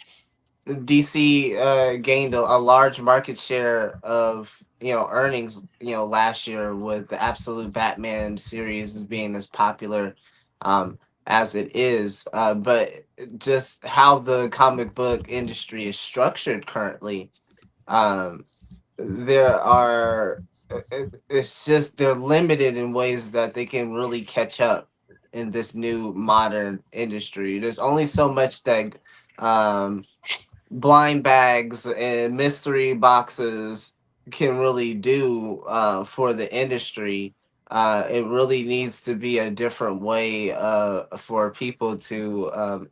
DC gained a large market share of earnings last year, with the Absolute Batman series as being as popular as it is. But just how the comic book industry is structured currently, um, there are it's just they're limited in ways that they can really catch up in this new modern industry. There's only so much that blind bags and mystery boxes can really do for the industry. It really needs to be a different way for people to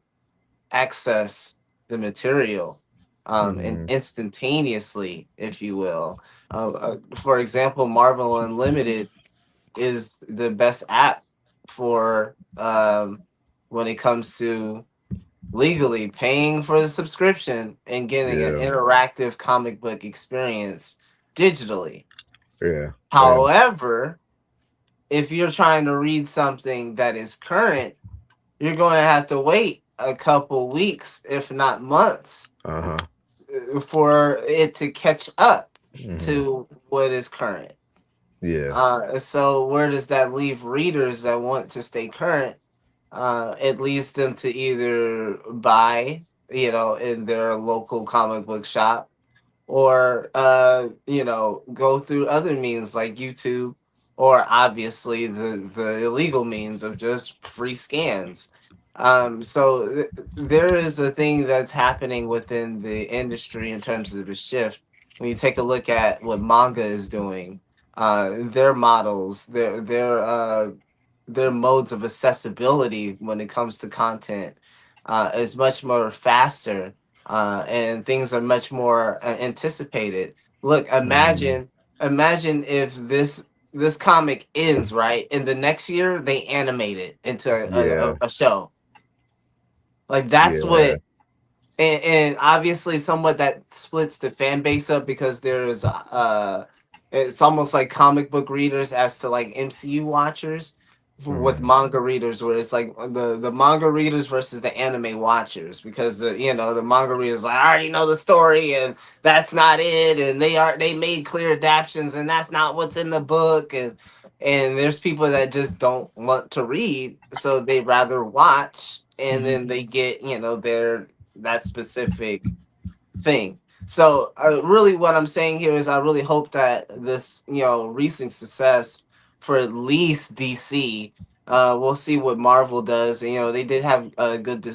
access the material and instantaneously, if you will. For example, Marvel Unlimited is the best app for when it comes to legally paying for the subscription and getting an interactive comic book experience digitally. However, if you're trying to read something that is current, you're going to have to wait a couple weeks, if not months, for it to catch up to what is current. So where does that leave readers that want to stay current? It leads them to either buy, in their local comic book shop, or go through other means like YouTube, or obviously the illegal means of just free scans. So there is a thing that's happening within the industry in terms of a shift. When you take a look at what manga is doing, their models, their modes of accessibility when it comes to content is much more faster, and things are much more anticipated. Look, imagine if this comic ends right, and the next year they animate it into a show. Like that's what. And obviously somewhat that splits the fan base up, because there's it's almost like comic book readers as to like MCU watchers with manga readers, where it's like the manga readers versus the anime watchers, because the manga readers like, I already know the story and that's not it, and they made clear adaptations and that's not what's in the book, and there's people that just don't want to read, so they rather watch, and then they get that specific thing. So really what I'm saying here is I really hope that this recent success for at least DC, we'll see what Marvel does. They did have a good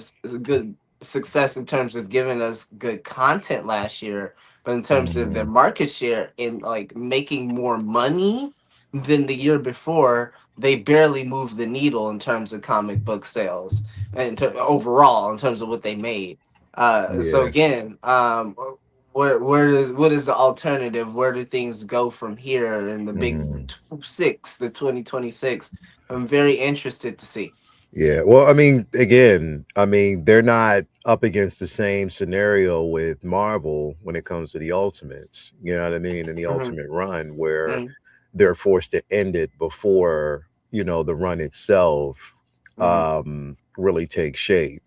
success in terms of giving us good content last year, but in terms of their market share in like making more money than the year before, they barely moved the needle in terms of comic book sales and overall in terms of what they made. So again, what is the alternative? Where do things go from here in the big the 2026? I'm very interested to see. Well, I mean, again, they're not up against the same scenario with Marvel when it comes to the Ultimates. You know what I mean? And the Ultimate Run, where they're forced to end it before the run itself really takes shape.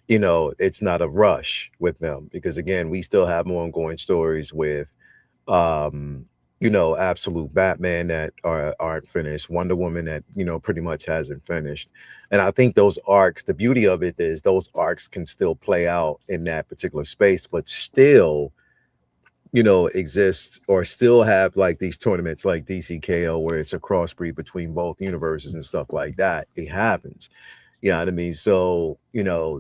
It's not a rush with them, because again, we still have more ongoing stories with Absolute Batman that aren't finished, Wonder Woman that pretty much hasn't finished. And I think those arcs, the beauty of it is those arcs can still play out in that particular space, but still exist, or still have like these tournaments like DCKO where it's a crossbreed between both universes and stuff like that. It happens. You know what I mean? So,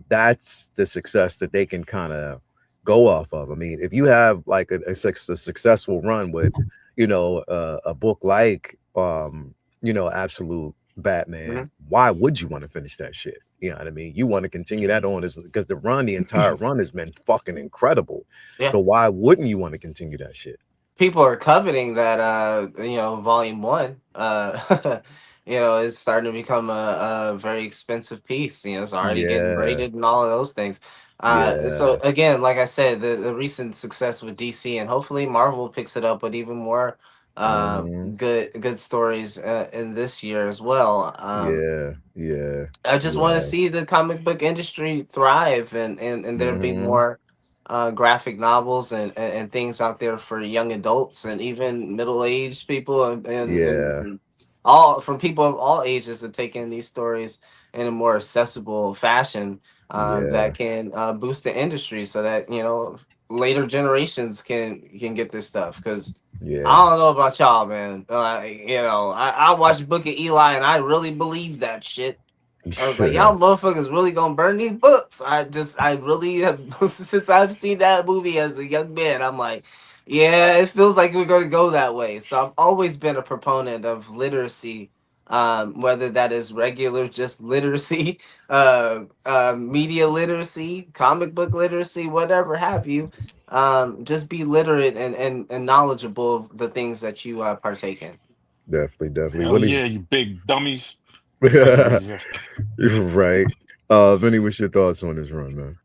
that's the success that they can kind of go off of. I mean, if you have like a successful run with, a book like, Absolute Batman, why would you want to finish that shit? You know what I mean? You want to continue that on because the entire run has been fucking incredible. Yeah. So why wouldn't you want to continue that shit? People are coveting that, volume 1. it's starting to become a very expensive piece. It's already getting Yeah. braided and all of those things. So Yeah. again, like I said, the recent success with DC, and hopefully Marvel picks it up with even more Mhm. good stories in this year as well. Yeah. Yeah. I just want to Yeah. see the comic book industry thrive, and there be Mhm. more graphic novels and things out there for young adults and even middle-aged people, and Yeah. from people of all ages to take in these stories in a more accessible fashion Yeah. that can boost the industry so that later generations can get this stuff. Because Yeah. I don't know about y'all, man. I watched Book of Eli and I really believe that shit. I was like, y'all motherfuckers really gonna burn these books. I really have, since I've seen that movie as a young man, I'm like, yeah, it feels like we're gonna go that way. So I've always been a proponent of literacy, whether that is regular just literacy, media literacy, comic book literacy, whatever have you. Just be literate and knowledgeable of the things that you partake in. Definitely, definitely. Hell What is yeah, you big dummies. That's what he said. right? Vinny, what's your thoughts on this run, man?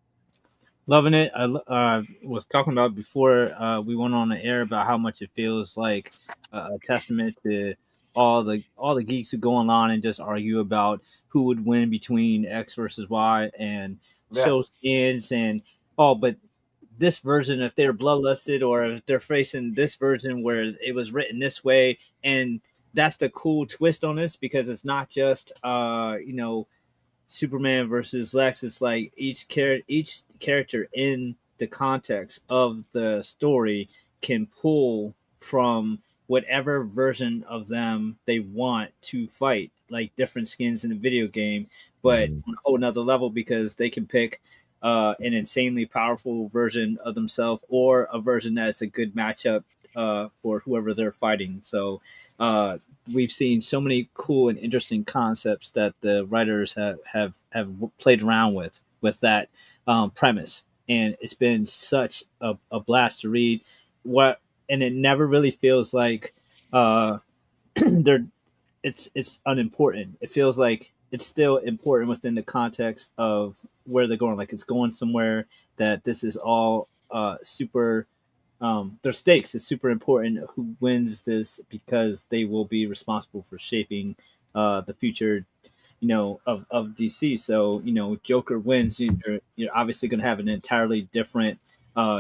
Loving it. I was talking about before we went on the air about how much it feels like a testament to all the geeks who go online and just argue about who would win between X versus Y and Yeah. show skins and but this version, if they're bloodlusted or if they're facing this version where it was written this way, and that's the cool twist on this because it's not just Superman versus Lex. It's like each character in the context of the story can pull from whatever version of them they want to fight, like different skins in a video game, but Mhm. on a whole nother level because they can pick an insanely powerful version of themselves or a version that's a good matchup for whoever they're fighting. So we've seen so many cool and interesting concepts that the writers have played around with that premise, and it's been such a blast to read. What and it never really feels like they're it's unimportant. It feels like it's still important within the context of where they're going. Like it's going somewhere that this is all super their stakes. It's super important who wins this because they will be responsible for shaping the future, of DC. So Joker wins, you're obviously going to have an entirely different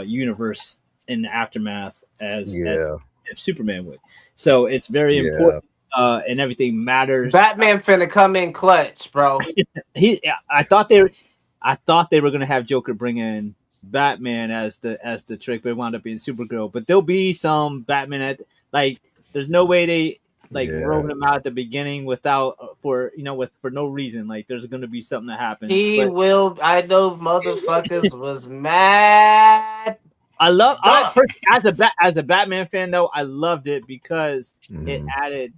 universe in the aftermath as Yeah. if Superman would. So it's very Yeah. important, and everything matters. Batman finna come in clutch, bro. I thought they were going to have Joker bring in Batman as the trick, but it wound up being Supergirl. But there'll be some Batman like. There's no way they Yeah. wrote him out at the beginning without for no reason. Like there's going to be something that happens. He But will. I know motherfuckers was mad. Duh. as a Batman fan though, I loved it because it Mhm. added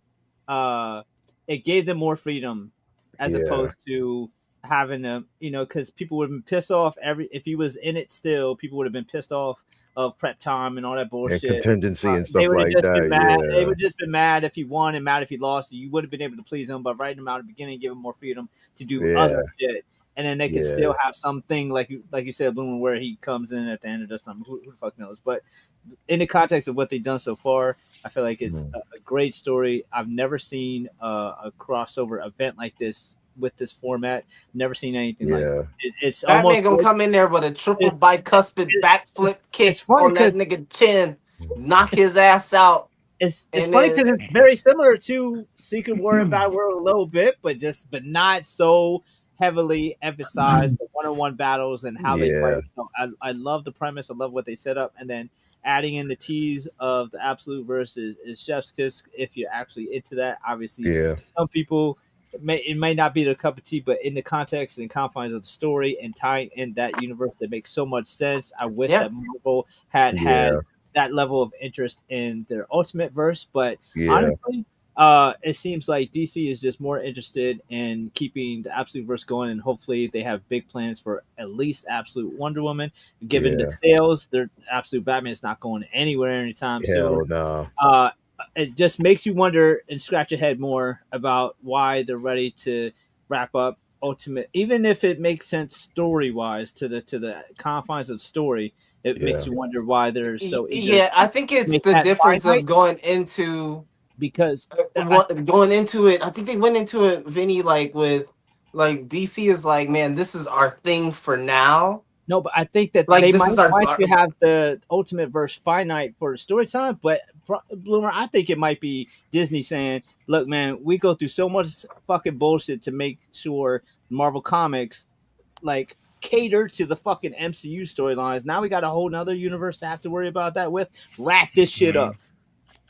it gave them more freedom as Yeah. opposed to having them, because people would have been pissed off if he was in it still, people would have been pissed off of prep time and all that And bullshit. contingency and They stuff would have like just been that. mad. They Yeah. would just been mad if he won and mad if he lost. You would have been able to please him by writing him out at the beginning, give him more freedom to do Yeah. other shit, and then they could Yeah. still have something like you said, Bloom, where he comes in at the end or does something. Who the fuck knows? But in the context of what they've done so far, I feel like it's Mhm. a great story. I've never seen a crossover event like this with this format. Never seen anything like Yeah. it's Batman almost gonna come in there with a triple it's, bicuspid it, backflip it's kick funny on that because nigga chin, knock his ass out, it's and funny then because it's very similar to Secret War and Battle World a little bit, but not so heavily emphasized the one-on-one battles and how they Yeah. fight. So I love the premise. I love what they set up, and then adding in the tease of the absolute versus is chef's kiss. If you're actually into that, obviously, Yeah. some people it may not be their cup of tea, but in the context and confines of the story and tying in that universe, that makes so much sense. I wish yeah, that Marvel had Yeah. that level of interest in their Ultimate Verse, but Yeah. honestly, it seems like DC is just more interested in keeping the Absolute Verse going, and hopefully they have big plans for at least Absolute Wonder Woman. Given the Yeah. sales, their Absolute Batman is not going anywhere anytime soon. Hell no. Uh, it just makes you wonder and scratch your head more about why they're ready to wrap up Ultimate, even if it makes sense story wise to the confines of story. It makes you wonder why they're so eager Yeah, I to think it's make the that difference of finite going into because going into it. I think they went into it, Vinny, like with like DC is like, man, this is our thing for now. no, but I think that Like they this might is our want to have the Ultimate Verse finite for story time, but Bloomer, I think it might be Disney saying, "Look, man, we go through so much fucking bullshit to make sure Marvel Comics like cater to the fucking MCU storylines. Now we got a whole nother universe to have to worry about that with. Wrap this shit up."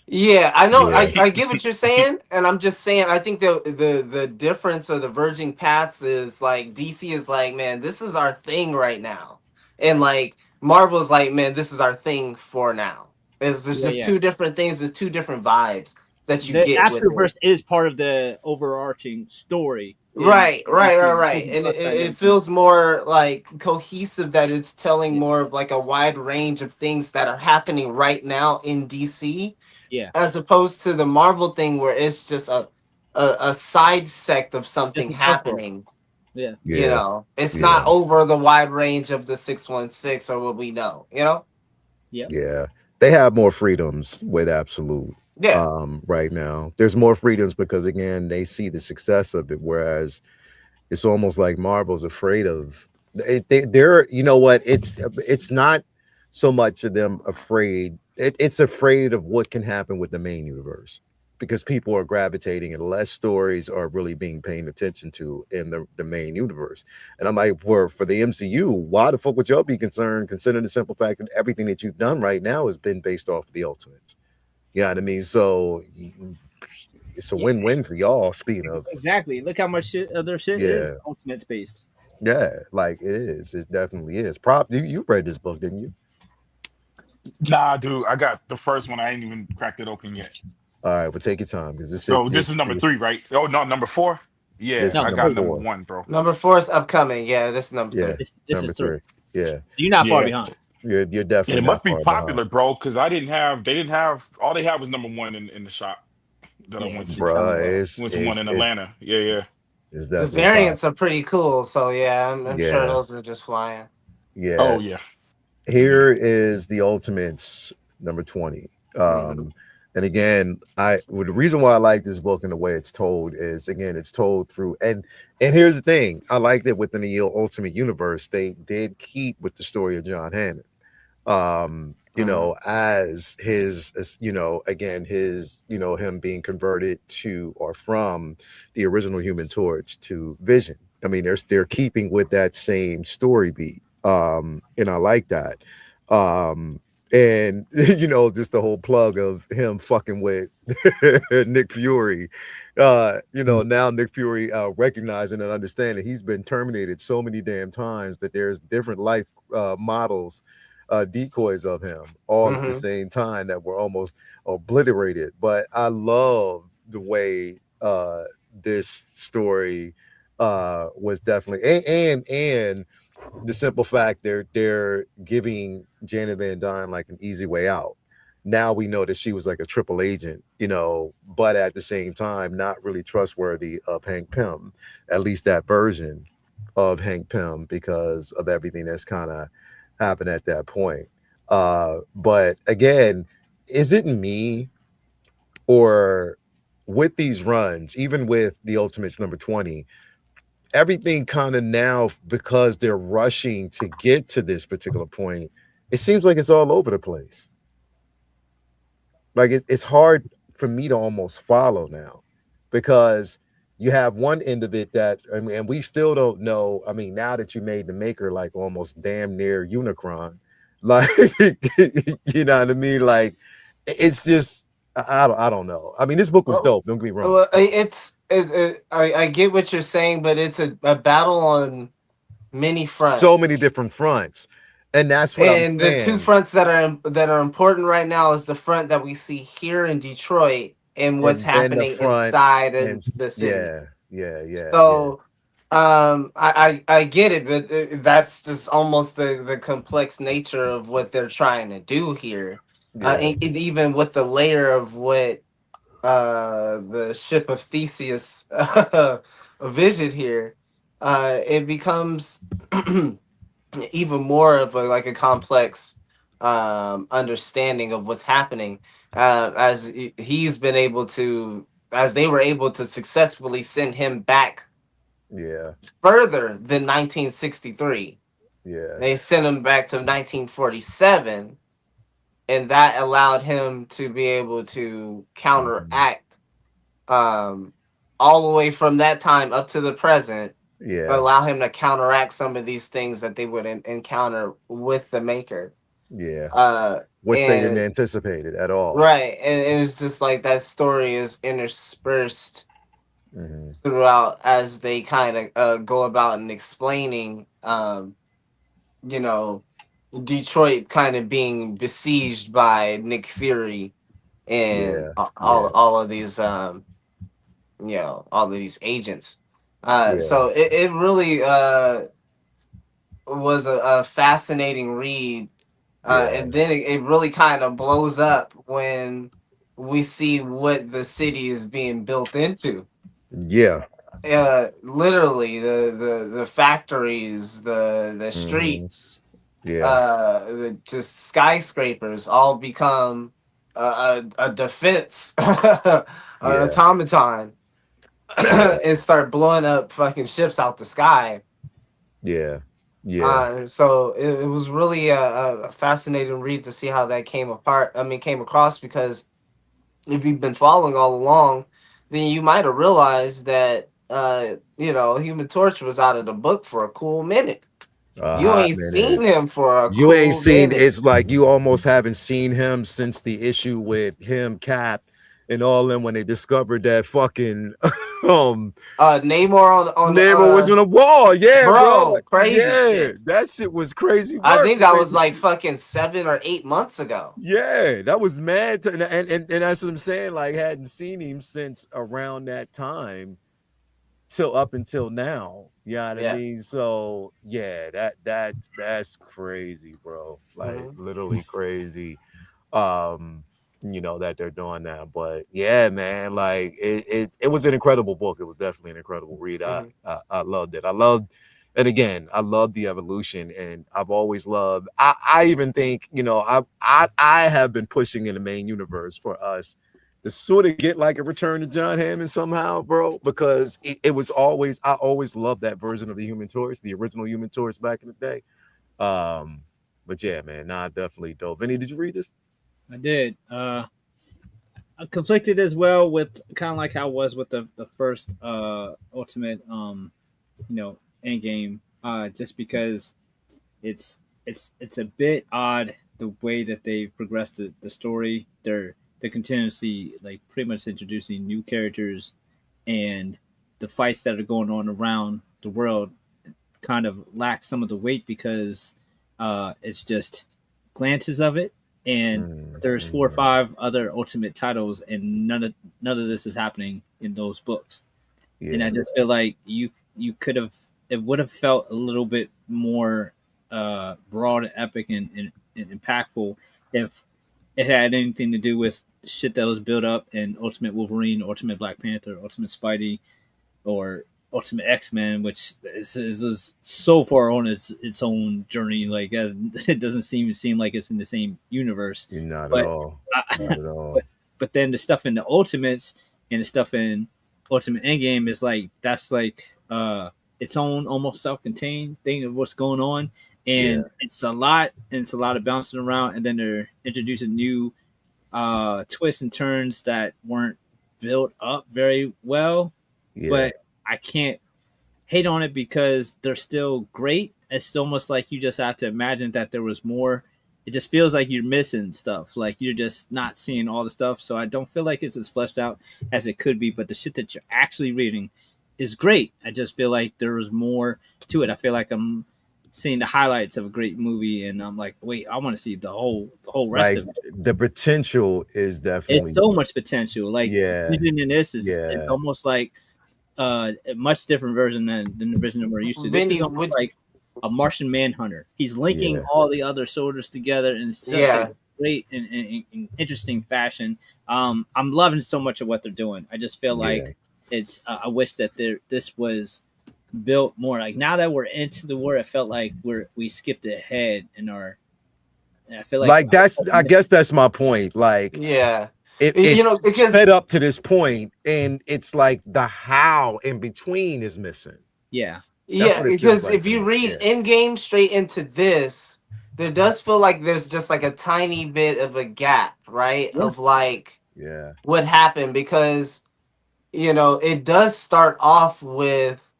Yeah, I know. Yeah. I get what you're saying, and I'm just saying. I think the difference of the verging paths is like DC is like, man, this is our thing right now, and like Marvel's like, man, this is our thing for now. There's Yeah, just yeah. two different things. There's two different vibes that you The get with Absolute it. Verse is part of the overarching story. Right, right, right, It right. doesn't And touch that it yet. feels more like cohesive that it's telling Yeah, more of like a wide range of things that are happening right now in DC, yeah. as opposed to the Marvel thing where it's just a side sect of Just something a peripheral. happening. Yeah, You Yeah. know, it's Yeah. not over the wide range of the 616 or what we know, you know? yeah. Yeah. They have more freedoms with Absolute Yeah. right now. There's more freedoms because again, they see the success of it, whereas it's almost like Marvel's afraid of it. They're, you know what? It's not so much of them afraid. It's afraid of what can happen with the main universe because people are gravitating and less stories are really being paid attention to in the main universe. And I'm like, for the MCU, why the fuck would y'all be concerned considering the simple fact that everything that you've done right now has been based off of the Ultimates? You know what I mean? So it's a win-win for y'all. Speaking of, Exactly. Look how much other shit is yeah. Ultimate's based. Yeah, like it is. It definitely is. Prop, you read this book, didn't you? Nah, dude, I got the first one. I ain't even cracked it open yet. All right, well, take your time because this So this is number 3, right? Oh no, number 4. Yeah, This No, I is got number number 4. 1, bro. Number 4 is upcoming. Yeah, this is number Yeah, 3. This number is 3. 3. Yeah, You're not far Yeah, behind. you're and definitely it must not be far popular, behind, bro, because they didn't have all they had was number 1 in the shop that I Yeah, went it's to. bruh. becoming. Was one in Atlanta. Yeah. It's The definitely variants are pretty cool, so yeah, I'm sure Yeah, those are just flying. yeah. Oh yeah. Here is the Ultimates number 20. Mhm. And again, the reason why I like this book and the way it's told is again, it's told through and here's the thing. I like that within the Ultimate Universe, they did keep with the story of John Hammond. You know, as his, you know, again, his, you know, him being converted to or from the original Human Torch to Vision. I mean, they're keeping with that same story beat. And I like that. And you know, just the whole plug of him fucking with Nick Fury. You know, now Nick Fury recognizing and understanding he's been terminated so many damn times that there's different life models, decoys of him all at the same time that were almost obliterated. But I love the way this story was definitely and the simple fact they're giving Janet Van Dyne like an easy way out. Now we know that she was like a triple agent, you know, but at the same time not really trustworthy of Hank Pym, at least that version of Hank Pym, because of everything that's kind of happened at that point. But again, is it me or with these runs, even with the Ultimates number 20, everything kind of now, because they're rushing to get to this particular point, it seems like it's all over the place. Like it's hard for me to almost follow now, because you have one end of it that, I mean, and we still don't know. I mean, now that you made the Maker like almost damn near Unicron, like you know what I mean? Like it's just I don't know. I mean, this book was dope. Don't get me wrong. Well, I get what you're saying, but it's a battle on many fronts. So many different fronts. And that's what and the two fronts that are important right now is the front that we see here in Detroit and what's happening inside and the city. Yeah. So I get it, but that's just almost the complex nature of what they're trying to do here. And even with the layer of what the ship of Theseus vision here, it becomes even more of like a complex understanding of what's happening, as he's been able to, as they were able to successfully send him back further than 1963. They sent him back to 1947, and that allowed him to be able to counteract all the way from that time up to the present. Allow him to counteract some of these things that they would encounter with the Maker. Which they didn't anticipate it at all. Right. And it was just like that story is interspersed throughout as they kind of go about and explaining, you know, Detroit kind of being besieged by Nick Fury and all of these, you know, all of these agents. So it really was a fascinating read. And then it really kind of blows up when we see what the city is being built into. Literally the factories, the streets, the just skyscrapers all become a defense automaton and start blowing up fucking ships out the sky. So it was really a fascinating read to see how that came across, because if you've been following all along, then you might have realized that you know, Human Torch was out of the book for a cool minute. You ain't seen him for a you cool ain't seen minute. It's like you almost haven't seen him since the issue with him, Cap, and all them when they discovered that fucking Namor Namor was on the wall. Bro, crazy shit. That shit was crazy work. I think that was like fucking 7 or 8 months ago. That was mad and that's what I'm saying, like hadn't seen him since around that time till up until now. You know what I mean? So that's crazy, bro. Like literally crazy. You know, that they're doing that. But yeah, man, like it was an incredible book. It was definitely an incredible read. I loved it. I loved the evolution, and I've always loved. I even think, you know, I have been pushing in the main universe for us to sort of get like a return to John Hammond somehow, bro, because it was always, I always loved that version of the Human Torch, the original Human Torch back in the day. But yeah, man, definitely dope. Vinny, did you read this? I did. I'm conflicted as well with kind of like how it was with the first Ultimate, you know, Endgame. Just because it's a bit odd the way that they progressed the story. They're continuously like pretty much introducing new characters, and the fights that are going on around the world kind of lack some of the weight because it's just glances of it. And there's 4 or 5 other Ultimate titles, and none of this is happening in those books. And I just feel like you could have, it would have felt a little bit more broad and epic and impactful if it had anything to do with shit that was built up in Ultimate Wolverine, Ultimate Black Panther, Ultimate Spidey, or Ultimate X-Men, which is so far on its own journey. Like, as it doesn't seem like it's in the same universe. Not at all. But then the stuff in the Ultimates and the stuff in Ultimate Endgame is like, that's like its own almost self-contained thing of what's going on. And it's a lot of bouncing around, and then they're introducing new twists and turns that weren't built up very well. But I can't hate on it because they're still great. It's almost like you just have to imagine that there was more. It just feels like you're missing stuff. Like you're just not seeing all the stuff. So I don't feel like it's as fleshed out as it could be. But the shit that you're actually reading is great. I just feel like there was more to it. I feel like I'm seeing the highlights of a great movie, and I'm like, wait, I want to see the whole rest of it. The potential is definitely, it's so much potential. Like in this is it's almost like a much different version than the version that we're used to. This is almost like a Martian Manhunter. He's linking all the other soldiers together in such a great and in interesting fashion. I'm loving so much of what they're doing. I just feel like it's. I wish that this was built more. Like now that we're into the war, it felt like we skipped ahead in our. And I feel like that's. I guess that's my point. Like, yeah, it because sped up to this point, and it's like the how in between is missing. Yeah. Yeah, because like if you read Endgame straight into this, there does feel like there's just like a tiny bit of a gap, right? Of like what happened, because it does start off with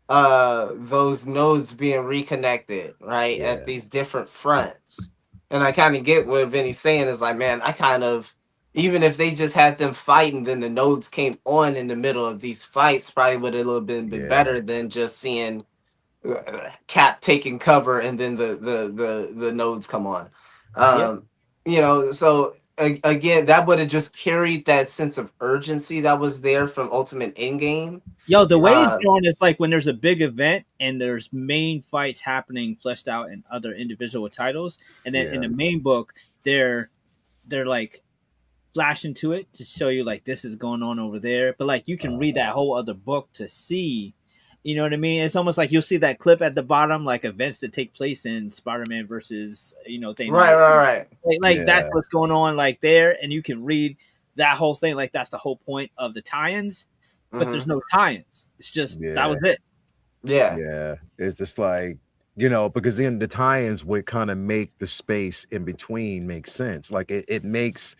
those nodes being reconnected, right? At these different fronts. And I kind of get what Vinny's saying is like, man, I kind of, even if they just had them fighting, then the nodes came on in the middle of these fights, probably would have been better than just seeing Cap taking cover and then the nodes come on. So again, that would have just carried that sense of urgency that was there from Ultimate Endgame. Yo, the way it's drawn is like when there's a big event and there's main fights happening fleshed out in other individual titles, and then in the main book they're like flashing to it to show you like this is going on over there, but like you can read that whole other book to see, you know what I mean? It's almost like you'll see that clip at the bottom, like events that take place in Spider-Man versus Thanos. Right. Like that's what's going on like there, and you can read that whole thing. Like that's the whole point of the tie-ins, but there's no tie-ins. It's just that was it. Yeah. It's just like, because then the tie-ins would kind of make the space in between make sense. Like it makes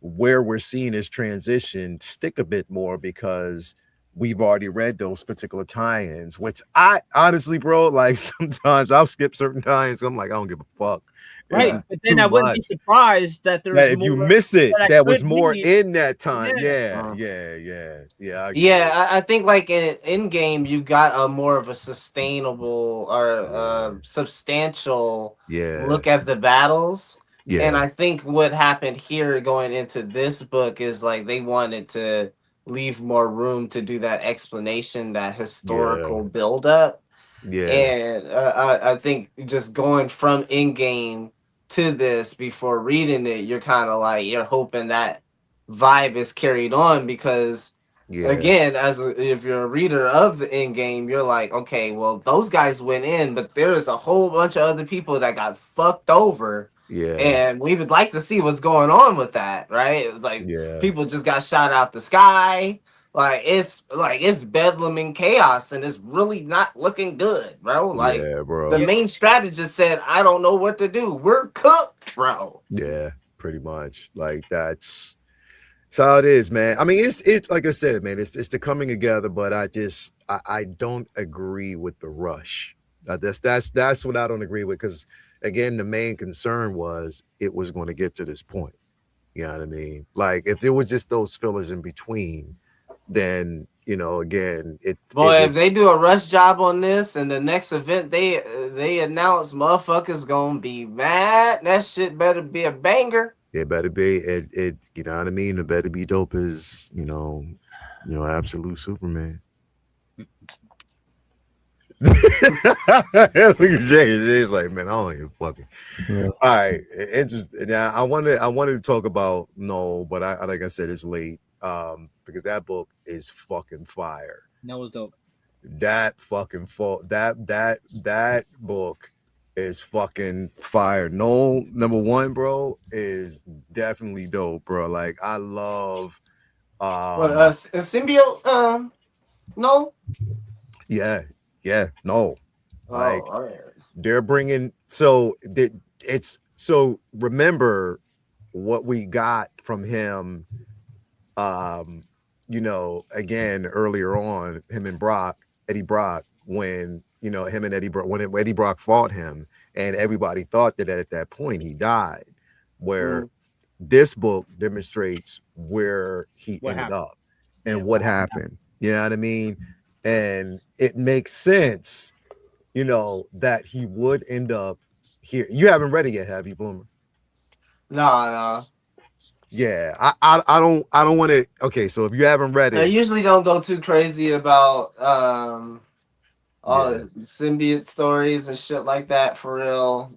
where we're seeing this transition stick a bit more, because we've already read those particular tie-ins, which I honestly, bro, like sometimes I'll skip certain tie-ins. I'm like, I don't give a fuck. Right. But then I wouldn't be surprised that there's if you miss it, that was more in that time. I think like in Endgame, you got a more of a sustainable or substantial look at the battles. And I think what happened here going into this book is like they wanted to leave more room to do that explanation, that historical buildup. And I think just going from Endgame to this before reading it, you're kind of like you're hoping that vibe is carried on, because again, if you're a reader of the Endgame, you're like, okay, well those guys went in, but there's a whole bunch of other people that got fucked over. And we would like to see what's going on with that, right? It's like people just got shot out the sky. It's bedlam and chaos, and it's really not looking good, bro. Like the main strategist said, I don't know what to do. We're cooked, bro. Yeah, pretty much. Like that's how it is, man. I mean, it's like I said, man, it's the coming together, but I don't agree with the rush. That's what I don't agree with, because again, the main concern was it was going to get to this point. You know what I mean? Like if there was just those fillers in between, then again, if they do a rush job on this and the next event they announce, motherfuckers gonna be mad. That shit better be a banger. It better be it you know what I mean? It better be dope as absolute Superman. Look at Jay's like, man, I don't even fucking. All right, interesting. Now I wanted to talk about but like I said, it's late. Because that book is fucking fire. That was dope. That fucking that book is fucking fire. No, number one, bro, is definitely dope, bro. Like I love a symbiote. No. Yeah, no. Like all right. They're bringing remember what we got from him. Again, earlier on, him and Eddie Brock, when when Eddie Brock fought him, and everybody thought that at that point he died. Where this book demonstrates where he ended up and what happened. You know what I mean? And it makes sense, that he would end up here. You haven't read it yet, have you, Bloomer? No. Yeah, I don't want to. Okay, so if you haven't read it, I usually don't go too crazy about all the symbiote stories and shit like that, for real.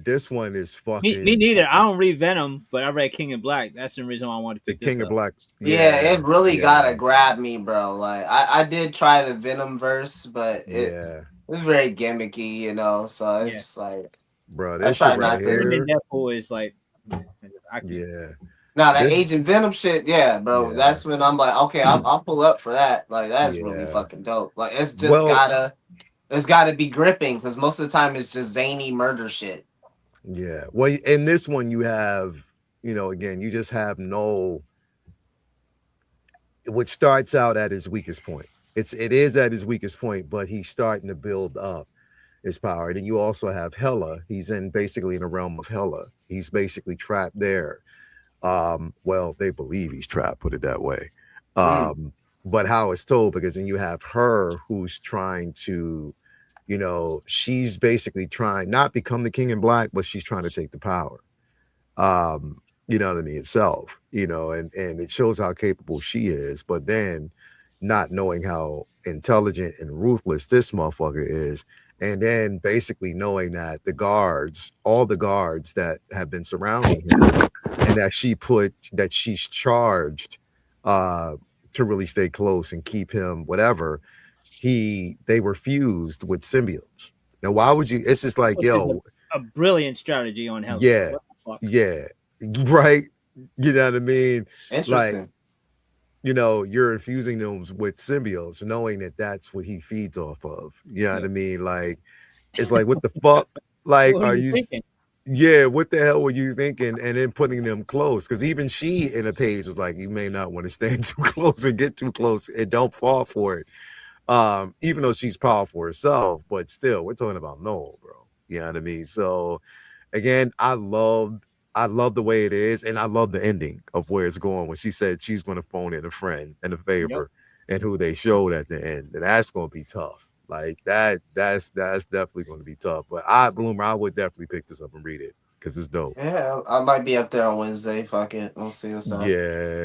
This one is fucking. Me neither. I don't read Venom, but I read King in Black. That's the reason why I wanted to the pick King this of up. Black. Yeah, it really gotta grab me, bro. Like I did try the Venom verse, but it was very gimmicky, you know. So it's just like, bro, this shit right here. Deadpool is like, yeah. Now that Agent Venom shit, yeah, bro. Yeah. That's when I'm like, okay, I'll pull up for that. Like that's really fucking dope. Like it's just gotta be gripping because most of the time it's just zany murder shit. Yeah. Well, in this one you have, you know, again, you just have Null, which starts out at his weakest point. It is at his weakest point, but he's starting to build up his power. And you also have Hela. He's basically in the realm of Hela. He's basically trapped there. Well, they believe he's trapped, put it that way. But how it's told, because then you have her who's trying to, you know, she's basically trying not become the King in Black, but she's trying to take the power. You know what I mean, itself, you know, and it shows how capable she is, but then not knowing how intelligent and ruthless this motherfucker is, and then basically knowing that all the guards that have been surrounding him, and that she's charged to really stay close and keep him whatever, they were fused with symbiotes. Now, why would you? It's just like, yo, a brilliant strategy on Hela. Yeah. Right. You know what I mean? Interesting. Like, you know, you're infusing them with symbiotes, knowing that that's what he feeds off of. You know what I mean? Like, it's like, what the fuck? Like, are you thinking? Yeah, what the hell were you thinking? And then putting them close, because even she in a page was like, you may not want to stand too close or get too close and don't fall for it. Even though she's powerful herself, but still, we're talking about Null, bro. You know what I mean? So again, I love the way it is, and I love the ending of where it's going when she said she's going to phone in a friend and a favor, and who they showed at the end, and that's going to be tough. Like that's definitely going to be tough. But I would definitely pick this up and read it because it's dope. Yeah, I might be up there on Wednesday. Fuck it, we'll see what's up. Yeah,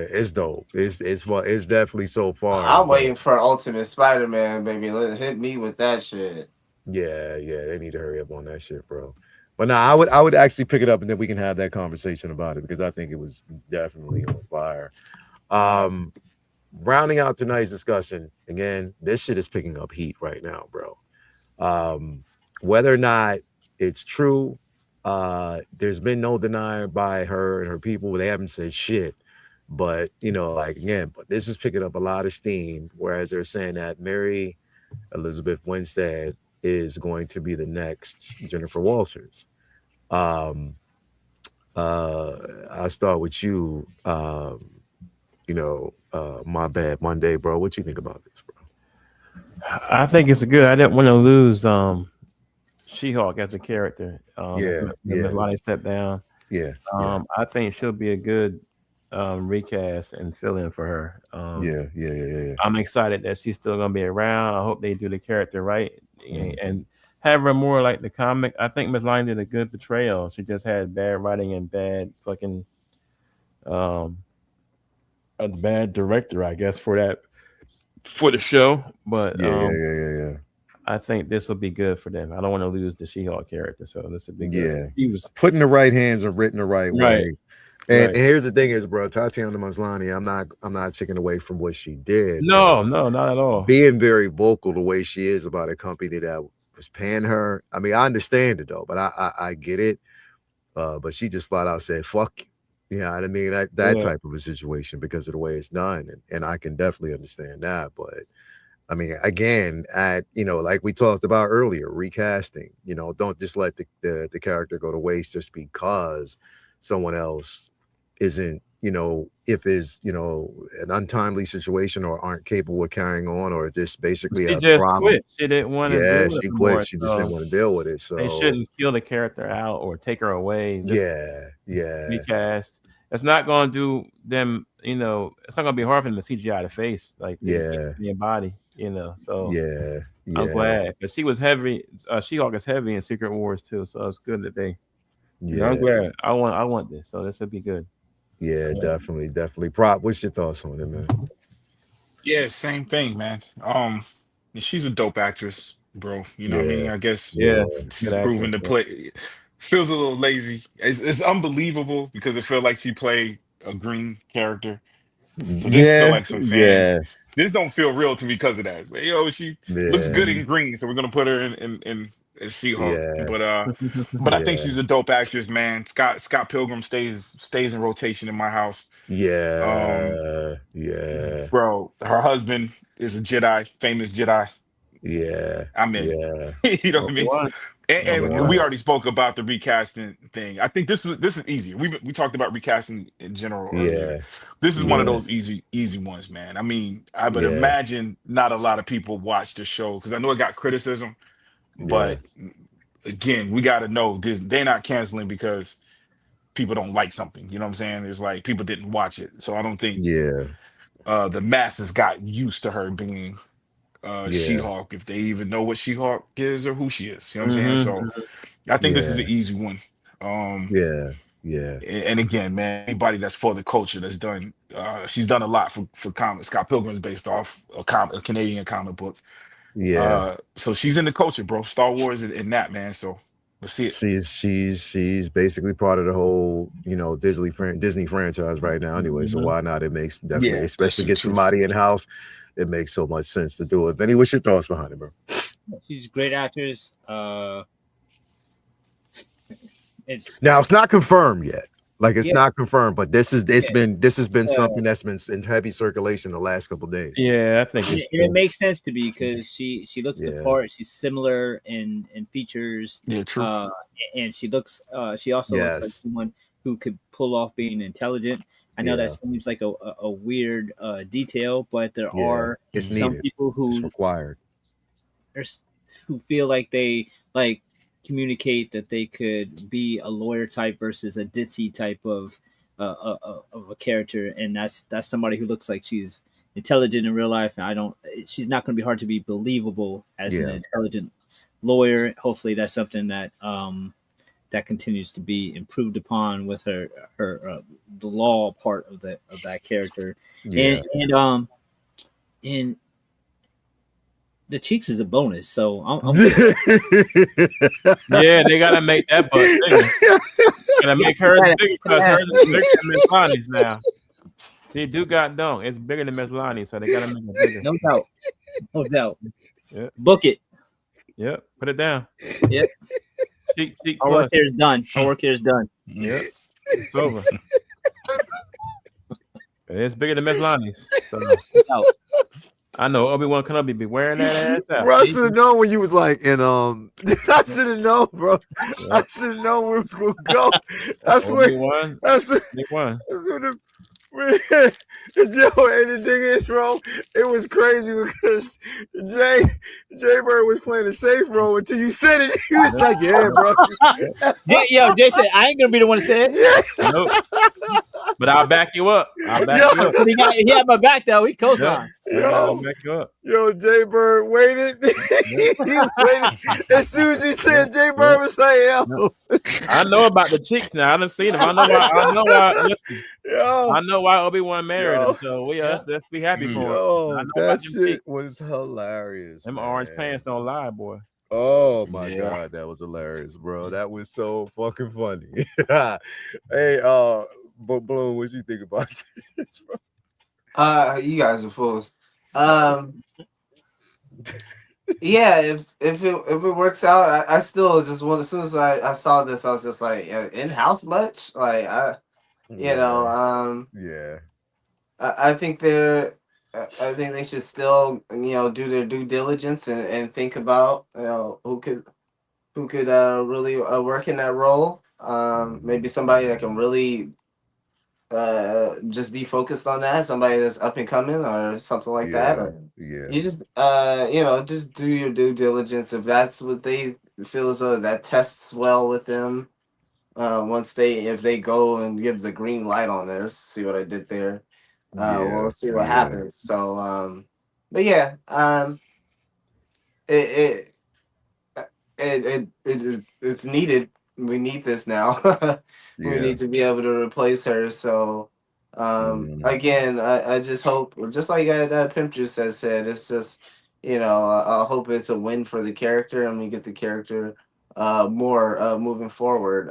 it's dope. It's definitely so far. I'm waiting for Ultimate Spider-Man, baby. Hit me with that shit. Yeah, they need to hurry up on that shit, bro. But I would actually pick it up, and then we can have that conversation about it, because I think it was definitely on fire. Rounding out tonight's discussion, again, this shit is picking up heat right now, bro. Whether or not it's true, there's been no denial by her and her people. They haven't said shit. But, you know, like, again, but this is picking up a lot of steam, whereas they're saying that Mary Elizabeth Winstead is going to be the next Jennifer Walters. I'll start with you. You know, My Bad Monday, bro. What you think about this, bro? I think it's good. I didn't want to lose She-Hulk as a character. Melania stepped down. I think she'll be a good recast and fill in for her. I'm excited that she's still gonna be around. I hope they do the character right and have her more like the comic. I think Ms. Line did a good portrayal. She just had bad writing and bad fucking a bad director, I guess, for the show. But I think this will be good for them. I don't want to lose the She-Hulk character, so this will be good. He was put in the right hands and written the right way. And here's the thing is, bro, Tatiana Maslany, I'm not taking away from what she did. No, not at all. Being very vocal the way she is about a company that was paying her. I mean, I understand it though, but I get it. But she just flat out said, fuck you. You know what I mean? That type of a situation because of the way it's done. And I can definitely understand that. But I mean, again, like we talked about earlier, recasting, you know, don't just let the character go to waste just because someone else isn't, you know, if is, you know, an untimely situation or aren't capable of carrying on, or just basically she just quit. She didn't want to deal with she it quit. more, She just didn't want to deal with it. So they shouldn't kill the character out or take her away. Recast. It's not going to do them, you know, it's not going to be hard for them to CGI the face, like your body, you know. So I'm glad, because she was heavy. She-Hulk is heavy in Secret Wars too, so it's good that they. I'm glad. I want this, so this will be good. Yeah, definitely. Prop, what's your thoughts on it, man? Yeah, same thing, man. She's a dope actress. bro. You know what I mean? I guess Yeah, she's good proven to actress, play. Feels a little lazy. It's unbelievable because it felt like she played a green character. So this feel Yeah, like some fan. yeah, This don't feel real to me because of that. Like, yo, she looks yeah, good in green, so we're gonna put her in as She-Hulk. yeah, But I think yeah, she's a dope actress, man. Scott Pilgrim stays in rotation in my house. Um, yeah, yeah, bro, her husband is a Jedi, famous Jedi. yeah, I'm in. yeah. You know what I mean? Obi-Wan. And we Wow. already spoke about the recasting thing. I think this is easier. We talked about recasting in general earlier. Yeah, This is one of yeah, those easy ones, man. I mean, I would yeah, imagine not a lot of people watch the show because I know it got criticism, yeah, but again, we got to know this. They're not canceling because people don't like something. You know what I'm saying? It's like people didn't watch it, so I don't think yeah, the masses got used to her being yeah, She-Hulk if they even know what She-Hulk is or who she is. You know what I'm saying? Mm-hmm. So I think this is yeah, an easy one. Um, yeah, yeah, and again, man, anybody that's for the culture that's done, she's done a lot for comics. Scott Pilgrim is based off a Canadian comic book. yeah. So she's in the culture, bro. Star Wars and that, man. So let's see it. She's basically part of the whole, Disney franchise right now anyway. So Mm-hmm. why not? It makes definitely, Yeah, especially that's get true. somebody in house. It makes so much sense to do it. Benny, what's your thoughts behind it, bro? She's a great actress. It's Now it's not confirmed yet. Like it's yeah, not confirmed, but this has been uh, something that's been in heavy circulation the last couple of days. Yeah, I think and it's it makes sense to be because she looks the Yeah. part. She's similar in features. Yeah, true. And she looks. She also looks like Yes. someone who could pull off being intelligent. I know Yeah. that seems like a weird detail, but there Yeah. are It's some needed. people It's who required. who feel like they communicate that they could be a lawyer type versus a ditzy type of a character, and that's somebody who looks like she's intelligent in real life. And she's not going to be hard to be believable as an Yeah. intelligent lawyer. Hopefully, that's something that that continues to be improved upon with her the law part of that character, Yeah. and the cheeks is a bonus. So I'm Yeah, they gotta make that butt bigger. Gotta make hers bigger because hers is bigger than Miss Lonnie's now. See, Duke got dunk. It's bigger than Miss Lonnie, so they gotta make it bigger. no doubt, no doubt. Yeah. Book it. Yep, put it down. Yep. Cheek Our plus. work here is done. Our work here is done. Yep, it's over. It's bigger than Miss Lonnie's. So Out. I know Obi-Wan Kenobi be wearing that ass out. Bro, I should have known when you was like, and I should have known, bro. I should have known where it was gonna go. That's where. Obi-Wan, That's big one. what Yo, and the thing is, bro, it was crazy because Jay Bird was playing a safe role until you said it. He was like, "Yeah, bro." Jay said, "I ain't gonna be the one to say it." Yeah. Nope. But I'll back you up. I'll back Yo. you up. But he had my back though. He co-signed. I'll back you up. Yo, Jay Bird waited. He waited. As soon as he said Jay Bird was like, "Yo, I know about the cheeks now. I done seen them. I know why. Listen, yo, I know why Obi-Wan married Yo. him. So let's be happy for him. I yo, know about that them shit cheeks. was hilarious. Them man. orange pants don't lie, boy. Oh my Yeah. god, that was hilarious, bro. That was so fucking funny. Hey, but Bloom, what you think about this, bro? You guys are fools. Yeah, if it works out, I still just want. As soon as I saw this, I was just like, in house much? Like Yeah. I think I think they should still do their due diligence and think about who could really work in that role. Maybe somebody that can really just be focused on that, somebody that's up and coming or something like that. Or Yeah. you just just do your due diligence. If that's what they feel as though that tests well with them, if they go and give the green light on this, see what I did there. We'll see what happens. So but yeah, it's needed. We need this now. We need to be able to replace her. So again, I just hope, just like Pimp Juice has said, it's just I hope it's a win for the character and we get the character more moving forward.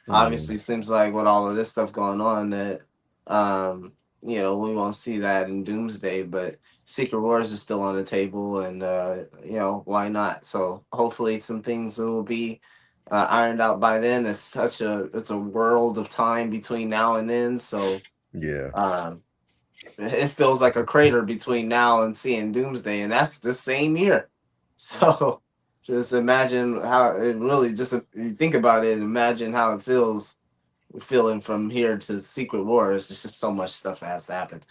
Obviously, seems like with all of this stuff going on that we won't see that in Doomsday, but Secret Wars is still on the table, and why not? So hopefully, some things will be ironed out by then. It's a world of time between now and then, so yeah. It feels like a crater between now and seeing Doomsday, and that's the same year. So just imagine how it really if you think about it, imagine how it feeling from here to Secret Wars. There's just so much stuff that has to happen.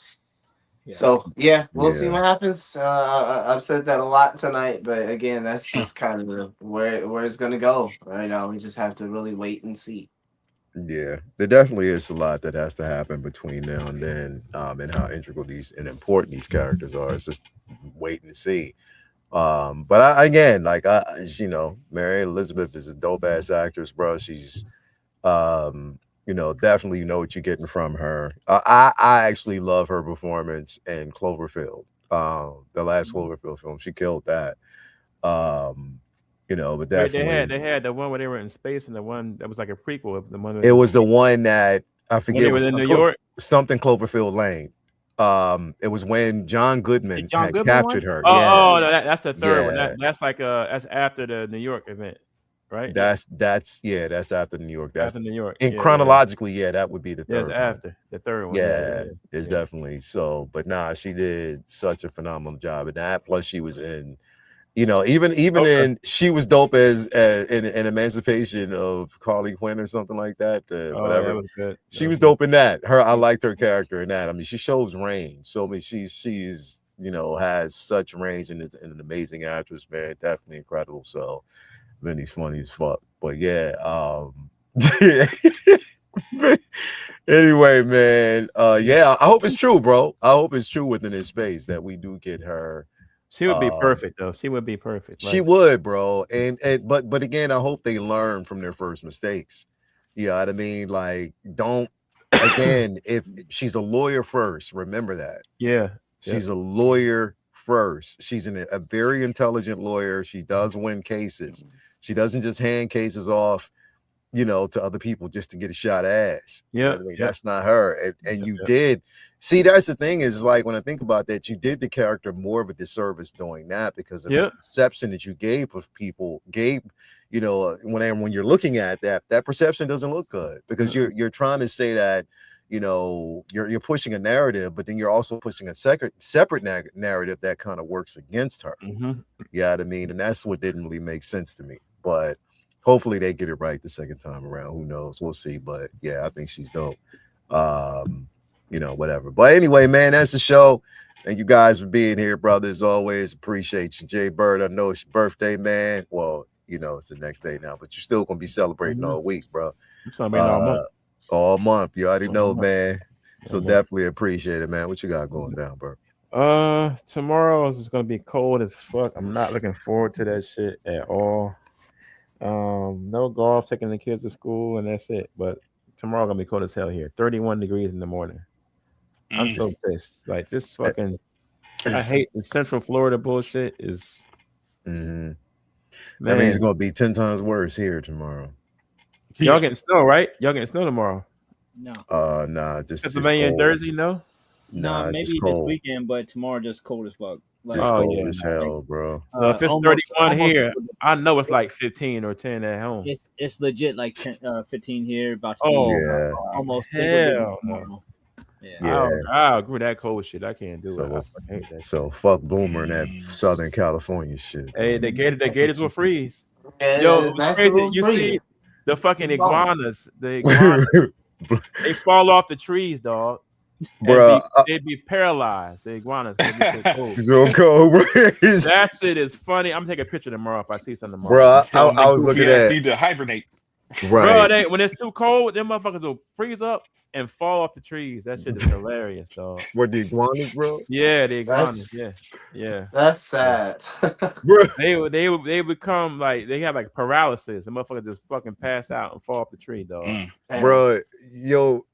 Yeah. So yeah, we'll see what happens. I've said that a lot tonight, but again, that's just kind of where it's gonna go right now. We just have to really wait and see. Yeah, there definitely is a lot that has to happen between now and then, and how integral these and important these characters are. It's just waiting to see. But again, like Mary Elizabeth is a dope ass actress, bro. She's, definitely what you're getting from her. I actually love her performance in Cloverfield, the last Cloverfield film. She killed that. But definitely they had the one where they were in space and the one that was like a prequel of the one. It was the one that I forget. When they were in New York, something Cloverfield Lane. It was when John Goodman had captured her. Oh, no, that's the third one. That's like that's after the New York event, right? That's after New York. That's after New York. And chronologically, that would be the third. Yes, after the third one. Yeah, it's definitely so. But nah, she did such a phenomenal job in that. Plus, she was in. Even in she was dope as in Emancipation of Harley Quinn or something like that. Whatever. That was good. She was dope in that. I liked her character in that. I mean, she shows range. So I mean, she's has such range and is an amazing actress, man. Definitely incredible. So Vinny's funny as fuck. But yeah, anyway, man. I hope it's true, bro. I hope it's true within this space that we do get her. She would be perfect, though. She would be perfect. She would, bro. But again, I hope they learn from their first mistakes. You know what I mean? Like, don't again. If she's a lawyer first, remember that. Yeah, she's a lawyer first. She's a very intelligent lawyer. She does win cases. She doesn't just hand cases off, to other people just to get a shot of ass. Yeah, that's not her. And you did. See, that's the thing is like when I think about that, you did the character more of a disservice doing that because of the perception that you gave of people. When you're looking at that perception doesn't look good because you're trying to say that you're pushing a narrative, but then you're also pushing a separate narrative that kind of works against her. Mm-hmm. You know what I mean? And that's what didn't really make sense to me. But hopefully they get it right the second time around. Who knows? We'll see. But yeah, I think she's dope. Whatever. But anyway, man, that's the show. Thank you guys for being here, brother. As always, appreciate you. Jay Bird, I know it's your birthday, man. Well, it's the next day now, but you're still gonna be celebrating all week, bro. All month. You already know, man. So definitely appreciate it, man. What you got going down, bro? Tomorrow is gonna be cold as fuck. I'm not looking forward to that shit at all. No golf, taking the kids to school, and that's it. But tomorrow gonna be cold as hell here. 31 degrees in the morning. I'm so pissed. Like this fucking I hate the Central Florida bullshit is that means it's gonna be 10 times worse here tomorrow. Y'all getting snow, right? Y'all getting snow tomorrow? No. Nah, just Pennsylvania and Jersey, no? Nah, maybe this weekend, but tomorrow just cold as fuck. Like, it's cold as hell, bro. If it's 31 here, I know it's like 15 or 10 at home. It's legit like 15 here, about to be almost hell no. Yeah. I agree with that cold shit. I can't do it. I hate that. So fuck Boomer and that Southern California shit. Hey, the Gators will freeze. Yeah, yo, it was crazy. You see the fucking iguanas. The iguanas, they fall off the trees, dog. Bro, they'd be paralyzed. The iguanas. So cold, bro. That shit is funny. I'm gonna take a picture tomorrow if I see something Bro, tomorrow. I was looking at. Need to hibernate. Right. Bro, when it's too cold, them motherfuckers will freeze up and fall off the trees. That shit is hilarious, dog. What, the iguanas, bro? Yeah, the iguanas. Yeah. That's sad. Bro, they become like they have like paralysis. The motherfuckers just fucking pass out and fall off the tree, dog. Bro, yo,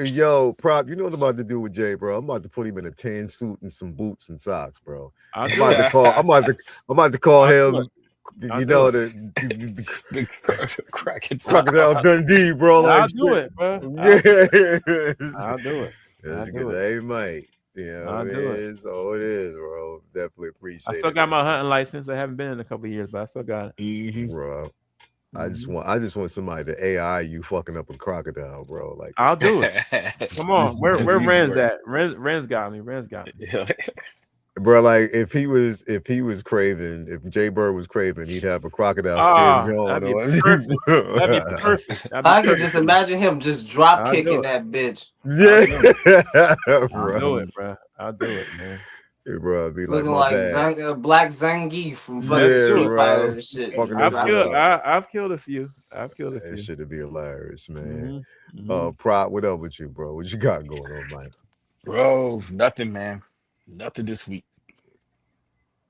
Yo, Prop, you know what I'm about to do with Jay, bro? I'm about to put him in a tan suit and some boots and socks, bro. I'm about to call him. You know the Crocodile Dundee, bro. Like I'll do it, bro. I'll do it. That's a good name, mate. Yeah, I'll do it. So it is, bro. Definitely appreciate it. I still got my hunting license. I haven't been in a couple of years, but I still got it. Bro. I just want somebody to AI you fucking up a crocodile, bro. Like I'll do it. Come on, where Ren's at? Ren's got me. Bro, like if he was Craven, if Jay Bird was Craven, he'd have a crocodile skin on. That'd be perfect. I could just imagine him just drop kicking that bitch. Yeah, I'll do it, bro. I'll do it, man. Yeah, bro, be looking like Black Zangief from fucking Street Fighter and shit. I've killed a few. That shit'd be hilarious, man. Prop, what up with you, bro? What you got going on, Mike? Bro, nothing, man. Nothing this week.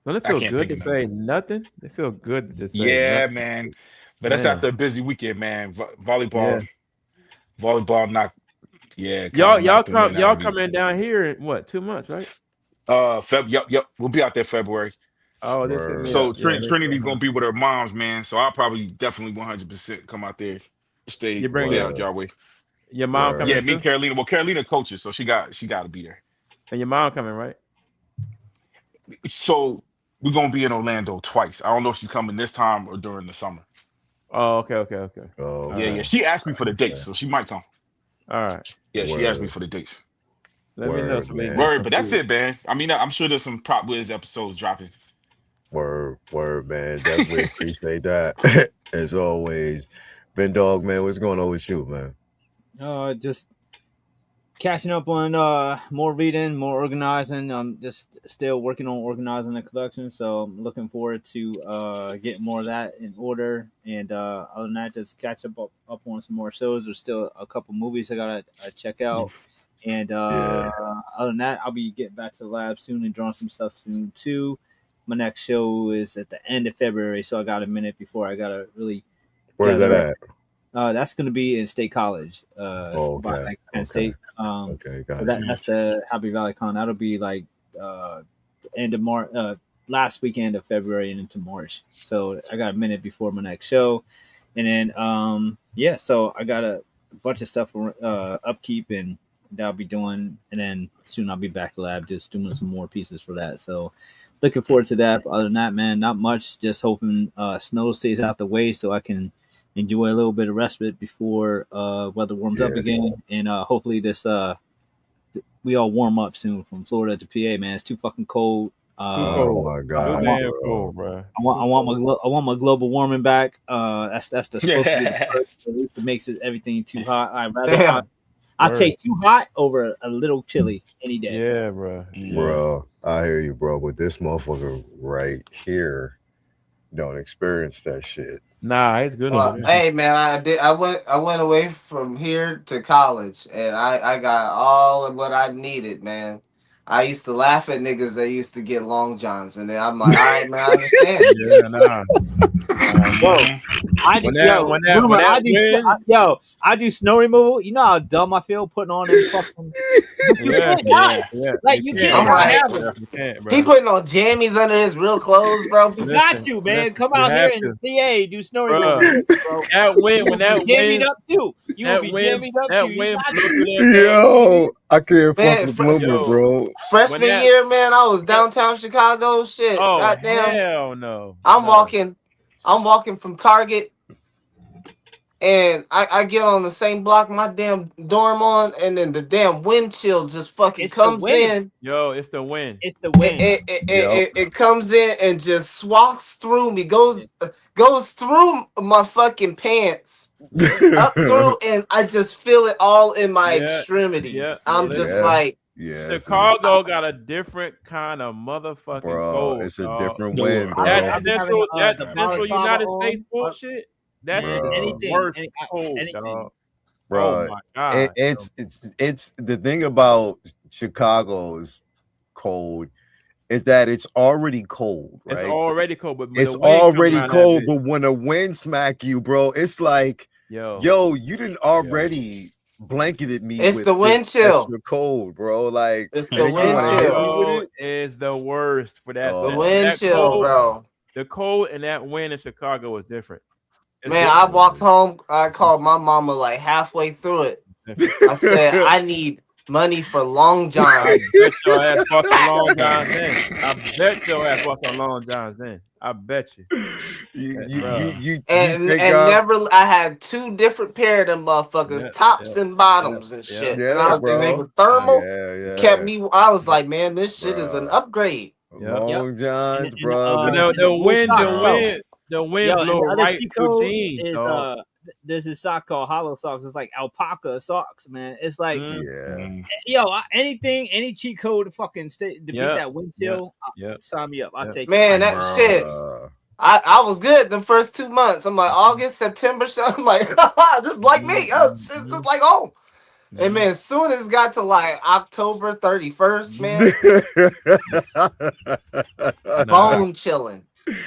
Don't it feel good to say nothing? It feel good to say nothing. Man. But that's after a busy weekend, man. Volleyball knocked. Yeah. Y'all coming down here in what, 2 months, right? Yep. We'll be out there February. Oh, this is so Trinity's gonna be with her moms, man. So I'll probably definitely 100% come out there, stay out your way. Your mom coming? Yeah, me and Carolina. Well, Carolina coaches, so she got to be there. And your mom coming, right? So we're gonna be in Orlando twice. I don't know if she's coming this time or during the summer. Oh, okay. Oh, yeah. She asked me for the dates, so she might come. All right. Yeah, she asked me for the dates. Let me know some word, but that's it, man. I mean, I'm sure there's some Prop Wiz episodes dropping. Word, man. Definitely appreciate that. As always. Ben Dog, man, what's going on with you, man? Just catching up on more reading, more organizing. I'm just still working on organizing the collection, so I'm looking forward to getting more of that in order. And other than that, just catch up on some more shows. There's still a couple movies I gotta check out. And other than that, I'll be getting back to the lab soon and drawing some stuff soon too. My next show is at the end of February, so I got a minute before I gotta really. Where's that at? That's going to be in State College, Penn State. Okay, got so that's the Happy Valley Con. That'll be like end of March, last weekend of February and into March. So I got a minute before my next show, and then so I got a bunch of stuff for upkeep and that I'll be doing, and then soon I'll be back to lab just doing some more pieces for that. So looking forward to that. Other than that, man, not much. Just hoping snow stays out the way so I can enjoy a little bit of respite before weather warms up again, and hopefully this we all warm up soon from Florida to PA. Man, it's too fucking cold. Oh my god, cold, bro. I want my global warming back. That's supposed to be the first. At least it makes everything too hot. I take too hot over a little chilly any day. Yeah, bro. Bro, I hear you, bro. But this motherfucker right here don't experience that shit. Nah, it's good. Hey man, I went away from here to college, and I got all of what I needed, man. I used to laugh at niggas that used to get long johns, and then I'm like, all right, man, I understand. I do snow removal. You know how dumb I feel putting on them fucking. Like you can't. He putting on jammies under his real clothes, bro. You got you, man. Come out here and PA do snow removal, bro. That wind, when that wind up too. You will be jammied up too. Yo, I can't fuck with Bloomberg, bro. Freshman year, man, I was downtown Chicago. Shit, goddamn. Hell no. I'm walking from Target, and I get on the same block my damn dorm on, and then the damn wind chill just fucking comes in. Yo, it's the wind. It's the wind. It comes in and just swats through me, goes through my fucking pants, up through, and I just feel it all in my extremities. I'm just like. Yeah, Chicago got a different kind of motherfucking cold. It's a different wind, bro. That central United States bullshit. That's anything worse cold, dog. Bro, oh my God, it's the thing about Chicago's cold is that it's already cold, right? It's already cold, but it's already cold. But when a wind smack you, bro, it's like, yo, you didn't already blanketed me. It's with the wind this chill. extra cold, bro. Like It's the and then you wind wanna hit chill. me with Cold it? is the worst for that. Oh, The wind that chill, cold, bro. The cold and that wind in Chicago was different. It's Man, different. I walked home. I called my mama like halfway through it. I said, I need money for Long I John's. bet your ass bought some Long Johns then. I bet your ass bought some Long Johns then. I bet you. You And think never, I had 2 different pair of them motherfuckers, Yeah, tops yeah, and bottoms and yeah, shit. yeah, and I was bro. they were thermal. Yeah. Kept me. I was like, man, this shit is an Bruh. upgrade. Long Johns, And, bro. and, this- The wind Yo, and blow the other right cheat through code jeans, is dog. there's this sock called Hollow Socks. It's like alpaca socks, man. It's like yeah. yo, any cheat code to fucking stay to beat that wind chill. Sign me up. I'll take Man, it. that shit. I was good the first 2 months. I'm like August, September, so I'm like, just like me. Oh, shit, just like home. And man, as soon as it got to like October 31st, man, bone chilling.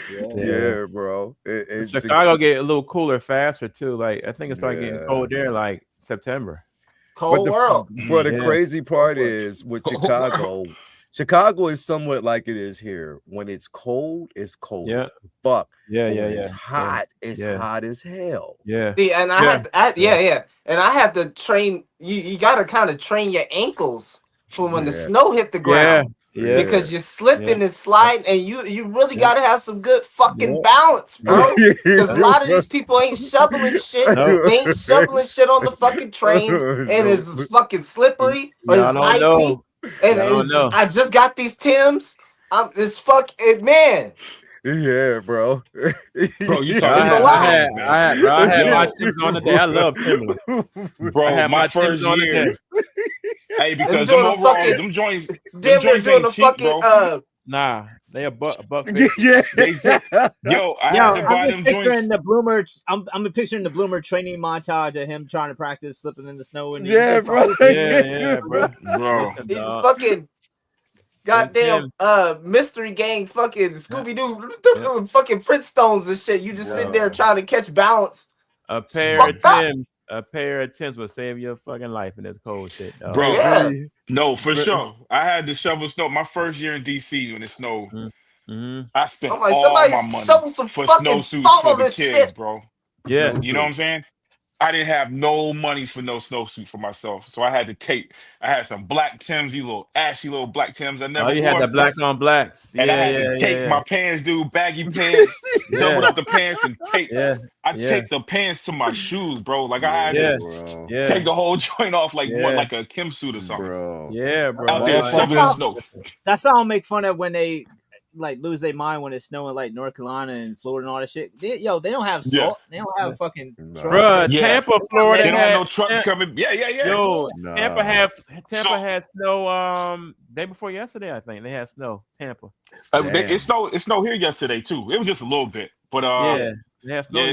Yeah, bro. Chicago get a little cooler faster too. Like I think it started getting cold there like September. Cold world. But the crazy part is with Chicago. Chicago is somewhat like it is here. When it's cold, it's cold as fuck. Yeah. It's hot. It's hot as hell. Yeah. See, and and I had to train. You got to kind of train your ankles for when the snow hit the ground. Yeah. Because you're slipping and sliding, and you really got to have some good fucking balance, bro. Because a lot of these people ain't shoveling shit. They ain't shoveling shit on the fucking trains, and it's fucking slippery or it's icy. And I just got these Timbs. It's man. Yeah, bro. Bro, you talking I had my Timbs on the day. I love Timberland. Bro, my first year. Hey, because them joints, damn near doing the fucking nah, they a buck. Yeah. Yo, I had to buy them joints. The Bloomer. I'm picturing the Bloomer training montage of him trying to practice slipping in the snow. And bro. Yeah, bro. He's fucking goddamn mystery gang fucking Scooby Doo fucking Flintstones and shit. You just sitting there trying to catch balance. A pair of Timbs will save your fucking life in this cold shit, dog. Bro. No, for sure. I had to shovel snow my first year in DC when it snowed. I spent all my money for snowsuits for the kids, bro. Yeah, you know what I'm saying? I didn't have no money for no snowsuit for myself, so I had some black Timbs, these little ashy little black Timbs. I never. Oh, you had the black on blacks, and I had to take my pants, baggy pants, doubled up the pants, and tape. I take the pants to my shoes, bro. Like I had to take the whole joint off, like a Kim suit or something. Bro. Yeah, bro. Out there shoveling snow. That's how I'll make fun of when they like lose their mind when it's snowing like North Carolina and Florida and all that shit. They don't have salt. They don't have fucking trucks. Bro, Tampa, Florida. They don't have no trucks coming. Yeah. Yo, Tampa had snow day before yesterday, I think. They had snow. Tampa. It snowed here yesterday too. It was just a little bit. But it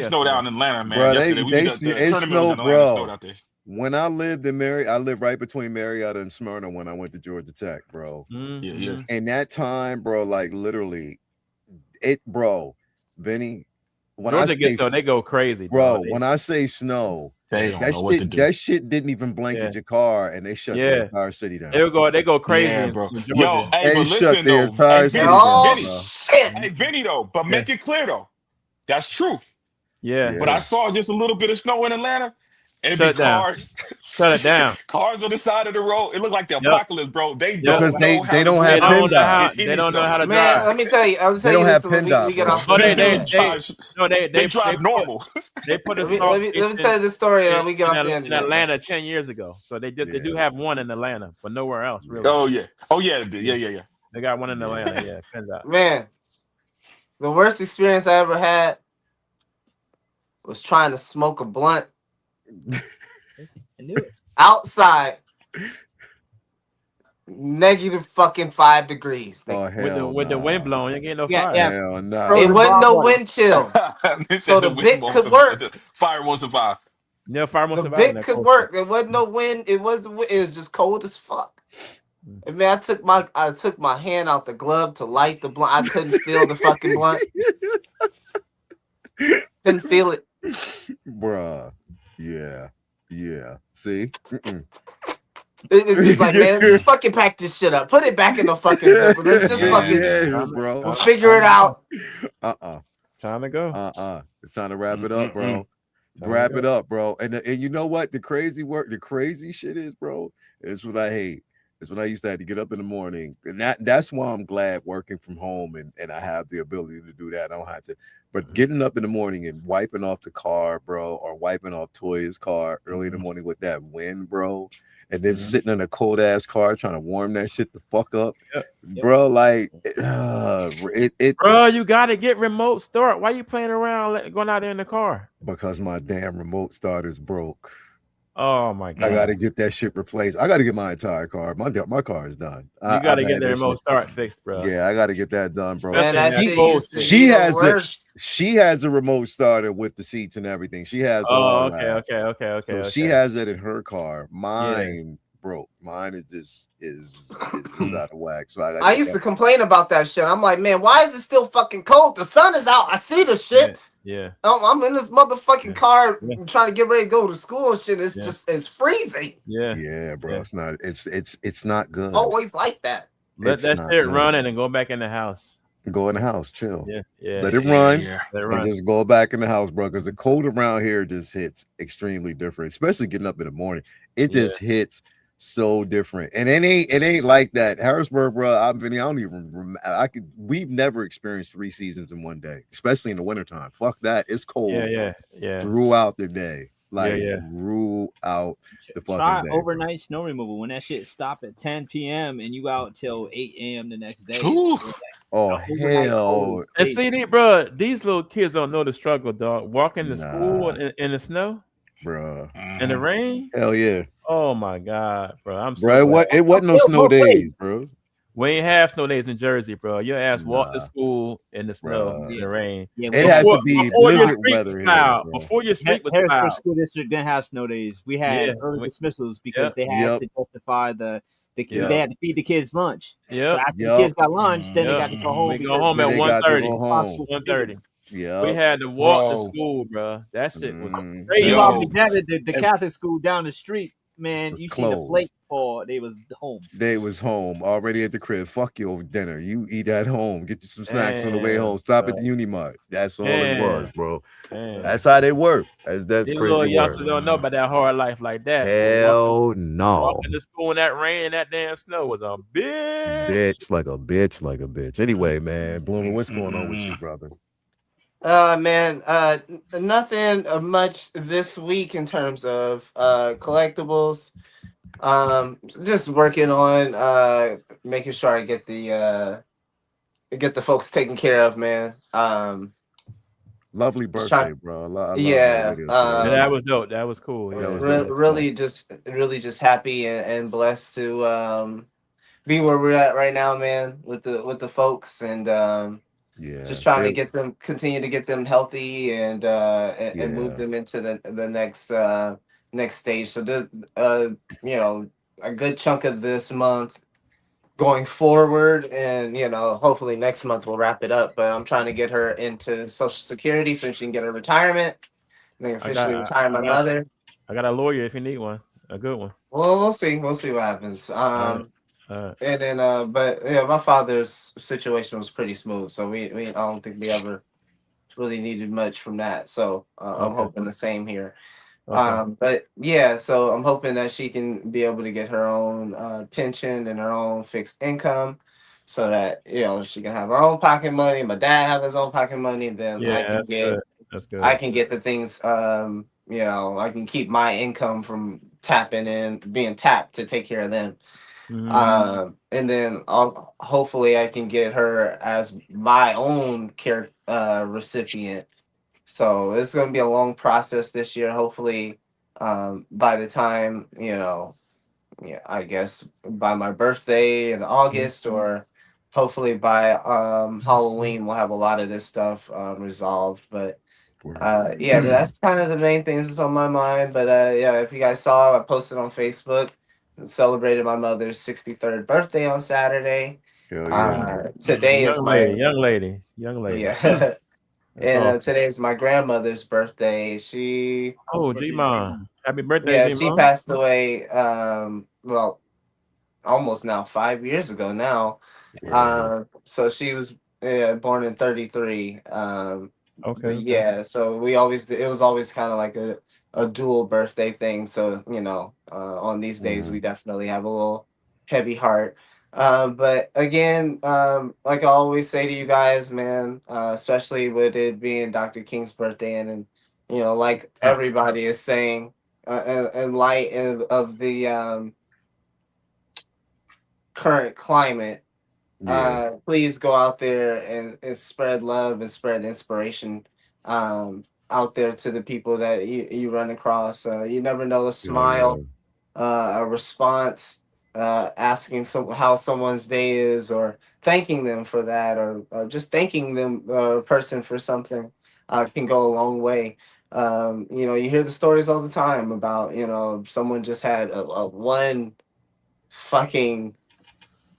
snowed out in Atlanta, man. Bro, yesterday. It snowed, bro. Snowed out there. When I lived in I lived right between Marietta and Smyrna when I went to Georgia Tech, bro. Yeah. And that time, bro, like literally, Vinny, when Georgia gets snow, they go crazy, bro. When I say snow, that shit didn't even blanket your car, and they shut the entire city down. They go crazy, bro. Yo, hey, but listen though, Vinny though, but make it clear though, that's true. Yeah. But I saw just a little bit of snow in Atlanta. And Shut it down. Cars on the side of the road. It looked like the apocalypse, bro. They don't because they don't have PennDOT. They don't know how to drive. Man, let me tell you. They don't have PennDOT. They drive normal. They put a let me tell you the story and we get off the end. In Atlanta 10 years ago. So they do have one in Atlanta, but nowhere else, really. Oh yeah. They got one in Atlanta, yeah. PennDOT. Man, the worst experience I ever had was trying to smoke a blunt. I knew it. Outside, negative fucking 5 degrees. With the wind blowing, you get no fire. Yeah. Hell no. It wasn't no wind chill. So the bit could work. Fire won't survive. No, fire won't survive. The bit could work. There wasn't no wind. It was just cold as fuck. And man, I took my hand out the glove to light the blunt. I couldn't feel the fucking blunt. Couldn't feel it. Bruh. Yeah. Yeah. See? It's just like, man, just fucking pack this shit up. Put it back in the fucking zipper. Let's just fucking bro. we'll figure it out. Time to go. It's time to wrap it up, bro. Wrap it up, bro. And you know what? The crazy shit is, bro. It's what I hate. It's when I used to have to get up in the morning. And that's why I'm glad working from home and I have the ability to do that. I don't have to. But getting up in the morning and wiping off the car, bro, or wiping off Toya's car early in the morning with that wind, bro. And then sitting in a cold ass car trying to warm that shit the fuck up, bro. Like, bro, you gotta get remote start. Why you playing around going out there in the car? Because my damn remote starter's broke. Oh my god! I gotta get that shit replaced. I gotta get my entire car. My car is done. You gotta get the remote start fixed, bro. Yeah, I gotta get that done, bro. Man, she has a remote starter with the seats and everything. She has. Okay. So she has it in her car. Mine broke. Mine is out of whack. So I used to complain about that shit. I'm like, man, why is it still fucking cold? The sun is out. I see the shit. Yeah. I'm in this motherfucking car trying to get ready to go to school and shit. It's freezing. Yeah, bro. It's not good. Always like that. Let that shit run and go back in the house. Go in the house, chill. Yeah. Let it run. And just go back in the house, bro. Because the cold around here just hits extremely different, especially getting up in the morning. It just hits so different, and it ain't like that. Harrisburg, bro. We've never experienced 3 seasons in one day, especially in the wintertime. Fuck that. It's cold. Yeah. Throughout the day, throughout the fucking day. Overnight snow removal when that shit stop at 10 p.m. and you out till 8 a.m. the next day. Oh hell! And see, bro, these little kids don't know the struggle, dog. Walking to school in the snow, bro, in the rain. Hell yeah! Oh my god, bro! It wasn't no snow days, bro. We ain't have snow days in Jersey, bro. Your ass walk to school in the snow, in the rain. It has to be blizzard weather here. Before your street was Harrisburg School District didn't have snow days. We had early dismissals because they had to justify they had to feed the kids lunch. So after the kids got lunch, then they got to go home. We go home at 1:30. 1:30. Yeah, we had to walk to school, bro. That shit was crazy. The Catholic school down the street, man, you see the flake fall. They was home already at the crib. Fuck your dinner. You eat at home. Get you some snacks on the way home. Stop at the Unimart. That's all it was, bro. That's how they work. That's these crazy. Little youngsters don't know about that hard life like that. Hell no. Walking to school in that rain and that damn snow was a bitch. Like a bitch. Anyway, man, Bloomer, what's going on with you, brother? Man, nothing much this week in terms of collectibles. Just working on making sure I get the folks taken care of, man. Lovely birthday, bro. That was dope. That was cool. Really just happy and blessed to be where we're at right now, man, with the folks, and just trying to continue to get them healthy and move them into the next stage. So a good chunk of this month going forward, and hopefully next month we'll wrap it up. But I'm trying to get her into Social Security so she can get her retirement and then officially retire my mother. I got a lawyer if you need one, a good one. Well, we'll see what happens. And then but my father's situation was pretty smooth, so I don't think we ever really needed much from that. So I'm hoping the same here. But yeah, so I'm hoping that she can be able to get her own pension and her own fixed income, so that she can have her own pocket money. My dad have his own pocket money. Then that's good. I can get the things. I can keep my income from being tapped to take care of them. And then hopefully I can get her as my own care recipient. So it's going to be a long process this year. Hopefully, by the time I guess by my birthday in August, or hopefully by Halloween, we'll have a lot of this stuff resolved. But that's kind of the main things that's on my mind. But if you guys saw, I posted on Facebook. Celebrated my mother's 63rd birthday on Saturday. Today is my young lady. Yeah. And today is my grandmother's birthday. She G-Mom. Happy birthday, Yeah, big she mom. passed away. Well, almost now 5 years ago now. So she was born in 33. Okay. Yeah, so it was always kind of like a dual birthday thing. So, on these days we definitely have a little heavy heart. But again, like I always say to you guys, man, especially with it being Dr. King's birthday, and like everybody is saying, in light of the current climate, please go out there and spread love and spread inspiration out there to the people that you run across. You never know, a smile, a response, asking how someone's day is, or thanking them for that, or just thanking them person for something can go a long way. You hear the stories all the time about someone just had a one fucking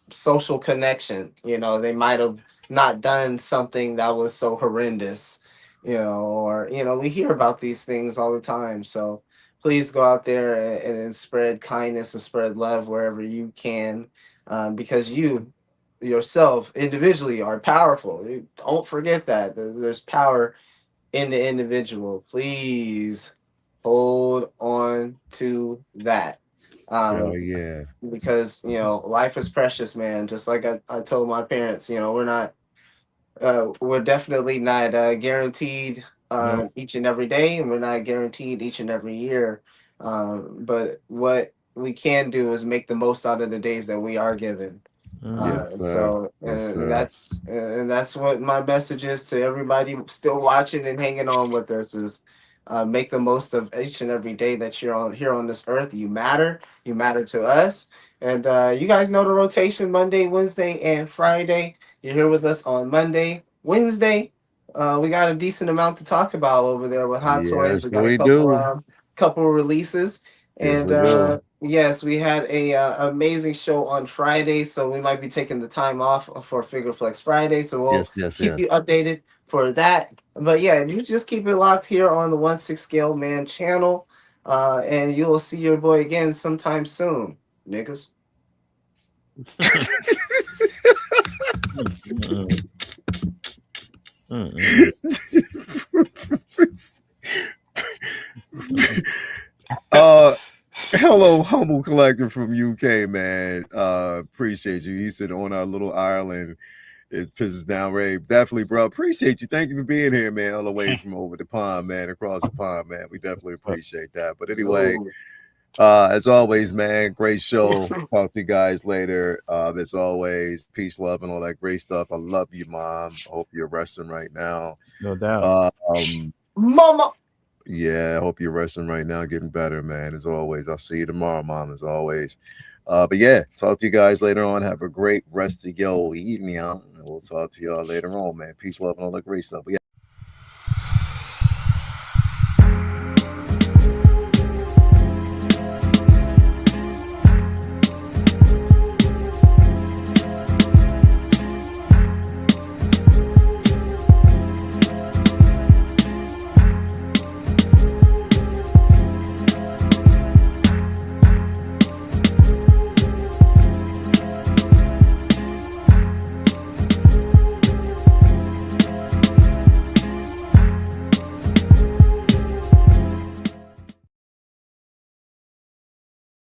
social connection. They might have not done something that was so horrendous, or we hear about these things all the time. So please go out there and spread kindness and spread love wherever you can, because you yourself individually are powerful. Don't forget that there's power in the individual. Please hold on to that. Yeah. Because life is precious, man. Just like I told my parents, we're definitely not guaranteed each and every day, and we're not guaranteed each and every year. But what we can do is make the most out of the days that we are given. Yes, sir. So Yes, sir. that's what my message is to everybody still watching and hanging on with us, is make the most of each and every day that you're on here on this earth. You matter to us. And you guys know the rotation: Monday, Wednesday, and Friday. You're here with us on Monday. Wednesday, we got a decent amount to talk about over there with Hot Toys. Yes, We got a we do. couple releases. Yes, And we do. yes, we had a amazing show on Friday, so we might be taking the time off for Figure Flex Friday. So we'll keep you updated for that. But yeah, you just keep it locked here on the 1/6 Scale Man channel, and you will see your boy again sometime soon, niggas. Hello, humble collector from UK, man. Appreciate you. He said on our little Ireland, it pisses down Ray. Definitely, bro. Appreciate you. Thank you for being here, man. All the way from over the pond, man, across the pond, man. We definitely appreciate that. But anyway, as always, man, great show. Talk to you guys later. As always, peace, love, and all that great stuff. I love you, Mom. I hope you're resting right now. No doubt. Mama. Yeah, I hope you're resting right now, getting better, man. As always, I'll see you tomorrow, Mom. As always. But yeah, talk to you guys later on. Have a great rest of your evening. We'll talk to y'all later on, man. Peace, love, and all that great stuff.